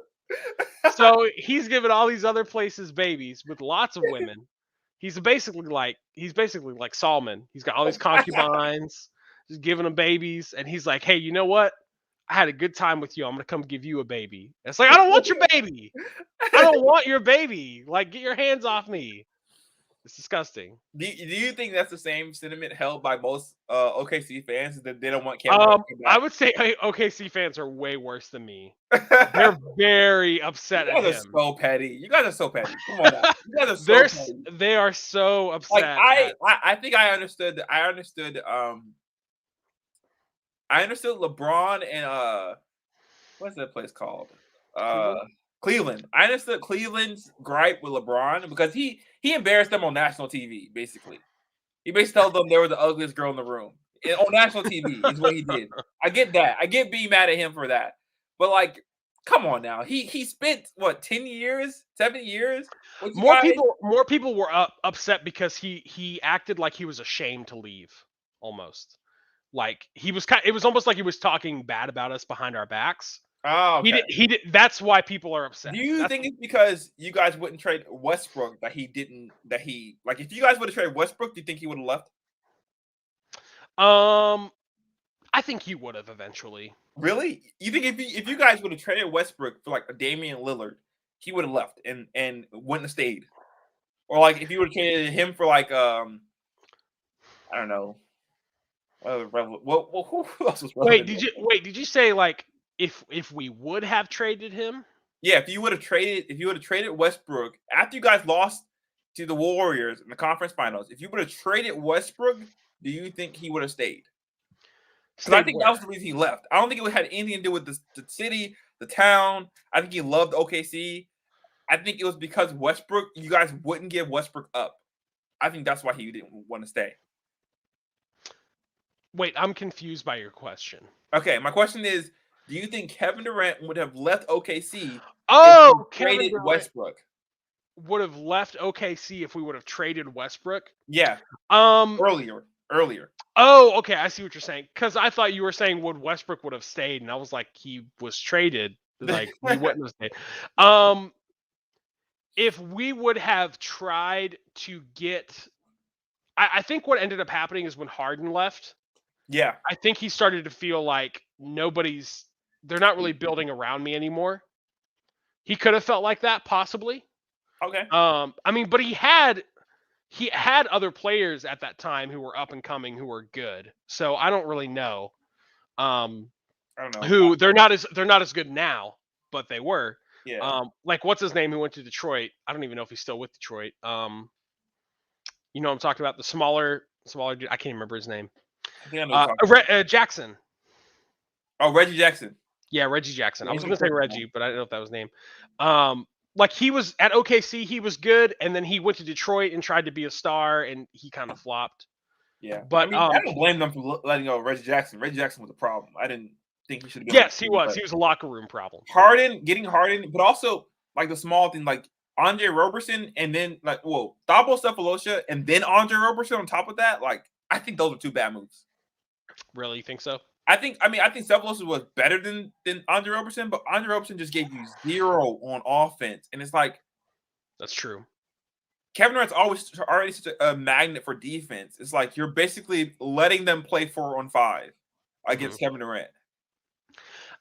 So he's given all these other places babies with lots of women. He's basically like Solomon. He's got all these concubines, just giving them babies, and he's like, hey, you know what? I had a good time with you. I'm gonna come give you a baby. It's like, I don't want your baby. I don't want your baby. Like, get your hands off me. It's disgusting. Do you think that's the same sentiment held by most OKC fans that they don't want Kevin Durant to I come would say OKC fans are way worse than me. They're back? very You upset at guys are him. so petty. You guys are so petty. Come on now. You guys are so petty. They are so Like upset at. I think I understood LeBron and what's that place called? Uh Cleveland. Cleveland. I understood Cleveland's gripe with LeBron because he embarrassed them on national TV, basically. He basically told them they were the ugliest girl in the room. On national TV is what he did. I get that. I get being mad at him for that. But like, come on now. He spent what 10 years, 7 years with you guys? More people were upset because he acted like he was ashamed to leave, almost. Like it was almost like he was talking bad about us behind our backs. Oh, okay. He did. That's why people are upset. Do you think it's because you guys wouldn't trade Westbrook that he didn't like if you guys would have traded Westbrook, do you think he would have left? I think he would have eventually. Really? You think if you guys would have traded Westbrook for like a Damian Lillard, he would have left and wouldn't have stayed? Or like if you would have traded him for like I don't know. Who else was relevant? Did you say like if we would have traded him? Yeah, if you would have traded Westbrook after you guys lost to the Warriors in the conference finals, if you would have traded Westbrook, do you think he would have stayed? Because I think that was the reason he left. I don't think it had anything to do with the city, the town. I think he loved OKC. I think it was because Westbrook, you guys wouldn't give Westbrook up. I think that's why he didn't want to stay. Wait, I'm confused by your question. Okay, my question is, do you think Kevin Durant would have left OKC Oh, if he traded Westbrook? Would have left OKC if we would have traded Westbrook? Yeah. Earlier. Oh, okay, I see what you're saying. Because I thought you were saying Westbrook would have stayed, and I was like, he was traded. Like he wouldn't have stayed. If we would have tried to get, I think what ended up happening is when Harden left. Yeah. I think he started to feel like they're not really building around me anymore. He could have felt like that, possibly. Okay. I mean, but he had other players at that time who were up and coming who were good. So I don't really know. I don't know. Who they're not as good now, but they were. Yeah. Like what's his name who went to Detroit? I don't even know if he's still with Detroit. You know what I'm talking about, the smaller dude. I can't remember his name. I think I know what you're talking about. Jackson. Oh, Reggie Jackson. Yeah, Reggie Jackson. I was going to Reggie say Reggie, but I didn't know if that was his name. Like he was at OKC, he was good, and then he went to Detroit and tried to be a star, and he kind of flopped. Yeah, but I mean, I don't blame them for letting go of Reggie Jackson. Reggie Jackson was a problem. I didn't think he should have been. Yes, he was. He was a locker room problem. Getting Harden, but also like the small thing, like Andre Roberson, and then like Thabo Cephalosha, and then Andre Roberson on top of that. Like I think those are two bad moves. Really, you think so? I think Steph Wilson was better than Andre Roberson, but Andre Roberson just gave you 0 on offense, and it's like That's true. Kevin Durant's already such a magnet for defense. It's like you're basically letting them play 4-on-5 Mhm. against Kevin Durant.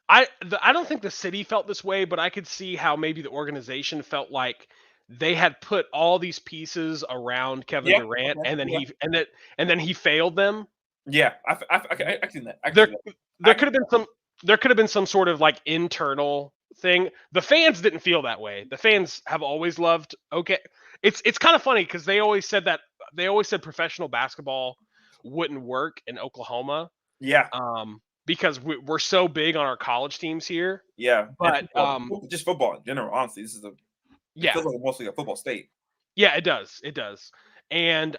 I don't think the city felt this way, but I could see how maybe the organization felt like they had put all these pieces around Kevin Yeah, Durant, okay, and then yeah, he failed them. yeah. I can see that. I can There see that. there I could can have been some sort of like internal thing. The fans didn't feel that way. The fans have always loved okay. It's kind of funny because they always said professional basketball wouldn't work in Oklahoma, yeah, because we're so big on our college teams here. yeah, and But football, just football in general. Honestly, it yeah, feels like mostly a football state. yeah, it does, and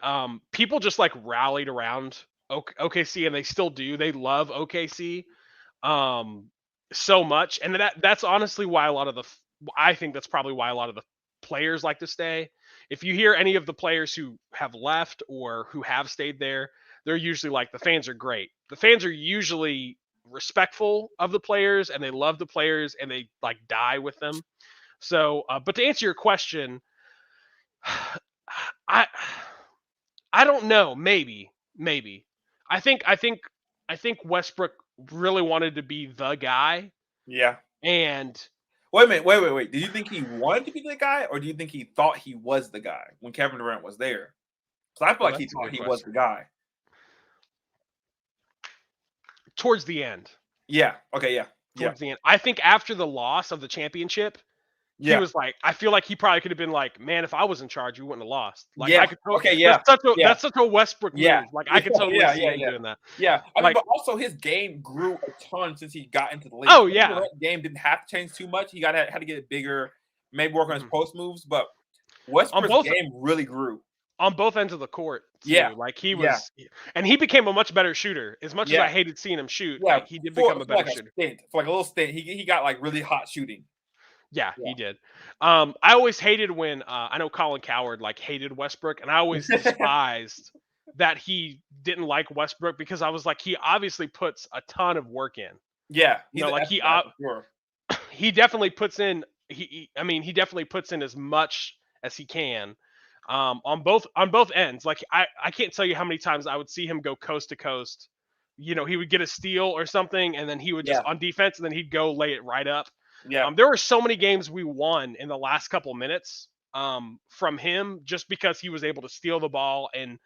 people just like rallied around OKC, and they still do. They love OKC um so much, and that's honestly why a lot of I think that's probably why a lot of the players like to stay. If you hear any of the players who have left or who have stayed there, they're usually like, the fans are great. The fans are usually respectful of the players, and they love the players, and they like die with them. So but to answer your question, I I don't know. Maybe. I think I think I think Westbrook really wanted to be the guy, Yeah. and Wait a minute. Wait. Do you think he wanted to be the guy, or do you think he thought he was the guy when Kevin Durant was there? Because I feel oh, like he that's a thought good he was question. the guy. Towards the end, Yeah. Okay. Yeah. Yeah. I think after the loss of the championship, he Yeah. was like, I feel like he probably could have been like, man, if I was in charge, we wouldn't have lost. Like I Yeah. could, Okay. Yeah. Yeah. that's such a Westbrook Yeah. move. Like I Yeah. could totally Yeah. see Yeah. him Yeah. doing that. Yeah. I mean, Like, but also his game grew a ton since he got into the league. oh Kevin yeah. Durant's game didn't have to change too much. He had to get bigger, maybe work on his Mhm. post moves, but On Westbrook's both game really grew. on both ends of the court Yeah. too. Like Yeah. and he became a much better shooter. As much as Yeah. I hated seeing him shoot, Yeah. like he did For, become a for better like a shooter. stint, for like a little stint, he got like really hot shooting. Yeah, Yeah. he did. I always hated when I know Colin Coward like hated Westbrook, and I always despised that he didn't like Westbrook, because I was like, he obviously puts a ton of work in. Yeah. You He's know, an like effort guy for sure. he definitely puts in. I mean, he definitely puts in as much as he can on both ends. Like I can't tell you how many times I would see him go coast to coast. You know, he would get a steal or something, and then he would just Yeah. on defense, and then he'd go lay it right up. Yeah. There were so many games we won in the last couple minutes from him, just because he was able to steal the ball and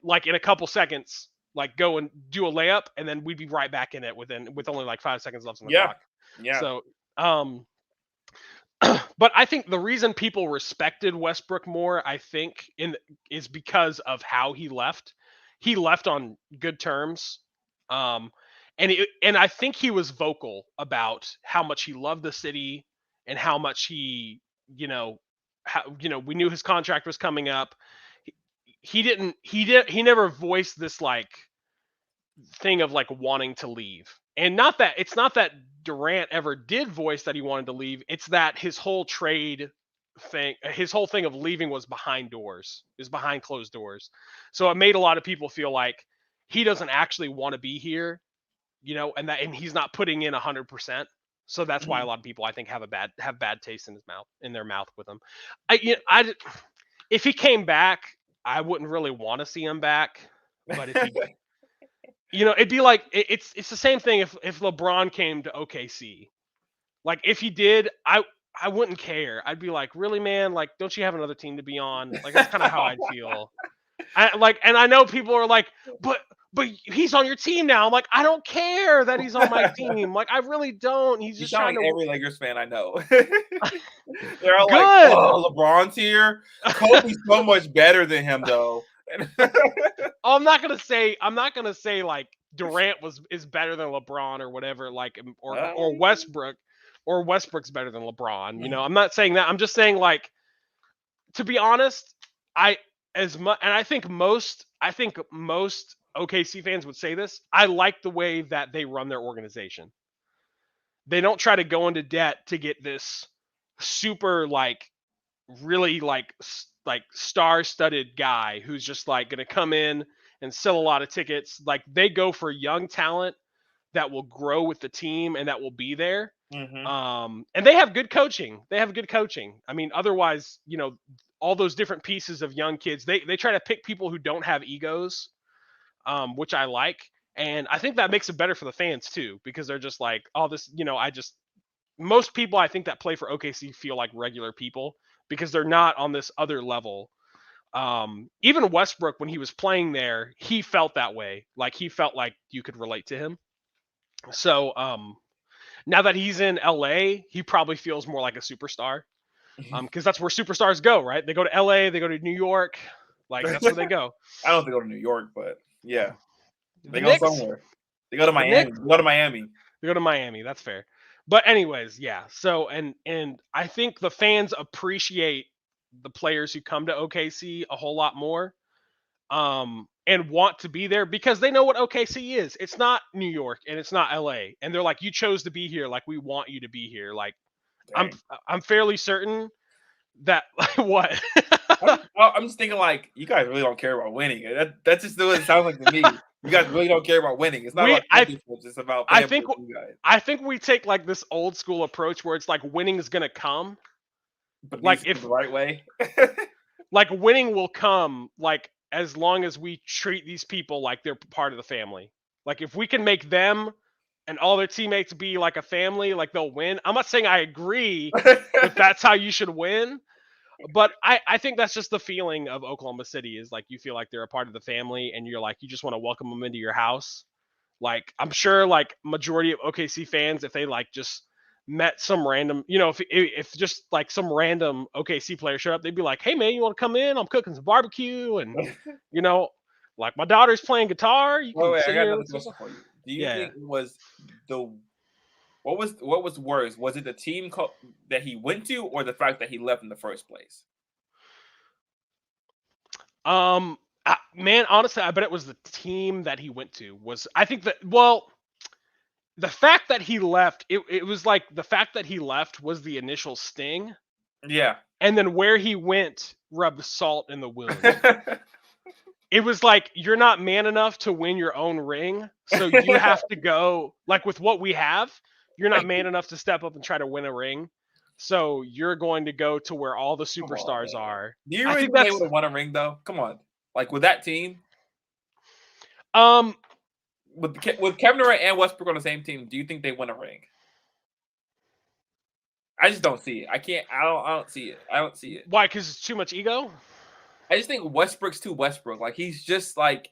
like in a couple seconds, like go and do a layup, and then we'd be right back in it with only like 5 seconds left on the Yeah. clock. Yeah. So, but I think the reason people respected Westbrook more, I think, is because of how he left. He left on good terms, um, and I think he was vocal about how much he loved the city, and how much he, we knew his contract was coming up. He, he never voiced this like thing of like wanting to leave. And not that Durant ever did voice that he wanted to leave. It's that his whole thing of leaving was behind doors, is behind closed doors. So it made a lot of people feel like he doesn't actually want to be here, and he's not putting in 100%. So that's why a Mhm. lot of people, I think, have bad taste in their mouth with him. If he came back, I wouldn't really want to see him back. But if he it'd be like it's the same thing if LeBron came to OKC. Like if he did, I wouldn't care. I'd be like, really, man? Like, don't you have another team to be on? Like that's kind of how I'd feel. And I know people are like, but he's on your team now. I'm like, I don't care that he's on my team. Like I really don't. He's You just sound trying like to every Lakers fan I know. They're all like, good. "Oh, LeBron's here. Kobe's so much better than him, though." Oh, I'm not gonna say like Durant is better than LeBron or whatever, like or Westbrook's better than LeBron. I'm not saying that. I'm just saying, like, to be honest, I as much and I think most OKC fans would say this. I like the way that they run their organization. They don't try to go into debt to get this super like really like star-studded guy who's just like going to come in and sell a lot of tickets. Like they go for young talent that will grow with the team and that will be there. Mm-hmm. And they have good coaching. I mean, otherwise, all those different pieces of young kids, they try to pick people who don't have egos, which I like. And I think that makes it better for the fans too, because they're just like, oh, this, most people I think that play for OKC feel like regular people because they're not on this other level. Even Westbrook, when he was playing there, he felt that way. Like he felt like you could relate to him. So now that he's in LA, he probably feels more like a superstar. Because that's where superstars go, right? They go to LA, they go to New York, like that's where they go. I don't know if they go to New York, but yeah, they go Knicks, somewhere. They go to the Miami. Knicks, They go to Miami. they go to Miami. That's fair. But anyways, yeah. So and I think the fans appreciate the players who come to OKC a whole lot more, and want to be there because they know what OKC is. It's not New York and it's not LA, and they're like, you chose to be here, like we want you to be here. Like Dang. I'm fairly certain that what. I'm just thinking like you guys really don't care about winning. That's just what it sounds like to me. You guys really don't care about winning. It's not about championships. It's about I think you guys. I think we take like this old school approach where it's like winning is gonna come, But like if the right way. like winning will come like as long as we treat these people like they're part of the family. Like if we can make them and all their teammates be like a family, like they'll win. I'm not saying I agree if that's how you should win. But I think that's just the feeling of Oklahoma City is like you feel like they're a part of the family and you're like you just want to welcome them into your house. Like I'm sure like majority of OKC fans, if they like just met some random, if just like some random OKC player showed up, they'd be like, hey man, you want to come in? I'm cooking some barbecue and like my daughter's playing guitar. You can Wait, I sit got here. another question for you. Do you Yeah. think it was what was worse? Was it the team that he went to, or the fact that he left in the first place? Man, honestly, I bet it was the team that he went to. I think that the fact that he left, it was like the fact that he left was the initial sting, Yeah. and then where he went rubbed salt in the wound. It was like you're not man enough to win your own ring, so you have to go like with what we have. You're not man enough to step up and try to win a ring, so you're going to go to where all the superstars are. Do you really think they would have won a ring though? Come on, like with that team. With Kevin Durant and Westbrook on the same team, do you think they win a ring? I just don't see it. I can't. I don't see it. I don't see it. Why? Because it's too much ego. I just think Westbrook's too Westbrook. Like he's just like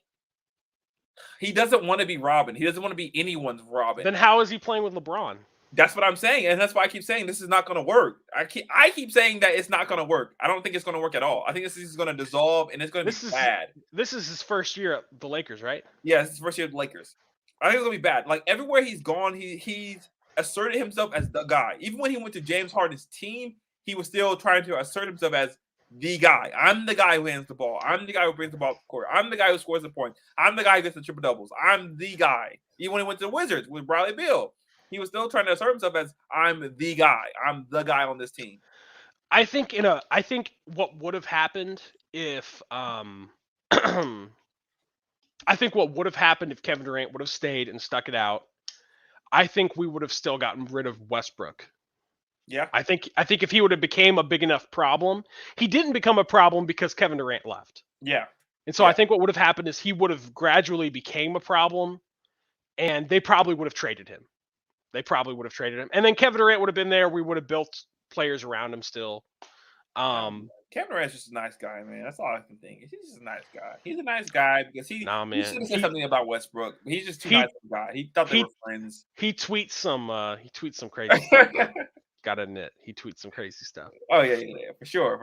he doesn't want to be Robin. He doesn't want to be anyone's Robin. Then how is he playing with LeBron? That's what I'm saying, and that's why I keep saying this is not going to work. I keep saying that it's not going to work. I don't think it's going to work at all. I think this is going to dissolve, and it's going to be bad. This is his first year at the Lakers, right? Yeah, it's his first year at the Lakers. I think it's going to be bad. Like everywhere he's gone, he's asserted himself as the guy. Even when he went to James Harden's team, he was still trying to assert himself as the guy. I'm the guy who hands the ball. I'm the guy who brings the ball to the court. I'm the guy who scores the point. I'm the guy who gets the triple doubles. I'm the guy. Even when he went to the Wizards with Bradley Beal, he was still trying to assert himself as I'm the guy. I'm the guy on this team. I think what would have happened if I think what would have happened if Kevin Durant would have stayed and stuck it out, I think we would have still gotten rid of Westbrook. Yeah. I think if he would have became a big enough problem, he didn't become a problem because Kevin Durant left. Yeah. And so I think what would have happened is he would have gradually became a problem, and they probably would have traded him. And then Kevin Durant would have been there. We would have built players around him still. Kevin Durant's just a nice guy, man. That's all I can think. He's just a nice guy. He's a nice guy because he should have said something about Westbrook. But he's just too nice of a guy. He thought they were friends. He tweets some crazy stuff. Gotta admit, he tweets some crazy stuff. Oh yeah, for sure.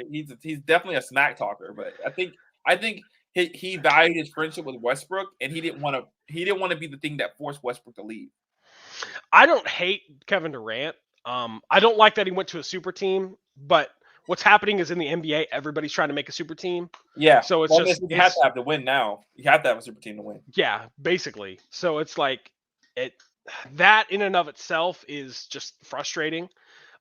He's definitely a smack talker, but I think he valued his friendship with Westbrook, and he didn't want to be the thing that forced Westbrook to leave. I don't hate Kevin Durant. I don't like that he went to a super team, but what's happening is in the NBA, everybody's trying to make a super team. Yeah. So it's you have to have to win now. You have to have a super team to win. Yeah, basically. So it's like that in and of itself is just frustrating.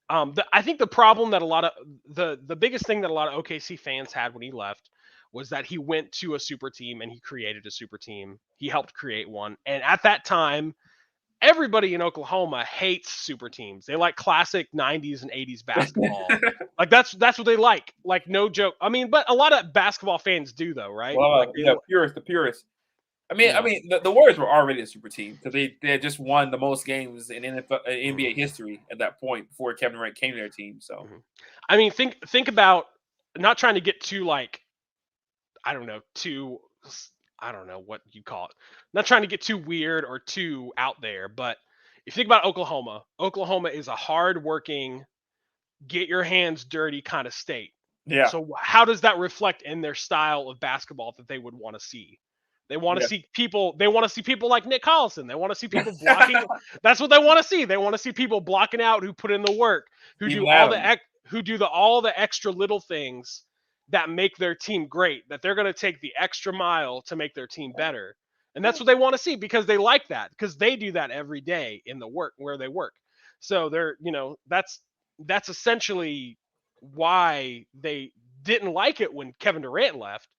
I think the problem that a lot of the biggest thing that a lot of OKC fans had when he left was that he went to a super team and he created a super team. He helped create one. And at that time, everybody in Oklahoma hates super teams. They like classic 90s and 80s basketball. Like that's what they like. Like no joke. I mean, but a lot of basketball fans do though, right? Like they, yeah, the purists. you know. The Warriors were already a super team because they had just won the most games in NBA history at that point before Kevin Durant came to their team. So, I mean, think about, not trying to get too like, I don't know, too, I don't know what you call it. Not trying to get too weird or too out there, but if you think about Oklahoma, Oklahoma is a hard-working, get your hands dirty kind of state. yeah, So how does that reflect in their style of basketball that they would want to see? They want to yeah. see people. They want to see people like Nick Collison. They want to see people blocking. That's what they want to see. They want to see people blocking out, who put in the work, who Even do all Adam. all the extra little things that make their team great. That they're going to take the extra mile to make their team better. And that's what they want to see, because they like that, because they do that every day in the work where they work. So they're, that's essentially why they didn't like it when Kevin Durant left,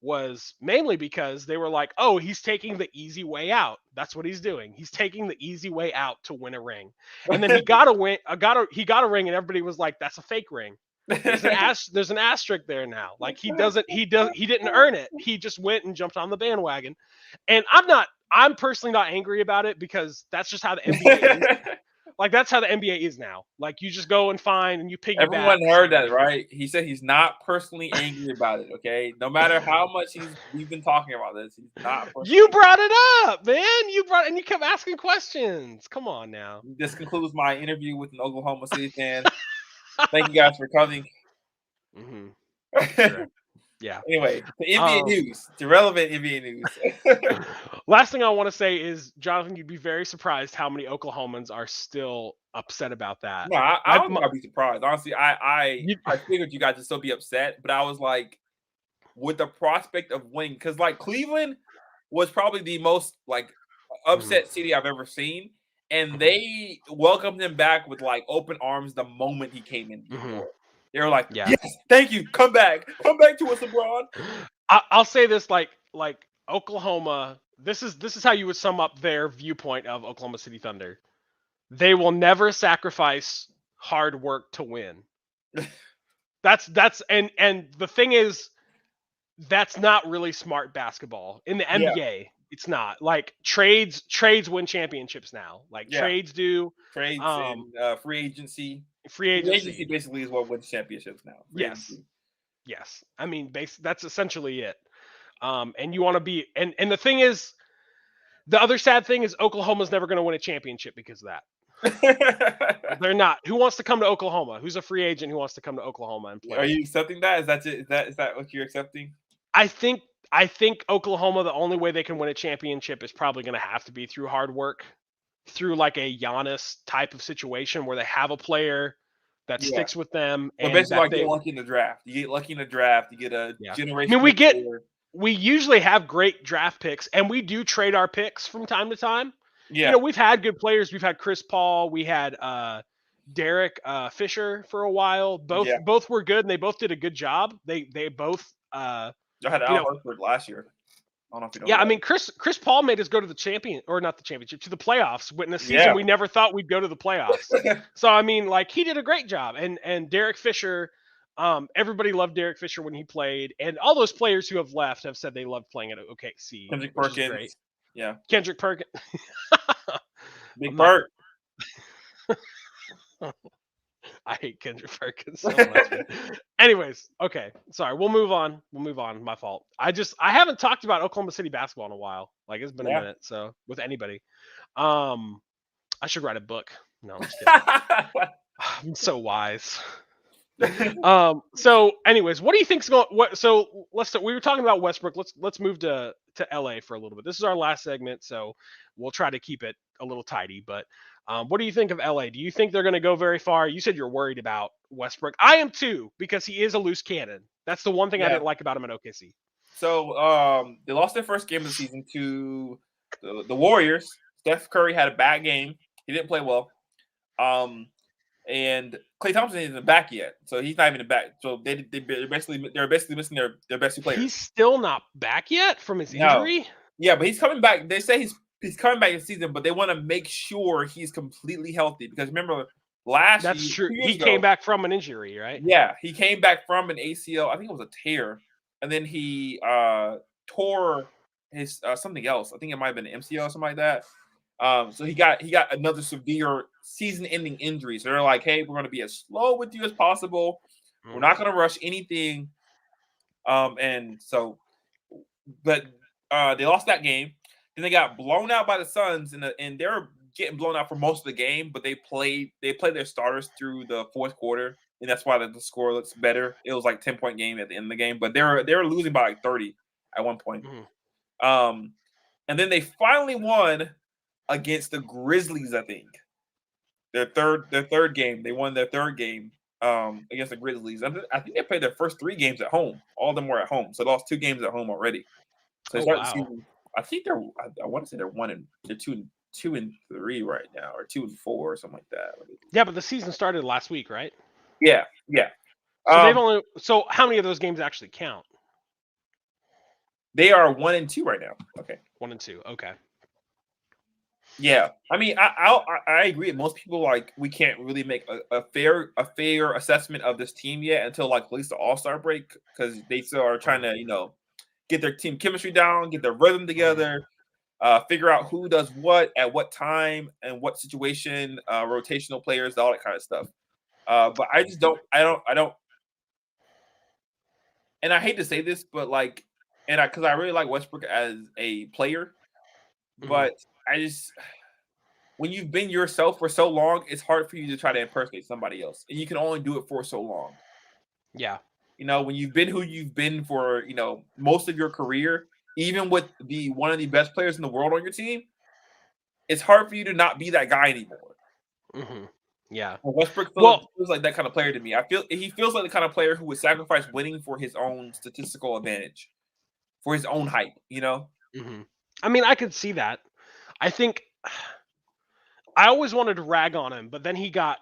was mainly because they were like, oh, he's taking the easy way out. That's what he's doing. He's taking the easy way out to win a ring. And then he got a ring, and everybody was like, that's a fake ring. There's an asterisk there now. Like he didn't earn it. He just went and jumped on the bandwagon. And I'm personally not angry about it, because that's just how the NBA is. Like that's how the NBA is now. Like you just go and find and you piggyback. Everyone heard that, right? He said he's not personally angry about it. Okay, no matter how much we've been talking about this, he's not. You brought it up, man. And you kept asking questions. Come on now. This concludes my interview with an Oklahoma City fan. Thank you guys for coming. Mm-hmm. Sure. Yeah. Anyway, the NBA news, the relevant NBA news. Last thing I want to say is, Jonathan, you'd be very surprised how many Oklahomans are still upset about that. No, I don't think I'd be surprised. Honestly, I figured you guys would still be upset, but I was like, with the prospect of winning, because like Cleveland was probably the most like upset city I've ever seen, and they welcomed him back with like open arms the moment he came in. They were like, yes, thank you, come back to us, LeBron. I'll say this, like Oklahoma, this is how you would sum up their viewpoint of Oklahoma City Thunder. They will never sacrifice hard work to win. That's and the thing is, that's not really smart basketball in the NBA. Yeah. It's not. Like trades win championships now. Like trades do. Trades and free agency. Free agency basically is what wins championships now. Yes. I mean, that's essentially it. And you want to be, and the thing is, the other sad thing is Oklahoma's never going to win a championship because of that. They're not. Who wants to come to Oklahoma? Who's a free agent who wants to come to Oklahoma and play? Are you accepting that? Is that what you're accepting? I think Oklahoma, the only way they can win a championship is probably going to have to be through hard work, through like a Giannis type of situation where they have a player that sticks with them. So basically, like get lucky in the draft. You get lucky in the draft. You get a generation. I mean, we usually have great draft picks, and we do trade our picks from time to time. Yeah, we've had good players. We've had Chris Paul. We had Derek Fisher for a while. Both were good, and they both did a good job. They both. I had Al Horford last year. I don't know if you know that. I mean, Chris Paul made us go to the to the playoffs. In a season we never thought we'd go to the playoffs. So I mean, like he did a great job, and Derek Fisher. Everybody loved Derek Fisher when he played, and all those players who have left have said they loved playing at OKC. Kendrick Perkins, Kendrick Perkins, Big Perk. I hate Kendrick Perkins so much. Anyways, okay, sorry. We'll move on. My fault. I haven't talked about Oklahoma City basketball in a while. Like it's been a minute. So with anybody, I should write a book. No, I'm just kidding. I'm so wise. So anyways, what do you think's going? So we were talking about Westbrook. Let's move to LA for a little bit. This is our last segment, so we'll try to keep it a little tidy. But what do you think of LA? Do you think they're going to go very far? You said you're worried about Westbrook. I am too, because he is a loose cannon. That's the one thing I didn't like about him at OKC. So they lost their first game of the season to the Warriors. Steph Curry had a bad game. He didn't play well. And Klay Thompson isn't back yet, so he's not even back. So they're basically missing their best two players. He's still not back yet from his injury. Yeah, but he's coming back. They say he's he's coming back this season, but they want to make sure he's completely healthy because remember last That's year, true. 2 years He came ago, back from an injury, right? yeah, he came back from an ACL. I think it was a tear, and then he tore his something else. I think it might have been an MCL or something like that. So he got another severe season-ending injury. So they're like, "Hey, we're going to be as slow with you as possible. We're not going to rush anything." And so, but they lost that game. Then they got blown out by the Suns, and they're getting blown out for most of the game. But they played their starters through the fourth quarter, and that's why the score looks better. It was like 10-point game at the end of the game, but they were losing by like 30 at one point. Um, and then they finally won against the Grizzlies. I think their third game. They won their third game against the Grizzlies. I think they played their first 3 games at home. All of them were at home, so they lost 2 games at home already. So they Oh started the wow. season. I think I want to say they're 2-3 right now, or 2-4 or something like that. Yeah, but the season started last week, right? Yeah, yeah. So they've only. So how many of those games actually count? They are 1-2 right now. Okay. 1 and 2. Okay. Yeah, I mean, I agree. Most people like we can't really make a fair assessment of this team yet until like at least the All-Star break because they still are trying to get their team chemistry down, get their rhythm together, figure out who does what at what time and what situation, rotational players, all that kind of stuff. But I just don't, and I hate to say this, but like, because I really like Westbrook as a player, but I just when you've been yourself for so long, it's hard for you to try to impersonate somebody else, and you can only do it for so long. Yeah. When you've been who you've been for, most of your career, even with one of the best players in the world on your team, it's hard for you to not be that guy anymore. Yeah. Well, Westbrook Well, feels like that kind of player to me. He feels like the kind of player who would sacrifice winning for his own statistical advantage, for his own hype. I mean, I could see that. I think I always wanted to rag on him, but then he got,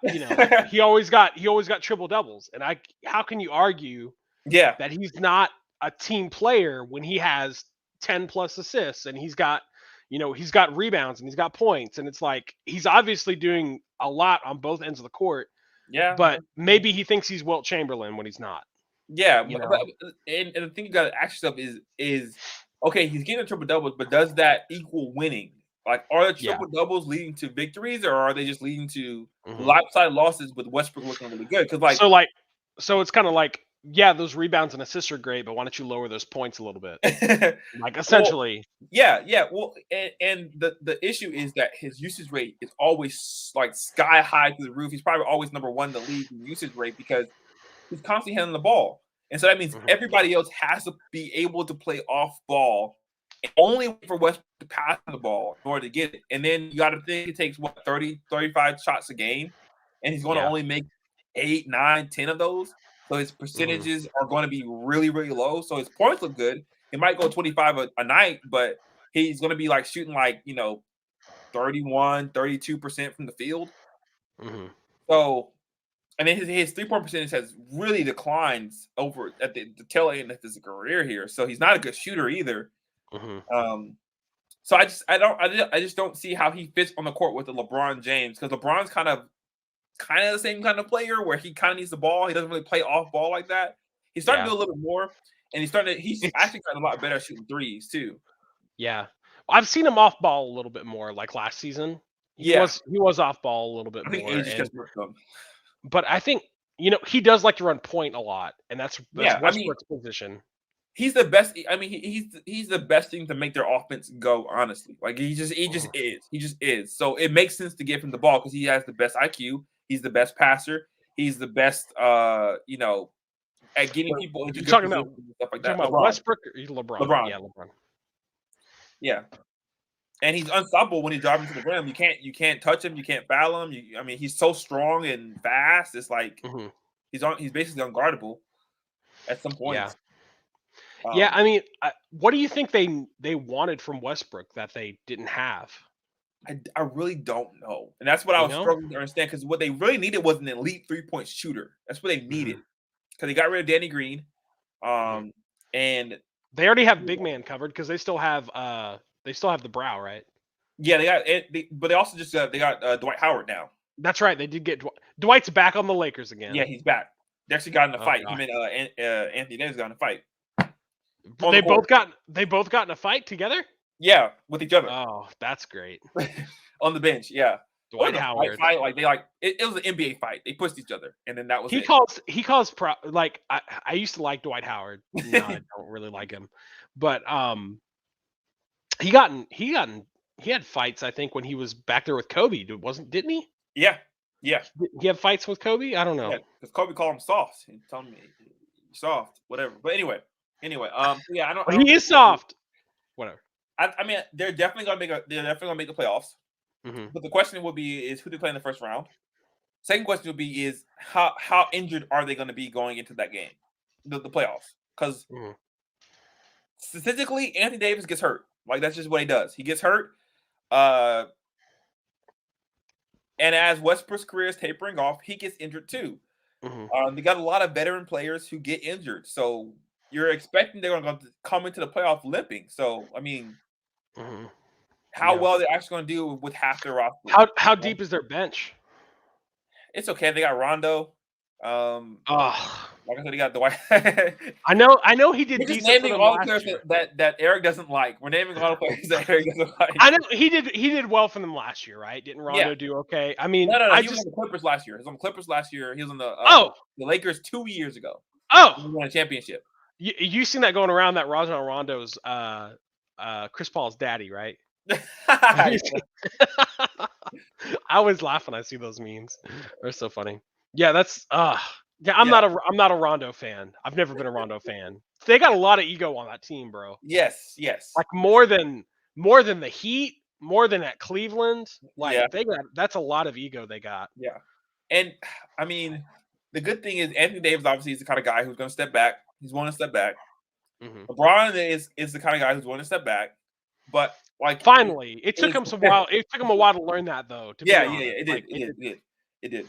he always got triple doubles, and how can you argue Yeah, that he's not a team player when he has 10 plus assists and he's got rebounds and he's got points, and it's like he's obviously doing a lot on both ends of the court, yeah, but maybe he thinks he's Wilt Chamberlain when he's not. yeah. You But, know? and the thing you got to ask yourself is okay, he's getting triple doubles, but does that equal winning? Like, are the Yeah. triple doubles leading to victories, or are they just leading to Mhm. lopsided losses with Westbrook looking really good? Because So it's kind of like, yeah, those rebounds and assists are great, but why don't you lower those points a little bit? Like well, essentially. yeah, yeah. Well, and the issue is that his usage rate is always like sky high through the roof. He's probably always number one in the league in usage rate because he's constantly handling the ball. And so that means Mhm. everybody else has to be able to play off ball and only wait for Westbrook to pass the ball in order to get it. And then you got to think it takes 30, 35 shots a game, and he's going to Yeah. only make 8, 9, 10 of those. So his percentages are going to be really, really low. So his points look good. He might go 25 a night, but he's going to be like shooting 31, 32% from the field. So, and then his 3-point percentage has really declined over at the tail end of his career here. So he's not a good shooter either. So I just don't see how he fits on the court with the LeBron James because LeBron's kind of the same kind of player where he kind of needs the ball. He doesn't really play off ball like that. He's starting to do a little bit more, and he's actually gotten a lot better at shooting threes too. Yeah. I've seen him off ball a little bit more, like last season. He Yeah, was off ball a little bit I think more, age just gets worked on. but I think he does like to run point a lot, and that's Yeah, I mean, Westbrook's position. he's the best. I mean, he's the best thing to make their offense go. Honestly, like he just is. He just is. So it makes sense to give him the ball because he has the best IQ. He's the best passer. He's the best. At getting people into You're good talking positions about and stuff like talking that. about Westbrook or LeBron? LeBron. Yeah, LeBron. Yeah. And he's unstoppable when he's driving to the rim. You can't touch him. You can't foul him. I mean, he's so strong and fast. It's like he's basically unguardable at some Yeah. points. Yeah, I mean, what do you think they wanted from Westbrook that they didn't have? I really don't know, and that's what I You was know? struggling to understand because what they really needed was an elite 3-point shooter. That's what they needed because they got rid of Danny Green, and They already have big man covered because they still have the Brow, right? Yeah, but they also just they got Dwight Howard now. That's right. They did get Dwight's back on the Lakers again. Yeah, he's back. They actually got in a fight. God. Him and Anthony Davis got in a fight. They both got in a fight together? Yeah, with each other. Oh, that's great. On the bench, yeah. Dwight Howard. Fight, like it was an NBA fight. They pushed each other, and then that was he it. calls like I used to like Dwight Howard. No, I don't really like him. But he had fights, I think, when he was back there with Kobe. Didn't he? Yeah. He had fights with Kobe? I don't know. Yeah, because Kobe called him soft. He told me soft, whatever. But anyway, yeah, I don't. He is soft. Whatever. I mean, they're definitely gonna make the playoffs. Mm-hmm. But the question will be is who they play in the first round. Second question will be is how injured are they going to be going into that game, the playoffs? Because statistically, Anthony Davis gets hurt. Like that's just what he does. He gets hurt. And as Westbrook's career is tapering off, he gets injured too. Mm-hmm. They got a lot of veteran players who get injured, so you're expecting they're going to come into the playoff limping. So I mean, how well they're actually going to do with half their roster? How deep is their bench? It's okay. They got Rondo. Like I said, he got Dwight. I know he did. We're just naming all the players that Eric doesn't like. We're naming all the players that Eric doesn't like. I know he did well for them last year, right? Didn't Rondo do okay? I mean, no. He was on the Clippers last year. He was on the Clippers last year. He was on the Lakers 2 years ago. He won a championship. You seen that going around that Rajon Rondo's Chris Paul's daddy, right? I always laugh when I see those memes. They're so funny. Yeah, that's I'm not a Rondo fan. I've never been a Rondo fan. They got a lot of ego on that team, bro. Yes. Like more than the Heat, more than at Cleveland. Like that's a lot of ego they got. Yeah. And I mean, the good thing is Anthony Davis obviously is the kind of guy who's going to step back. He's willing to step back. Mm-hmm. LeBron is the kind of guy who's willing to step back. But like finally, it took him a while. It took him a while to learn that, though. It did.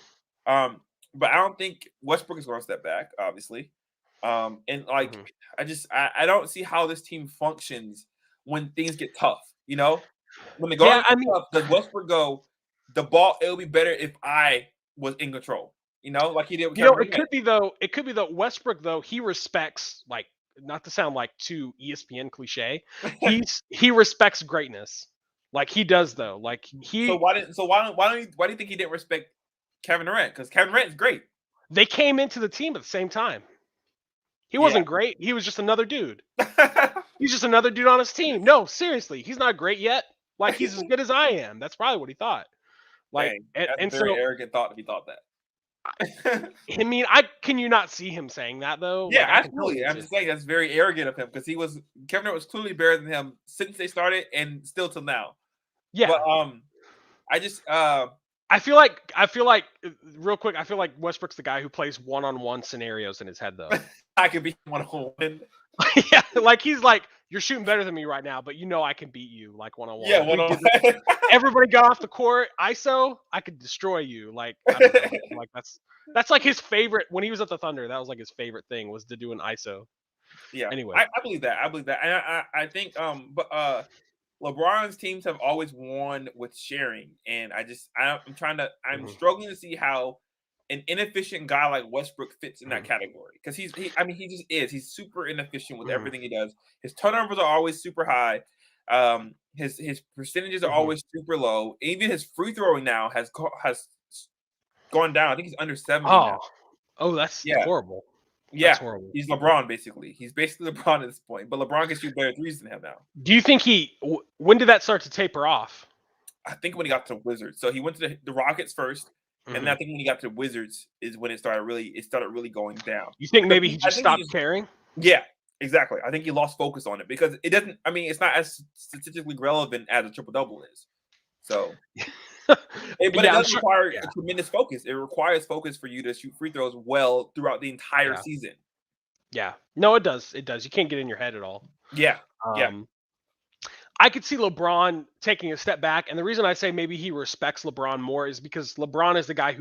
But I don't think Westbrook is going to step back, obviously. And like I don't see how this team functions when things get tough. You know, when they go tough, does Westbrook go? The ball. It'll be better if I was in control. You know, like he did. With it could be though. It could be that Westbrook though he respects like. Not to sound like too ESPN cliche, he respects greatness, like he does though. Like he. So why do you think he didn't respect Kevin Durant? Because Kevin Durant is great. They came into the team at the same time. He wasn't great. He was just another dude. He's just another dude on his team. No, seriously, he's not great yet. Like he's as good as I am. That's probably what he thought. Like, that's a very arrogant thought if he thought that. I mean, can you not see him saying that though? Yeah, absolutely. I'm just saying that's very arrogant of him because Kevin Durant was clearly better than him since they started and still till now. Yeah. But I feel like real quick, I feel like Westbrook's the guy who plays one-on-one scenarios in his head though. I could be one-on-one. Yeah, like he's like, you're shooting better than me right now, but you know I can beat you like one-on-one. Yeah, one-on-one. Everybody got off the court, ISO, I could destroy you. Like, I don't know. Like that's like his favorite. When he was at the Thunder, that was like his favorite thing was to do an ISO. Yeah. Anyway, I believe that. And I think but LeBron's teams have always won with sharing, and I'm struggling to see how an inefficient guy like Westbrook fits in that category because he just is. He's super inefficient with everything he does. His turnovers are always super high. His percentages are always super low. Even his free throwing now has gone down. I think he's under 70 now. Oh, that's horrible. Yeah, that's horrible. He's LeBron basically. He's basically LeBron at this point, but LeBron can shoot better threes than him now. Do you think when did that start to taper off? I think when he got to the Wizards. So he went to the Rockets first. And then I think when he got to the Wizards is when it started really going down. You think maybe he just stopped caring? Yeah, exactly. I think he lost focus on it because it doesn't. I mean, it's not as statistically relevant as a triple double is. So, but it does require a tremendous focus. It requires focus for you to shoot free throws well throughout the entire season. Yeah, no, it does. It does. You can't get in your head at all. Yeah, I could see LeBron taking a step back, and the reason I say maybe he respects LeBron more is because LeBron is the guy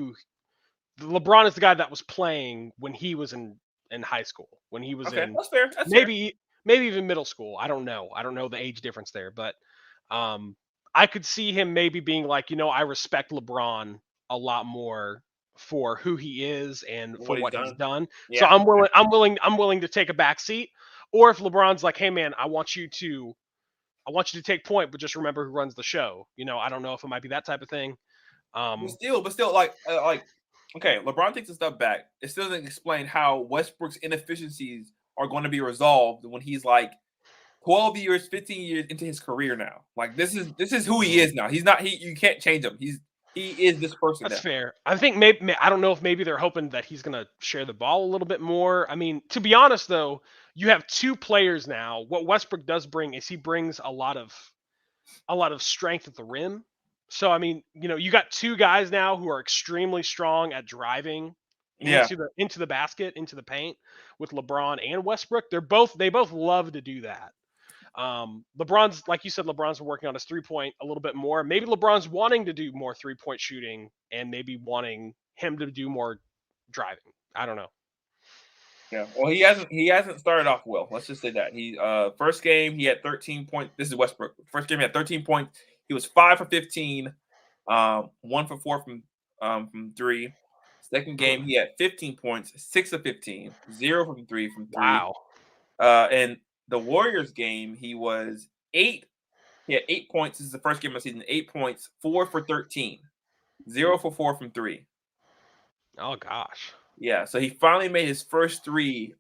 that was playing when he was in high school, when he was in that's fair. Maybe even middle school. I don't know the age difference there, but I could see him maybe being like, I respect LeBron a lot more for who he is and for What he's what he's done. done. So Yeah. I'm willing to take a back seat. Or if LeBron's like, hey man, I want you to take point, but just remember who runs the show. I don't know if it might be that type of thing. But still, like, okay, LeBron takes a step back. It still doesn't explain how Westbrook's inefficiencies are going to be resolved when he's like 12 years, 15 years into his career now. Like this is who he is now. He's not you can't change him. He is this person That's now. fair. I think maybe I don't know if maybe they're hoping that he's gonna share the ball a little bit more. I mean, to be honest though, you have two players now. What Westbrook does bring is he brings a lot of strength at the rim. So I mean, you got two guys now who are extremely strong at driving Yeah. into the basket, into the paint with LeBron and Westbrook. They both love to do that. LeBron's, like you said, LeBron's working on his 3-point a little bit more. Maybe LeBron's wanting to do more 3-point shooting and maybe wanting him to do more driving. I don't know. Yeah. Well, he hasn't started off well. Let's just say that. He first game he had 13 points. This is Westbrook. First game he had 13 points. He was 5 for 15, 1 for 4 from 3. Second game he had 15 points, 6 of 15, 0 from 3 from 3. Wow. And the Warriors game he was 8. He had 8 points. This is the first game of the season. 8 points, 4 for 13, 0 for 4 from 3. Oh gosh. Yeah, so he finally made his first 3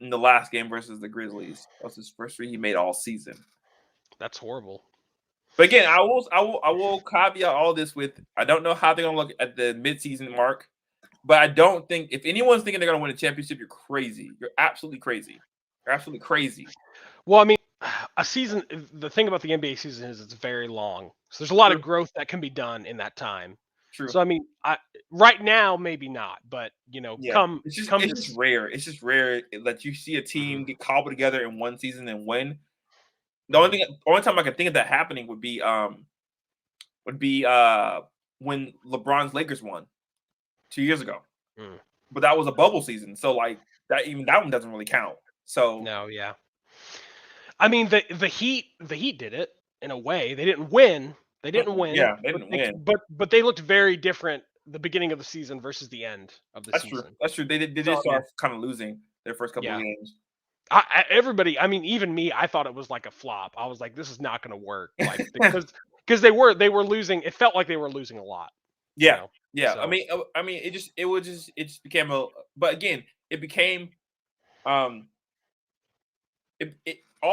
in the last game versus the Grizzlies. That was his first 3 he made all season. That's horrible. But again, I will caveat all this with I don't know how they're gonna look at the midseason mark, but I don't think if anyone's thinking they're gonna win a championship, you're crazy. You're absolutely crazy. You're absolutely crazy. Well, I mean, a season. The thing about the NBA season is it's very long, so there's a lot of growth that can be done in that time. True. So I mean, right now maybe not, but Yeah, it's just rare. It's just rare that you see a team get cobbled together in one season and win. The only time I can think of that happening would be when LeBron's Lakers won 2 years ago. But that was a bubble season, so like that one doesn't really count. So no, yeah. I mean, the Heat did it in a way. They didn't win. They didn't win. Yeah, they didn't win. But they looked very different the beginning of the season versus the end of the season. True. That's true. They did start kind of losing their first couple of games. Everybody, I mean, even me, I thought it was like a flop. I was like, this is not going to work, like because they were losing. It felt like they were losing a lot. Yeah, yeah. So. I mean, it just became a. But again, it became, all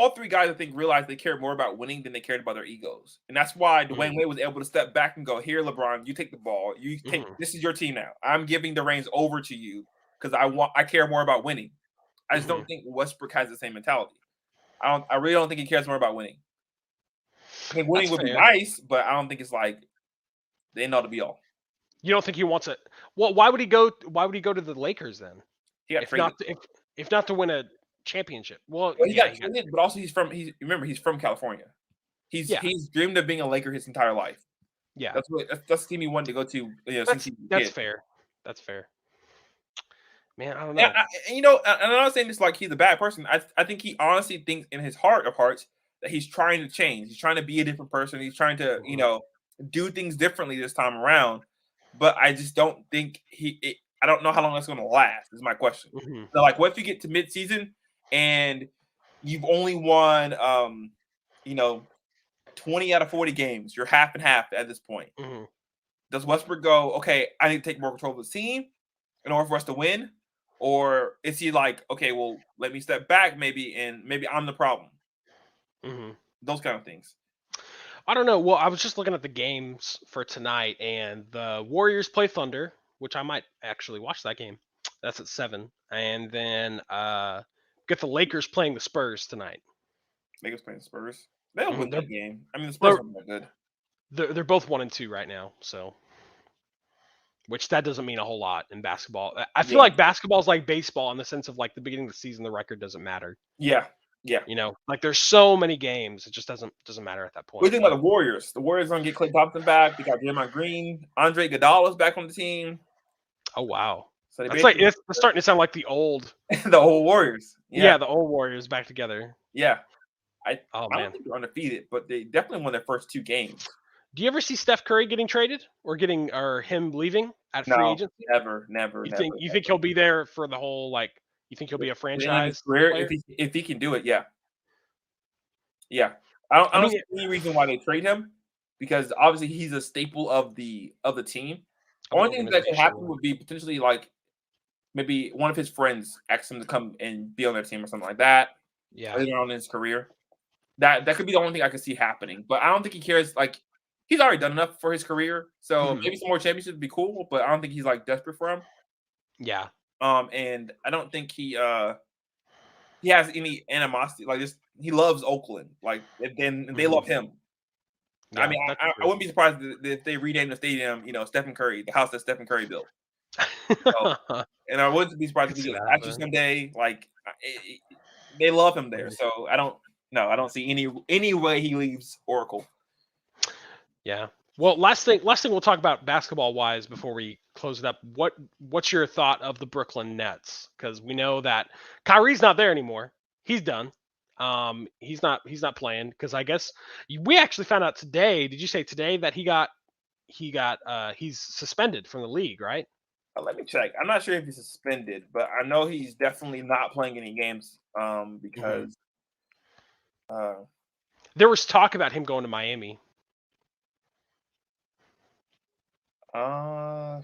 3 guys I think realized they cared more about winning than they cared about their egos, and that's why Dwayne Wade was able to step back and go, "Here, LeBron, you take the ball. You take this is your team now. I'm giving the reins over to you because I care more about winning." I just don't think Westbrook has the same mentality. I really don't think he cares more about winning. I think winning would be nice, but I don't think it's like the end all to be all. You don't think he wants it? Well, why would he go to the Lakers then? If not to win a championship. Well he got traded, but also he's from California. He's dreamed of being a Laker his entire life. Yeah, that's the team he wanted to go to. That's fair. That's fair. Man, I don't know. And I'm not saying this like he's a bad person. I think he honestly thinks in his heart of hearts that he's trying to change. He's trying to be a different person. He's trying to, do things differently this time around. But I just don't think I don't know how long that's going to last. Is my question. So, like, what if you get to midseason and you've only won, 20 out of 40 games? You're half and half at this point. Does Westbrook go, okay, I need to take more control of the team in order for us to win? Or is he like, okay, well, let me step back maybe, and maybe I'm the problem? Those kind of things. I don't know. Well, I was just looking at the games for tonight, and the Warriors play Thunder, which I might actually watch that game. That's at 7. And then get the Lakers playing the Spurs tonight. Lakers playing the Spurs? They'll win that game. I mean, the Spurs aren't that good. They're both 1-2 right now, so... Which that doesn't mean a whole lot in basketball. I feel like basketball is like baseball in the sense of like the beginning of the season, the record doesn't matter. Yeah. Like there's so many games, it just doesn't matter at that point. What do you think about the Warriors? The Warriors gonna get Klay Thompson back. They got Draymond Green, Andre Iguodala's back on the team. Oh wow, so it's starting to sound like the old Warriors. Yeah, the old Warriors back together. Yeah. Oh I don't man. think they're undefeated, but they definitely won their first 2 games. Do you ever see Steph Curry getting traded or him leaving at free No, agency? never, never, You never, think you think never. he'll be there for the whole you think he'll be a The end of his franchise career, player? if he can do it, yeah. Yeah. I I don't mean, see any reason why they trade him because obviously he's a staple of the team. of the Only thing that could organization. happen would be potentially like maybe one of his friends asks him to come and be on their team or something like that Yeah. later on in his career. That could be the only thing I could see happening. But I don't think he cares. Like he's already done enough for his career, so Mhm. maybe some more championships would be cool. But I don't think he's like desperate for him. Yeah. And I don't think he has any animosity. Like this, he loves Oakland. Like and they love Mhm. him. I Yeah, mean, that's I true. wouldn't be surprised if they renamed the stadium, Stephen Curry, the house that Stephen Curry built. So, I and I wouldn't be surprised could if he see gets that actually happening. someday. Like, they love him there. Mhm. So I don't. No, I don't see any way he leaves Oracle. Yeah. Well, last thing we'll talk about basketball wise before we close it up. What's your thought of the Brooklyn Nets? Because we know that Kyrie's not there anymore. He's done. He's not playing because I guess we actually found out today. Did you say today that he's suspended from the league, right? Let me check. I'm not sure if he's suspended, but I know he's definitely not playing any games. Hmm. Because uh, There was talk about him going to Miami. uh,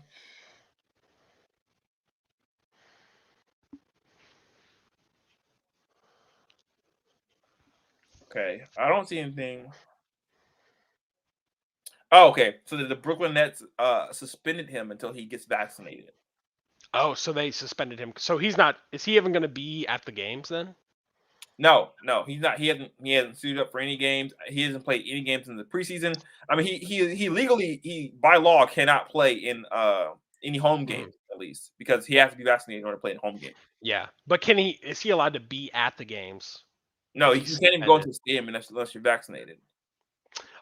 okay, I don't see anything. Oh, okay. So the Brooklyn Nets suspended him until he gets vaccinated. Oh, so they suspended him. So he's not. Is he even going to be at the games then? No, no, he's not. He hasn't suited up for any games. He hasn't played any games in the preseason. I mean, he legally he by law cannot play in any home Mhm. games at least because he has to be vaccinated in order to play in home games. Yeah, but can he? Is he allowed to be at the games No, if you he's can't even go suspended? into the stadium unless you're vaccinated.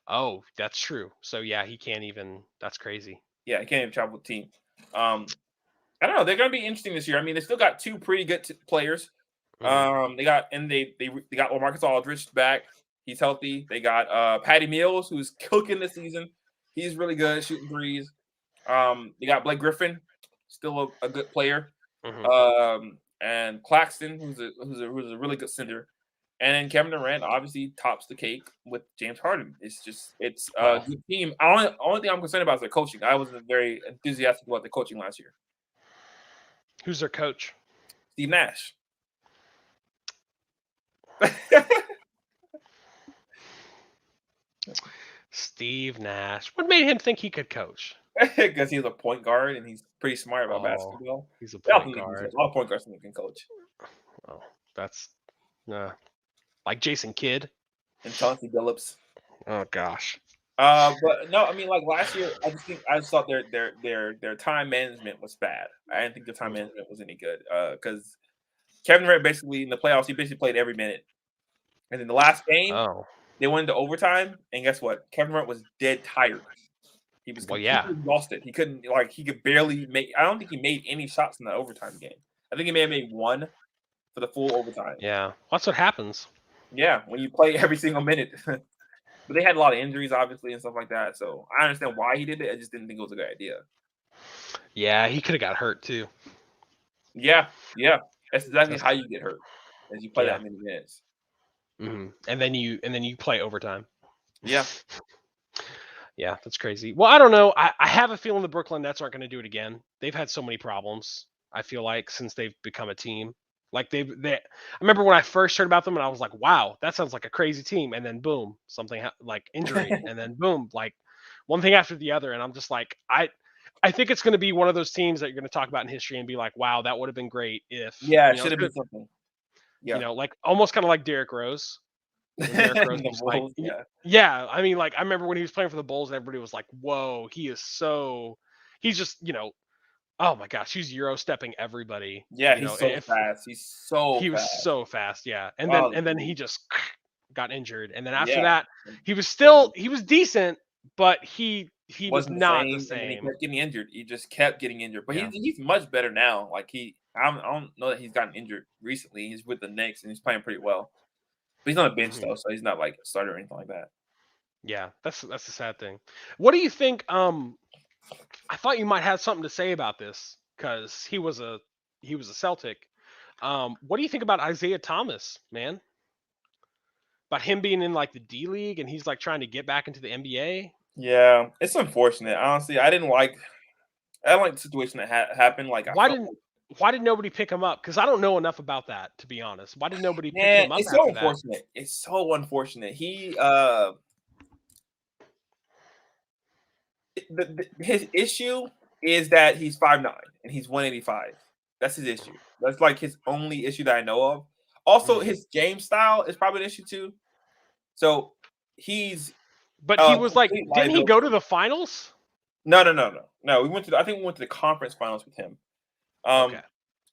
Oh, that's true. So yeah, he can't even. That's crazy. Yeah, he can't even travel with the team. Um, I don't know. They're going to be interesting this year. I mean, they still got two pretty good players. Hmm. They got LaMarcus Aldridge back. He's healthy. They got Patty Mills, who's cooking this season. He's really good shooting threes. They got Blake Griffin, still a good player. Hmm. And Claxton, who's a really good center. And then Kevin Durant obviously tops the cake with James Harden. It's a Well, good team. Only thing I'm concerned about is their coaching. I wasn't very enthusiastic about the coaching last year. who's their coach? Steve Nash. Steve Nash. What made him think he could coach? Because he's a point guard and he's pretty smart about Oh, basketball. he's a They all point think he can coach. guard. A lot of point guards think he can coach. Oh, that's uh, like Jason Kidd. And Chauncey Billups. Oh gosh. But no, I mean, like last year, I just thought their time management was bad. I didn't think their time management was any good. Because Kevin Durant basically in the playoffs, he basically played every minute. And in the last game, Oh, they went into overtime, and guess what? Kevin Durant was dead tired. He was well, yeah, completely exhausted. He could barely make. I don't think he made any shots in the overtime game. I think he may have made one for the full overtime. yeah. That's what happens. Yeah, when you play every single minute. But they had a lot of injuries, obviously, and stuff like that. So I understand why he did it. I just didn't think it was a good idea. Yeah, he could have got hurt too. Yeah, yeah. That's exactly That's how you get hurt, as you play yeah. that many minutes. And then you play overtime. Yeah. Yeah, that's crazy. Well, I don't know. I have a feeling the Brooklyn Nets aren't going to do it again. They've had so many problems. I feel like since they've become a team, like I remember when I first heard about them, and I was like, wow, that sounds like a crazy team. And then boom, something like injury, and then boom, like one thing after the other. And I'm just like, I think it's going to be one of those teams that you're going to talk about in history and be like, wow, that would have been great if Yeah, it it's should have good, been something. Yeah. like almost kind of like Derrick Rose when Derrick Rose The was like, Bulls, yeah. yeah, I mean, like I remember when he was playing for the Bulls, and everybody was like, "Whoa, he's just, oh my gosh, he's euro stepping everybody." Yeah, he's so If fast. He's so he was fast. so fast, yeah, and then Oh, and then he just got injured, and then after yeah. that, he was decent, but he was Wasn't the not the same, and then he same. kept getting injured. He just kept getting injured. But Yeah, he's much better now. I don't know that he's gotten injured recently. He's with the Knicks and he's playing pretty well. But he's on a bench Mhm. though, so he's not like a starter or anything like that. Yeah, that's the sad thing. What do you think? I thought you might have something to say about this because he was a Celtic. What do you think about Isaiah Thomas, man? About him being in like the D League and he's like trying to get back into the NBA? Yeah, it's unfortunate. Honestly, I don't like the situation that happened. Like I Why felt didn't like, why did nobody pick him up? Because I don't know enough about that, to be honest. Why did nobody pick man, him up it's so after that? unfortunate. It's so unfortunate. His issue is that he's 5'9" and he's 185. That's his issue. That's like his only issue that I know of. Also, Mhm. his game style is probably an issue too. So he's But he a was like, complete didn't he go to liability. the finals? No. I think we went to the conference finals with him. Okay.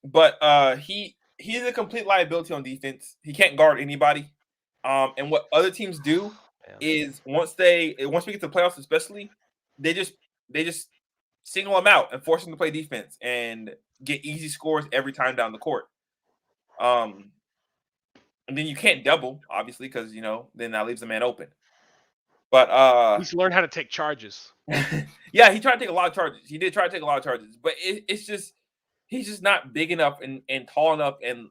But he's a complete liability on defense. He can't guard anybody. And what other teams do Man. is once we get to the playoffs, especially, they just single him out and force him to play defense and get easy scores every time down the court. And then you can't double, obviously, because then that leaves the man open. But He's learned how to take charges. yeah, he tried to take a lot of charges. He did try to take a lot of charges, but it's just he's just not big enough and tall enough and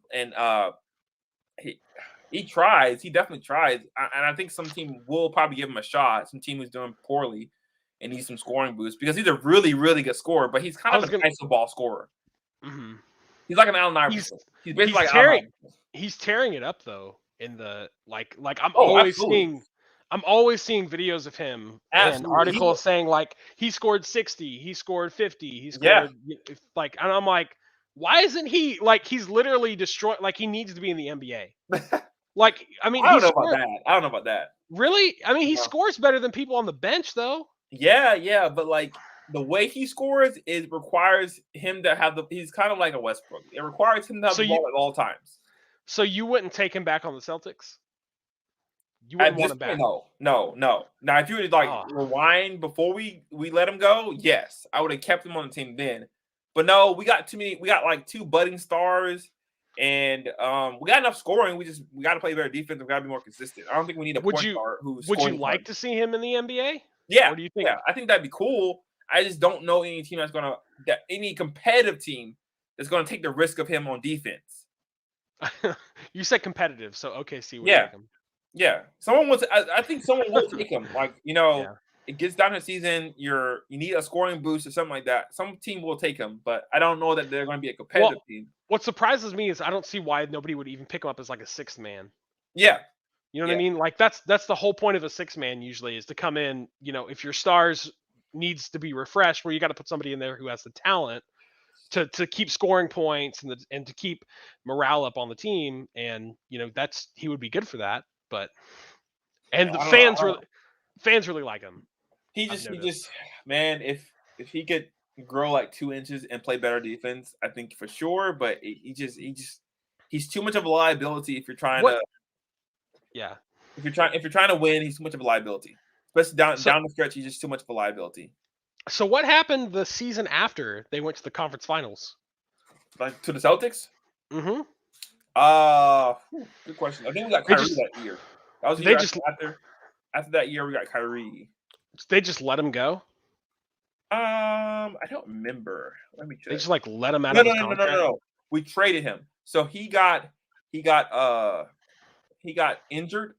he tries. He definitely tries, and I think some team will probably give him a shot. Some team is doing poorly and needs some scoring boost because he's a really really good scorer, but he's kind I of was an gonna. iso ball scorer. Mhm. He's like an Allen He's Iverson. He's basically he's like an Allen tearing Iverson. he's tearing it up though in the like Oh, absolutely, I'm always seeing videos of him and absolutely. articles saying like he scored 60, he scored 50, he Yeah. scored like, and I'm like, why isn't he like, he's literally destroyed, like he needs to be in the NBA. Like, I mean, I he don't know about scored that. I don't know about that. really, I mean, he No. scores better than people on the bench though. Yeah, but like the way he scores requires him to have he's kind of like a Westbrook. It requires him to have So the you ball at all times. so you wouldn't take him back on the Celtics? You At wouldn't want this him point, back? no. Now, if you were to like Oh, rewind before we let him go, yes, I would have kept him on the team then. But no, we got too many. We got like two budding stars, and we got enough scoring. We got to play better defense. We got to be more consistent. I don't think we need a would point you guard who's would you scoring hard. like to see him in the NBA? Yeah, Or do you think yeah, I think that'd be cool. I just don't know any team any competitive team that's gonna take the risk of him on defense. you said competitive, so OKC would Yeah, take him. yeah. I think someone will take him. Like Yeah. it gets down to the season. You need a scoring boost or something like that. Some team will take him, but I don't know that they're going to be a competitive Well, team. what surprises me is I don't see why nobody would even pick him up as like a sixth man. Yeah, You know what I yeah, mean? Like that's the whole point of a six man usually, is to come in, if your stars needs to be refreshed, where you got to put somebody in there who has the talent to keep scoring points and to keep morale up on the team, and that's, he would be good for that. But and yeah. the I don't know. fans really like him. I've He noticed. just, man. If he could grow like 2 inches and play better defense, I think for sure. But he's too much of a liability if you're trying What? to Yeah. if you're trying to win. He's too much of a liability, especially So down the stretch. He's just too much of a liability. so what happened the season after they went to the conference finals? Like to the Celtics. Mm-hmm. Good question. I think we got They Kyrie just that year. That was the they year just after that year we got Kyrie. they just let him go. I don't remember. Let me They check. just like let him out No, of no, his no, no, no, no. contract. no. We traded him. So he got injured.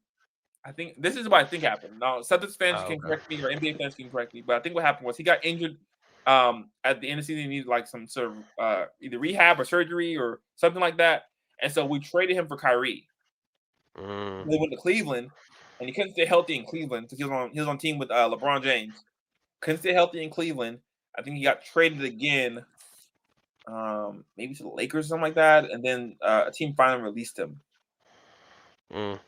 I think this is what I think happened. Now, Celtics fans Oh, can okay. correct me or NBA fans can correct me, but I think what happened was he got injured at the end of the season. He needed like some sort of either rehab or surgery or something like that. And so we traded him for Kyrie. Mm. He went to Cleveland, and he couldn't stay healthy in Cleveland because he was on team with LeBron James. Couldn't stay healthy in Cleveland. I think he got traded again, maybe to the Lakers or something like that. And then a team finally released him. Mm.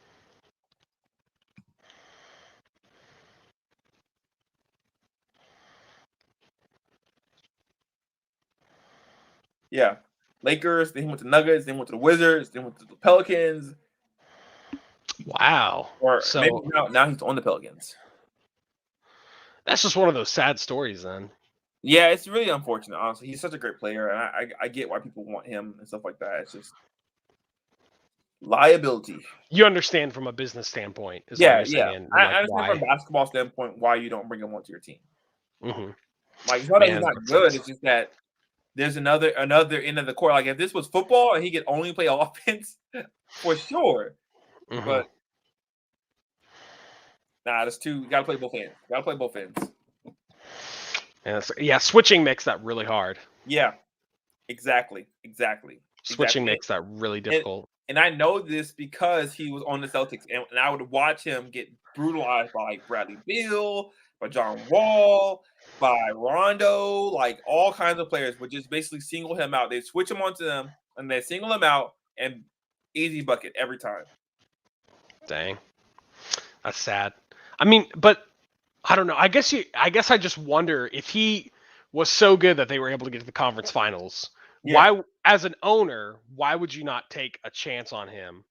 Yeah, Lakers. Then he went to Nuggets. Then went to the Wizards. Then went to the Pelicans. Wow. Or maybe So now he's on the Pelicans. that's just one of those sad stories then. Yeah, it's really unfortunate. Honestly, he's such a great player, and I get why people want him and stuff like that. It's just liability. You understand from a business standpoint is what Yeah, you're yeah. saying, and I like understand from why. a basketball standpoint why you don't bring him onto your team. Hmm. Like, it's not that he's Man, not that good. sucks. It's just that there's another end of the court. Like, if this was football and he could only play offense, for sure. Hmm. But nah, that's too. You gotta play both ends. Gotta play both ends. Yeah, switching makes that really hard. Yeah, exactly. Switching makes that really And difficult. and I know this because he was on the Celtics, and I would watch him get brutalized by like Bradley Beal, by John Wall, by Rondo, like all kinds of players would just basically single him out. They switch him onto them, and they single him out, and easy bucket every time. Dang, that's sad. I mean, but I don't know. I guess I just wonder if he was so good that they were able to get to the conference finals. Yeah. Why, as an owner, why would you not take a chance on him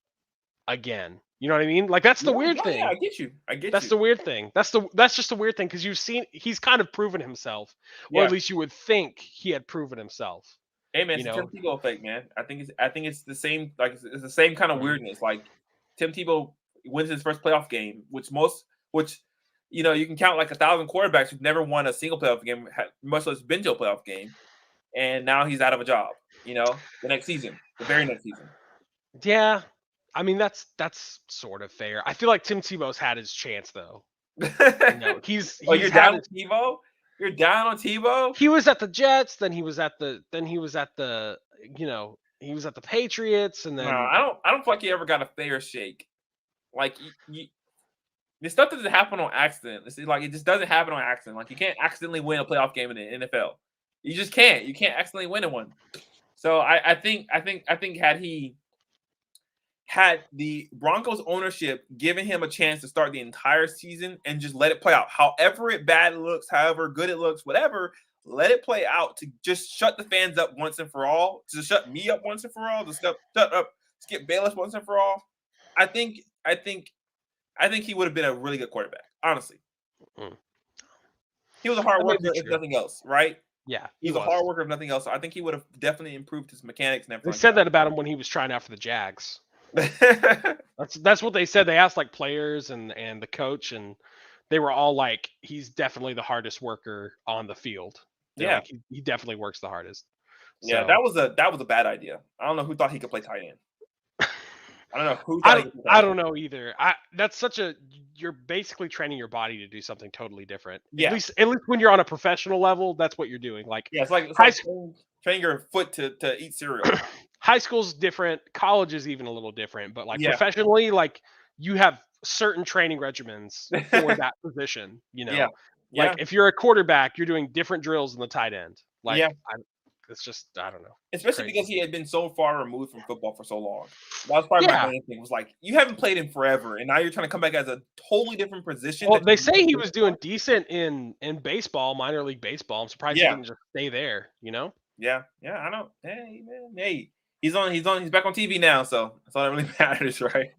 again? You know what I mean? Like that's the weird Yeah, I thing. get you. I get That's you. the weird thing. That's just the weird thing because you've seen he's kind of proven himself, or Yeah. at least you would think he had proven himself. Hey man, You it's a Tim know. Tebow effect, man. I think it's the same. Like it's the same kind of Mhm. weirdness. Like Tim Tebow wins his first playoff game, which you can count like 1,000 quarterbacks who've never won a single playoff game, much less been to a playoff game, and now he's out of a job. The next season, the very next season. Yeah, I mean that's sort of fair. I feel like Tim Tebow's had his chance though. You know, Oh, he's you're had down on his. Tebow? You're down on Tebow? He was at the Jets, then he was at the he was at the Patriots, and No, then I don't feel like he ever got a fair shake. Like this stuff doesn't happen on accident. It's like it just doesn't happen on accident. Like you can't accidentally win a playoff game in the NFL. You just can't. You can't accidentally win in one. So I think had the Broncos ownership given him a chance to start the entire season and just let it play out, however bad it looks, however good it looks, whatever, let it play out to just shut the fans up once and for all, to shut me up once and for all, to shut up Skip Bayless once and for all. I think I think I think he would have been a really good quarterback. Honestly, mm, he was a hard that may worker be if true. nothing else, right? Yeah, He he was a was. hard worker if nothing else. So I think he would have definitely improved his mechanics and They everything said that about him when he was trying out for the Jags. like that. That's what they said. They asked like players and the coach, and they were all like, he's definitely the hardest worker on the field. They're Yeah. like, he definitely works the hardest. Yeah, So that was a bad idea. I don't know who thought he could play tight end. I don't know who thought he could play I tight end. don't know either. That's such a you're basically training your body to do something totally different. Yeah, At least when you're on a professional level, that's what you're doing. Like yeah. It's high like training your foot to eat cereal. high school's different, college is even a little different, but like Yeah, professionally, like you have certain training regimens for that position, yeah, Like yeah, if you're a quarterback, you're doing different drills than the tight end. yeah. It's just I don't know. It's Especially crazy. because he had been so far removed from football for so long. That was probably my Yeah. main thing. Was like, you haven't played in forever, and now you're trying to come back as a totally different position Well, that they you say never he played was doing before. decent in baseball, minor league baseball. I'm surprised he Yeah, didn't just stay there. yeah, yeah. I know. Hey, man. Hey, he's back on TV now, so that's all that really matters, right?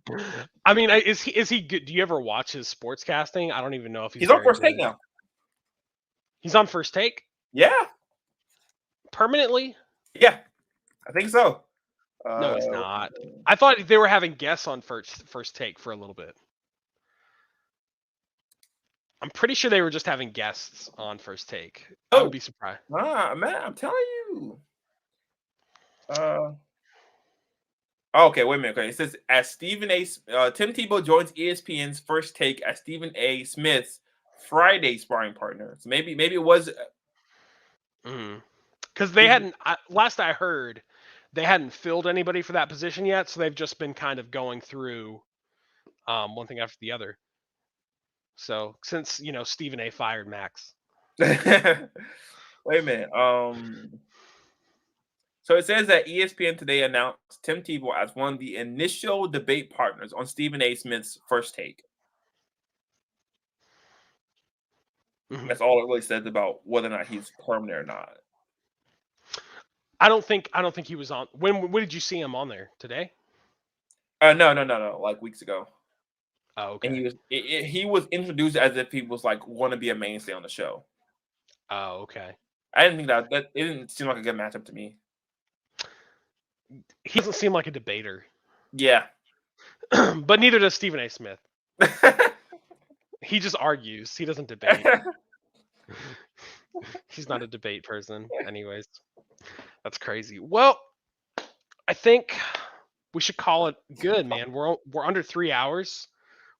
I mean, is he good? Do you ever watch his sportscasting? I don't even know if he's He's on very first take good. now. He's on First Take Yeah, permanently? yeah. I think so. No, he's not. I thought they were having guests on First Take for a little bit. I'm pretty sure they were just having guests on First Take. I would Oh, be surprised. man, I'm telling you. Okay, wait a minute. Okay, it says as Tim Tebow joins ESPN's First Take as Stephen A. Smith's Friday sparring partner. So maybe it was. Because they hadn't. Last I heard, they hadn't filled anybody for that position yet, so they've just been kind of going through one thing after the other. So since Stephen A. fired Max. Wait a minute. So it says that ESPN today announced Tim Tebow as one of the initial debate partners on Stephen A. Smith's First Take. Mhm. That's all it really says about whether or not he's permanent or not. I don't think he was on. When did you see him on there today? No. Like weeks ago, Oh, and okay. he was introduced as if he was like want to be a mainstay on the show. Oh, okay. I didn't think that it didn't seem like a good matchup to me. He doesn't seem like a debater. Yeah, But neither does Stephen A. Smith. He just argues. He doesn't debate. He's not a debate person. Anyways, that's crazy. Well, I think we should call it good, man. We're under 3 hours.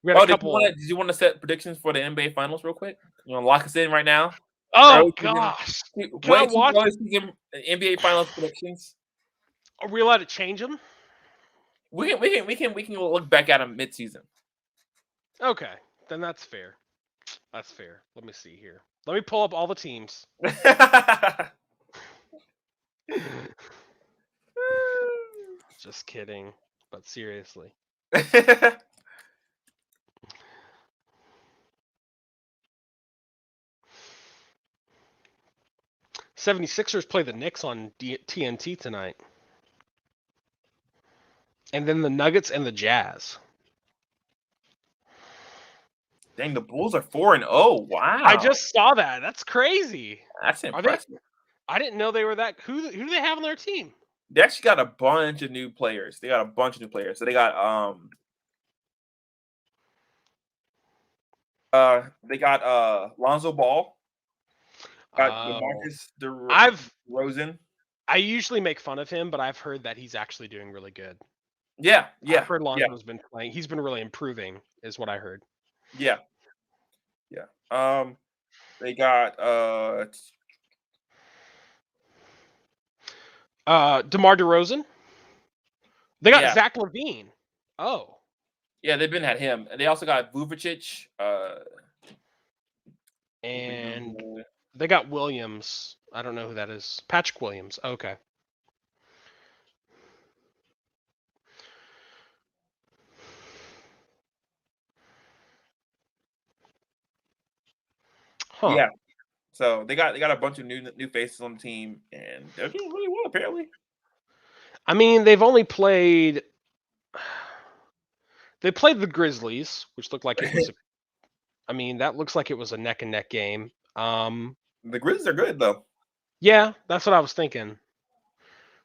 We got a couple. Did you want to set predictions for the NBA Finals real quick? You want to lock us in right now? Oh Early season, gosh, can I way too watch? early season NBA Finals predictions. Are we allowed to change them? We can look back at them mid-season. Okay, then that's fair. That's fair. Let me see here. Let me pull up all the teams. Just kidding, but seriously. 76ers play the Knicks on TNT tonight. And then the Nuggets and the Jazz. Dang, the Bulls are 4-0. Wow. I just saw that. That's crazy. That's impressive. I didn't know they were that. Who do they have on their team? They actually got a bunch of new players. So they got Lonzo Ball. Got DeMarcus DeRozan. I usually make fun of him, but I've heard that he's actually doing really good. Yeah. I've heard Lonzo's been playing. He's been really improving, is what I heard. Yeah. They got DeMar DeRozan. They got Zach LaVine. Oh. Yeah, they've been at him. And they also got Vucevic. And they got Williams. I don't know who that is. Patrick Williams. Okay. Huh. Yeah. So they got a bunch of new faces on the team, and they're doing really well apparently. I mean, they've only played. They played the Grizzlies, which looked like it was. That looks like it was a neck and neck game. The Grizzlies are good though. Yeah, that's what I was thinking.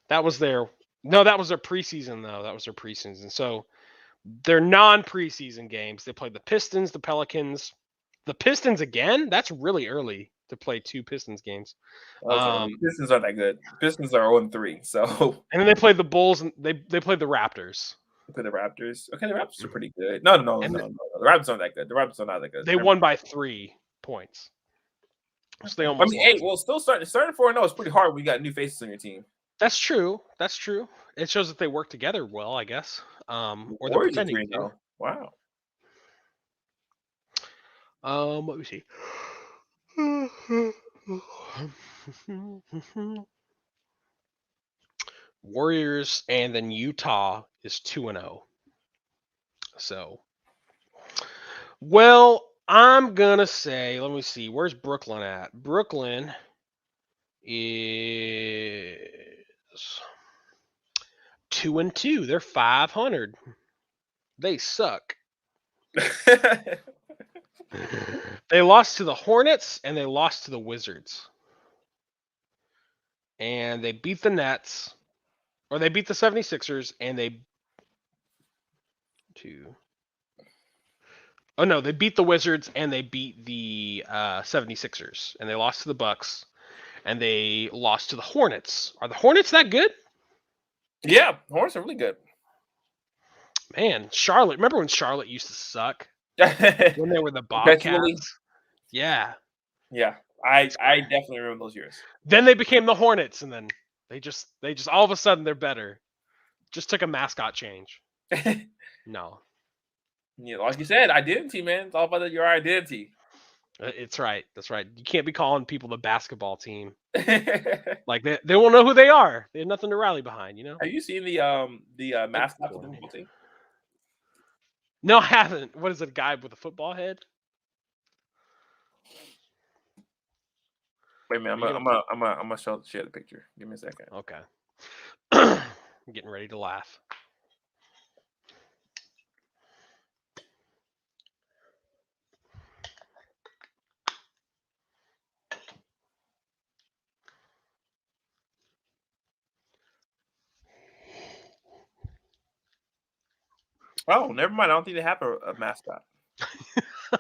That was their preseason though. That was their preseason. So their non-preseason games, they played the Pistons, the Pelicans, the Pistons again. That's really early to play 2 Pistons games. Okay. Pistons aren't that good. Pistons are 0-3. So. And then they played the Bulls and they played the Raptors. They played the Raptors. Okay, the Raptors are pretty good. No. The Raptors aren't that good. The Raptors are not that good. They won by 3 points. So they almost. Still starting 4-0 is pretty hard when you got new faces on your team. That's true. It shows that they work together well, I guess. Or they're pretending to. Wow. Let me see. Warriors and then Utah is 2-0. So, well, I'm gonna say, let me see, where's Brooklyn at? Brooklyn is 2-2. They're 500. They suck. They lost to the Hornets and they lost to the Wizards. And they beat the Nets, or they beat the 76ers, and they beat the Wizards and they beat the 76ers, and they lost to the Bucks, and they lost to the Hornets. Are the Hornets that good? Yeah, the Hornets are really good. Man, Charlotte. Remember when Charlotte used to suck? When they were the Bobcats? Yeah. Yeah, I definitely remember those years. Then they became the Hornets, and then they just all of a sudden they're better. Just took a mascot change. No. Yeah, like you said, identity, man. It's all about your identity. It's right. That's right. You can't be calling people the basketball team. Like they won't know who they are. They have nothing to rally behind, you know? Have you seen the mascot for the football team? No, I haven't. What is it, a guy with a football head? Wait a minute, I'm gonna share the picture. Give me a second. Okay. I'm getting ready to laugh. Oh, never mind. I don't think they have a mascot. I'm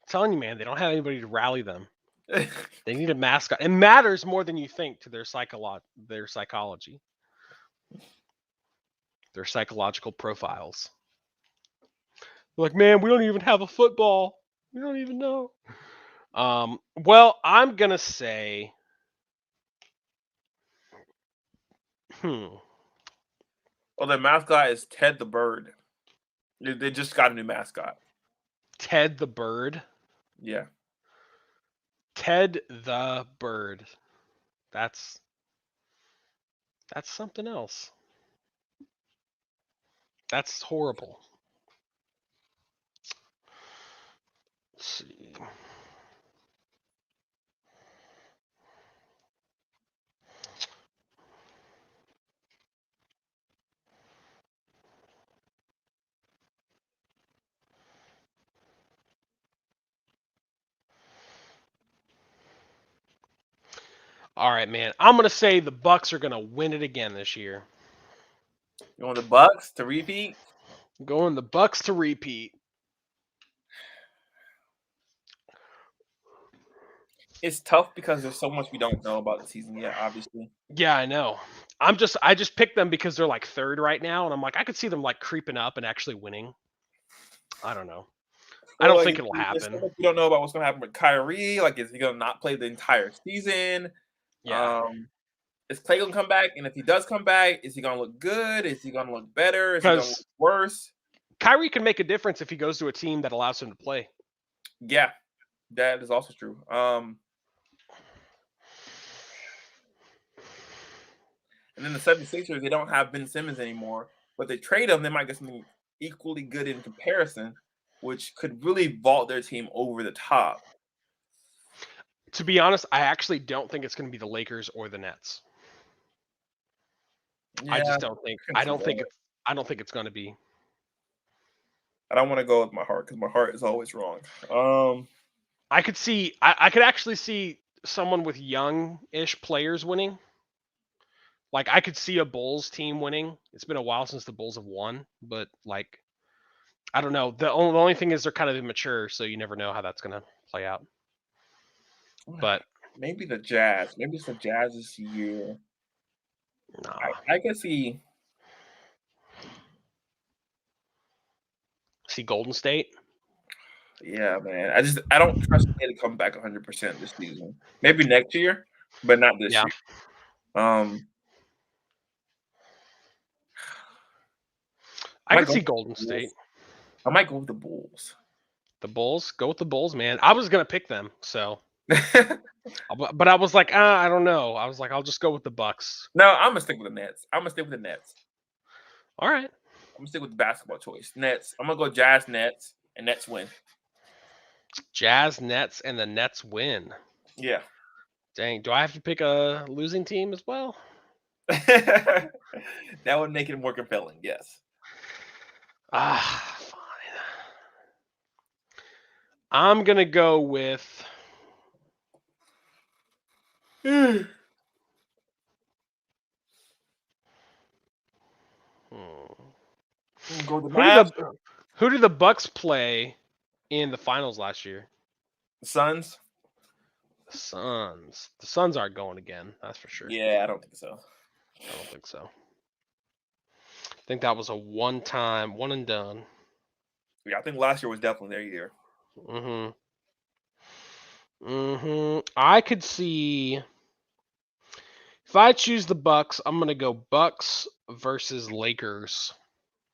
telling you, man, they don't have anybody to rally them. They need a mascot. It matters more than you think to their psychology, their psychological profiles. They're like, man, we don't even have a football. We don't even know. Well, I'm gonna say, Well, their mascot is Ted the Bird. They just got a new mascot. Ted the Bird. Yeah. Ted the Bird. That's something else. That's horrible. Let's see. All right, man. I'm gonna say the Bucks are gonna win it again this year. You want the Bucks to repeat? Going the Bucks to repeat. It's tough because there's so much we don't know about the season yet, obviously. Yeah, I know. I just picked them because they're like third right now, and I'm like, I could see them like creeping up and actually winning. I don't know. I don't think it'll There's so happen. much we don't know about what's going to happen with Kyrie. Like, is he going to not play the entire season? Yeah. Is Clay going to come back? And if he does come back, is he going to look good? Is he going to look better? Is he going to look worse? Kyrie can make a difference if he goes to a team that allows him to play. Yeah, that is also true. And then the 76ers, they don't have Ben Simmons anymore, but they trade him, they might get something equally good in comparison, which could really vault their team over the top. To be honest, I actually don't think it's going to be the Lakers or the Nets. Yeah, I just don't think. I don't think it's going to be. I don't want to go with my heart because my heart is always wrong. I could see. I could actually see someone with young-ish players winning. Like, I could see a Bulls team winning. It's been a while since the Bulls have won, but like, I don't know. The only thing is they're kind of immature, so you never know how that's going to play out. But maybe the Jazz. Maybe it's the Jazz this year. nah. I can see. See Golden State. Yeah, man. I don't trust them to come back 100% this season. Maybe next year, but not this year. I could see Golden State. I might go with the Bulls. The Bulls? Go with the Bulls, man. I was gonna pick them, so. But I was like, I don't know. I was like, I'll just go with the Bucks. No, I'm gonna stick with the Nets. All right. I'm gonna stick with the basketball choice. Nets. I'm gonna go Jazz Nets and Nets win. Jazz Nets and the Nets win. Yeah. Dang. Do I have to pick a losing team as well? That would make it more compelling. Yes. Fine. I'm gonna go with. Who did the Bucks play in the finals last year? The Suns. The Suns. The Suns aren't going again. That's for sure. Yeah, I don't think so. I don't think so. I think that was a one and done. Yeah, I think last year was definitely their year. I could see. If I choose the Bucks, I'm gonna go Bucks versus Lakers,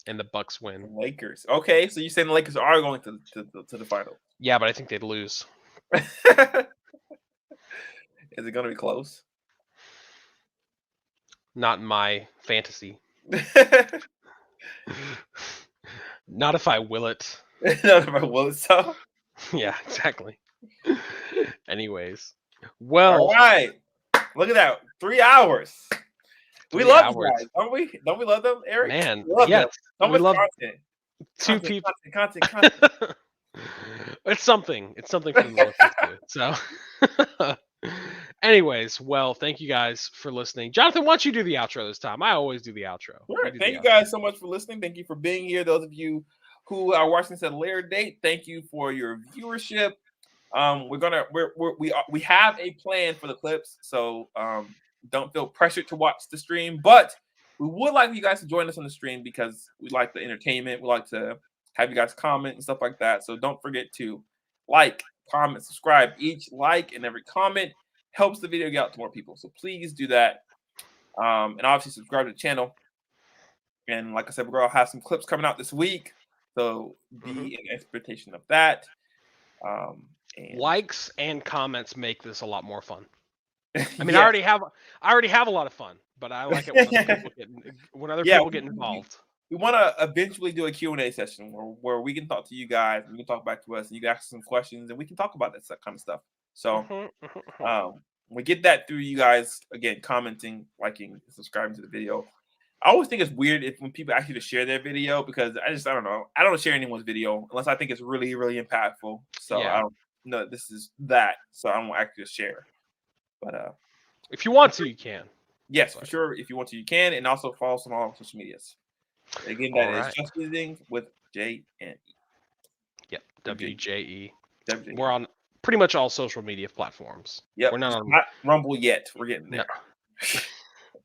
and the Bucks win. Lakers. Okay, so you're saying the Lakers are going to the final? Yeah, but I think they'd lose. Is it going to be close? Not in my fantasy. Not if I will it. Not if I will it, so. Yeah, exactly. Anyways, well. All right. Look at that. 3 hours. We love you guys, don't we? Don't we love them, Eric? Man, yes. We love content. Two people. Content. It's something. It's something for them to listen to. So, Anyways, well, thank you guys for listening. Jonathan, why don't you do the outro this time? I always do the outro. Sure. Thank you guys so much for listening. Thank you for being here. Those of you who are watching this at a later date, thank you for your viewership. We have a plan for the clips, so don't feel pressured to watch the stream, but we would like you guys to join us on the stream because we like the entertainment. We like to have you guys comment and stuff like that. So don't forget to like, comment, subscribe. Each like and every comment helps the video get out to more people. So please do that. And obviously subscribe to the channel. And like I said, we're gonna have some clips coming out this week. So be in expectation of that. And likes and comments make this a lot more fun. I mean, yes. I already have a lot of fun, but I like it when other people get involved. We want to eventually do a Q&A session where we can talk to you guys, and you can talk back to us, and you can ask some questions, and we can talk about that kind of stuff. So we get that through you guys, again, commenting, liking, subscribing to the video. I always think it's weird when people ask you to share their video, because I don't know. I don't share anyone's video unless I think it's really, really impactful. So Yeah. I don't know, this is that. So I don't actually share. But if you want to, you can. Yes, for sure. If you want to, you can. And also follow us on all social medias. Again, that is Just Visiting with J and E. Yep, WJE. WJE. We're on pretty much all social media platforms. Yep. We're not Rumble yet. We're getting there.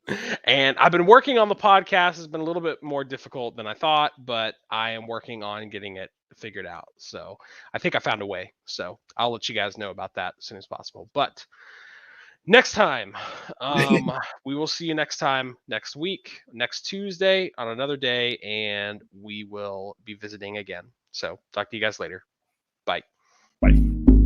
No. And I've been working on the podcast. It's been a little bit more difficult than I thought, but I am working on getting it figured out. So I think I found a way. So I'll let you guys know about that as soon as possible. But next time, we will see you next week, next Tuesday on another day, and we will be visiting again. So talk to you guys later. Bye. Bye.